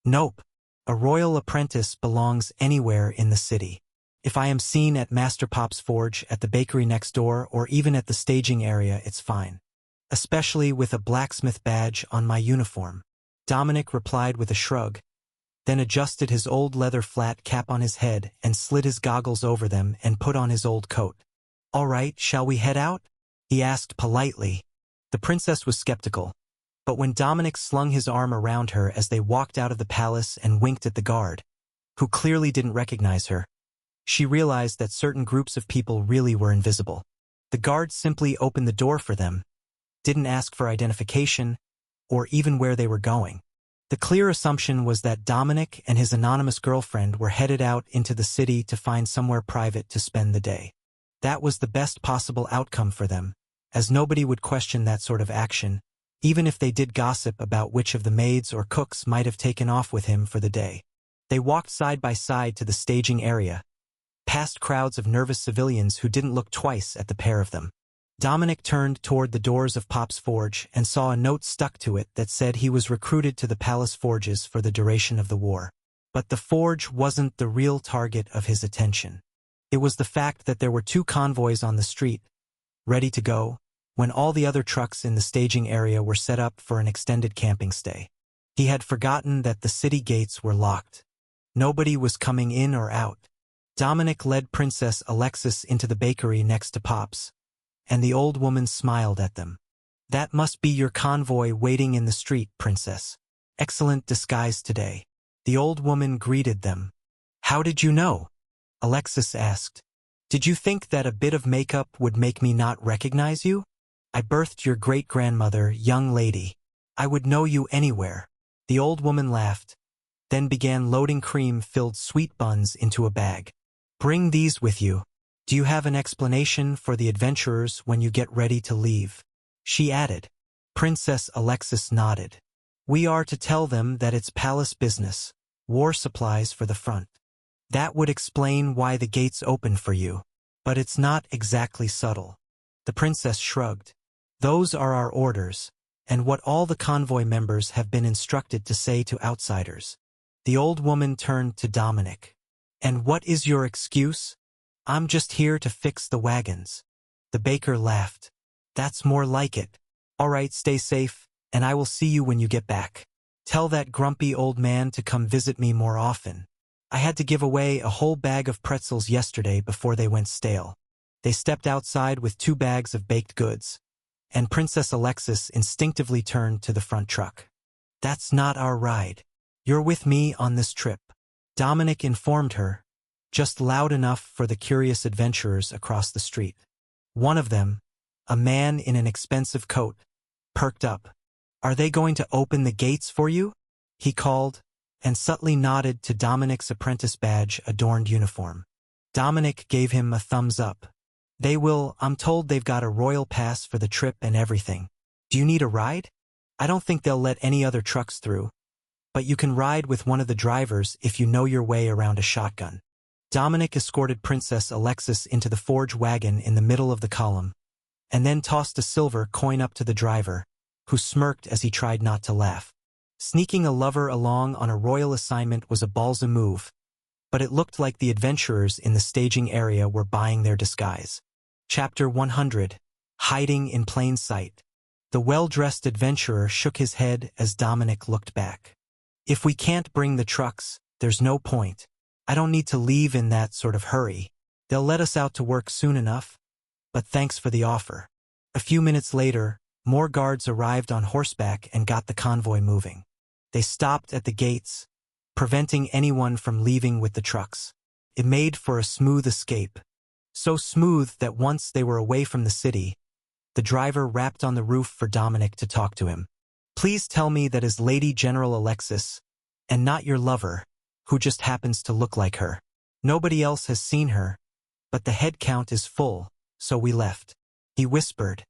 Nope. A royal apprentice belongs anywhere in the city. If I am seen at Master Pop's forge, at the bakery next door, or even at the staging area, it's fine. Especially with a blacksmith badge on my uniform. Dominic replied with a shrug, then adjusted his old leather flat cap on his head and slid his goggles over them and put on his old coat. All right, shall we head out? He asked politely. The princess was skeptical, but when Dominic slung his arm around her as they walked out of the palace and winked at the guard, who clearly didn't recognize her, she realized that certain groups of people really were invisible. The guard simply opened the door for them, didn't ask for identification, or even where they were going. The clear assumption was that Dominic and his anonymous girlfriend were headed out into the city to find somewhere private to spend the day. That was the best possible outcome for them, as nobody would question that sort of action, even if they did gossip about which of the maids or cooks might have taken off with him for the day. They walked side by side to the staging area, past crowds of nervous civilians who didn't look twice at the pair of them. Dominic turned toward the doors of Pop's forge and saw a note stuck to it that said he was recruited to the palace forges for the duration of the war. But the forge wasn't the real target of his attention. It was the fact that there were 2 convoys on the street, ready to go, when all the other trucks in the staging area were set up for an extended camping stay. He had forgotten that the city gates were locked. Nobody was coming in or out. Dominic led Princess Alexis into the bakery next to Pop's, and the old woman smiled at them. "That must be your convoy waiting in the street, Princess. Excellent disguise today." The old woman greeted them. "How did you know?" Alexis asked. "Did you think that a bit of makeup would make me not recognize you? I birthed your great-grandmother, young lady. I would know you anywhere." The old woman laughed, then began loading cream-filled sweet buns into a bag. "Bring these with you. Do you have an explanation for the adventurers when you get ready to leave?" she added. Princess Alexis nodded. "We are to tell them that it's palace business, war supplies for the front. That would explain why the gates open for you. But it's not exactly subtle." The princess shrugged. "Those are our orders, and what all the convoy members have been instructed to say to outsiders." The old woman turned to Dominic. "And what is your excuse?" "I'm just here to fix the wagons." The baker laughed. "That's more like it. All right, stay safe, and I will see you when you get back. Tell that grumpy old man to come visit me more often. I had to give away a whole bag of pretzels yesterday before they went stale." They stepped outside with 2 bags of baked goods, and Princess Alexis instinctively turned to the front truck. "That's not our ride. You're with me on this trip," Dominic informed her, just loud enough for the curious adventurers across the street. One of them, a man in an expensive coat, perked up. "Are they going to open the gates for you?" he called, and subtly nodded to Dominic's apprentice badge-adorned uniform. Dominic gave him a thumbs up. "They will. I'm told they've got a royal pass for the trip and everything. Do you need a ride? I don't think they'll let any other trucks through, but you can ride with one of the drivers if you know your way around a shotgun." Dominic escorted Princess Alexis into the forge wagon in the middle of the column, and then tossed a silver coin up to the driver, who smirked as he tried not to laugh. Sneaking a lover along on a royal assignment was a ballsy move, but it looked like the adventurers in the staging area were buying their disguise. Chapter 100. Hiding in Plain Sight. The well-dressed adventurer shook his head as Dominic looked back. "If we can't bring the trucks, there's no point. I don't need to leave in that sort of hurry. They'll let us out to work soon enough. But thanks for the offer." A few minutes later, more guards arrived on horseback and got the convoy moving. They stopped at the gates, preventing anyone from leaving with the trucks. It made for a smooth escape. So smooth that once they were away from the city, the driver rapped on the roof for Dominic to talk to him. "Please tell me that is Lady General Alexis, and not your lover, who just happens to look like her. Nobody else has seen her, but the head count is full, so we left." He whispered.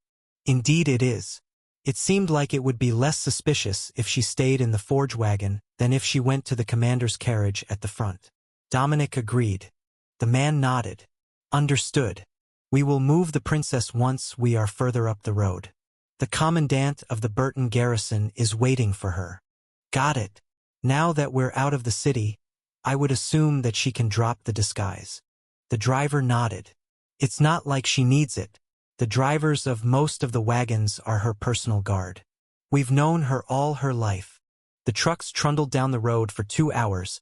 "Indeed it is. It seemed like it would be less suspicious if she stayed in the forge wagon than if she went to the commander's carriage at the front." Dominic agreed. The man nodded. "Understood. We will move the princess once we are further up the road. The commandant of the Burton garrison is waiting for her." "Got it. Now that we're out of the city, I would assume that she can drop the disguise." The driver nodded. "It's not like she needs it. The drivers of most of the wagons are her personal guard. We've known her all her life." The trucks trundled down the road for 2 hours,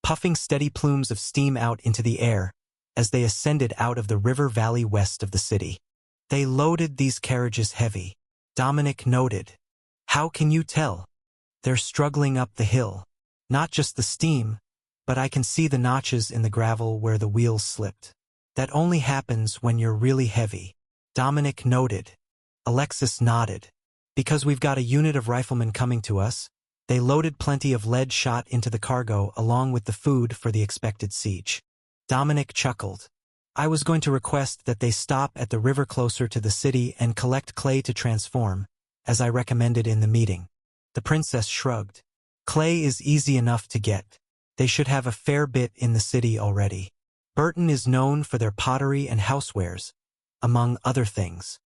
puffing steady plumes of steam out into the air as they ascended out of the river valley west of the city. "They loaded these carriages heavy," Dominic noted. "How can you tell?" "They're struggling up the hill. Not just the steam, but I can see the notches in the gravel where the wheels slipped. That only happens when you're really heavy," Dominic noted. Alexis nodded. "Because we've got a unit of riflemen coming to us, They loaded plenty of lead shot into the cargo along with the food for the expected siege. Dominic chuckled. I was going to request that they stop at the river closer to the city and collect clay to transform, as I recommended in the meeting. The princess shrugged. Clay is easy enough to get. They should have a fair bit in the city already. Burton is known for their pottery and housewares, among other things.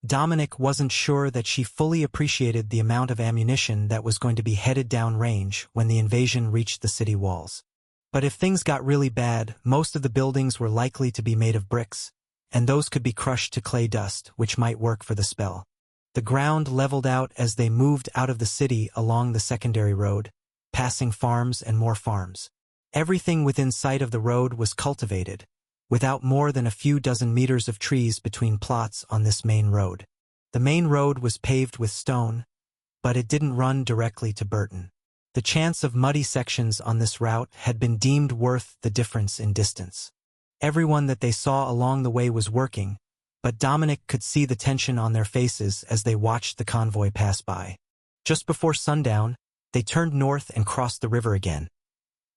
Dominic wasn't sure that she fully appreciated the amount of ammunition that was going to be headed down range when the invasion reached the city walls. But if things got really bad, most of the buildings were likely to be made of bricks, and those could be crushed to clay dust, which might work for the spell. The ground leveled out as they moved out of the city along the secondary road, passing farms and more farms. Everything within sight of the road was cultivated, without more than a few dozen meters of trees between plots on this main road. The main road was paved with stone, but it didn't run directly to Burton. The chance of muddy sections on this route had been deemed worth the difference in distance. Everyone that they saw along the way was working, but Dominic could see the tension on their faces as they watched the convoy pass by. Just before sundown, they turned north and crossed the river again.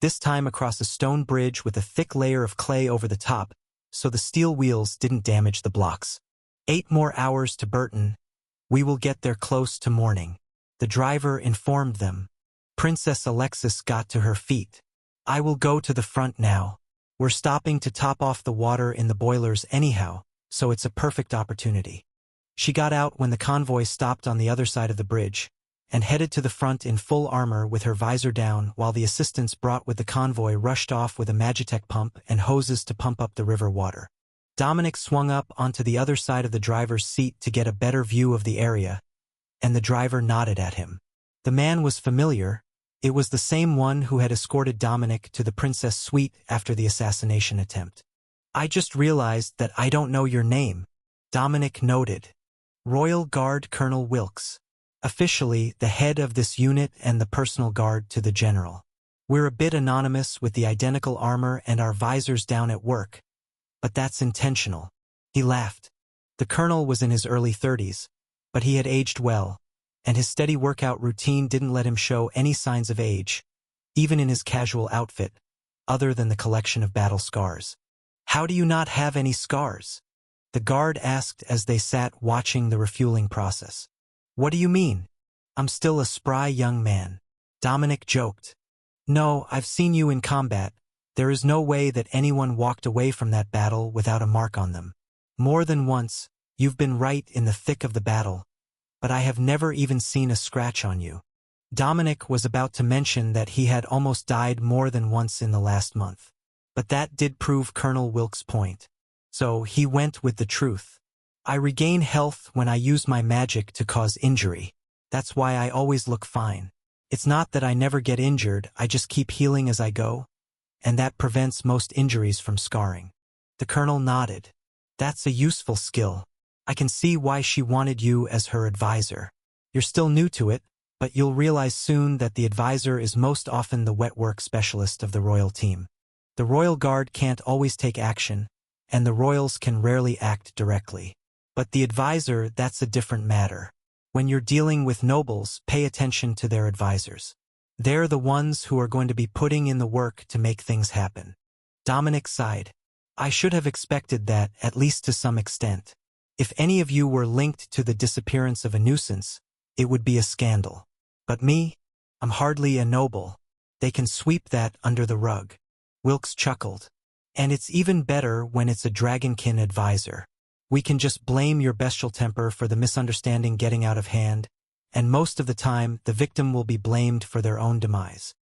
This time across a stone bridge with a thick layer of clay over the top, so the steel wheels didn't damage the blocks. 8 more hours to Burton. We will get there close to morning, the driver informed them. Princess Alexis got to her feet. I will go to the front now. We're stopping to top off the water in the boilers anyhow, so it's a perfect opportunity. She got out when the convoy stopped on the other side of the bridge, and headed to the front in full armor with her visor down while the assistants brought with the convoy rushed off with a Magitech pump and hoses to pump up the river water. Dominic swung up onto the other side of the driver's seat to get a better view of the area, and the driver nodded at him. The man was familiar. It was the same one who had escorted Dominic to the princess suite after the assassination attempt. I just realized that I don't know your name, Dominic noted. Royal Guard Colonel Wilkes. Officially the head of this unit and the personal guard to the general. We're a bit anonymous with the identical armor and our visors down at work, but that's intentional. He laughed. The colonel was in his early 30s, but he had aged well, and his steady workout routine didn't let him show any signs of age, even in his casual outfit, other than the collection of battle scars. How do you not have any scars? The guard asked as they sat watching the refueling process. What do you mean? I'm still a spry young man. Dominic joked. No, I've seen you in combat. There is no way that anyone walked away from that battle without a mark on them. More than once, you've been right in the thick of the battle, but I have never even seen a scratch on you. Dominic was about to mention that he had almost died more than once in the last month. But that did prove Colonel Wilkes' point. So he went with the truth. I regain health when I use my magic to cause injury. That's why I always look fine. It's not that I never get injured, I just keep healing as I go, and that prevents most injuries from scarring. The colonel nodded. That's a useful skill. I can see why she wanted you as her advisor. You're still new to it, but you'll realize soon that the advisor is most often the wet work specialist of the royal team. The royal guard can't always take action, and the royals can rarely act directly. But the advisor, that's a different matter. When you're dealing with nobles, pay attention to their advisors. They're the ones who are going to be putting in the work to make things happen. Dominic sighed. I should have expected that, at least to some extent. If any of you were linked to the disappearance of a nuisance, it would be a scandal. But me? I'm hardly a noble. They can sweep that under the rug. Wilkes chuckled. And it's even better when it's a dragonkin advisor. We can just blame your bestial temper for the misunderstanding getting out of hand, and most of the time the victim will be blamed for their own demise.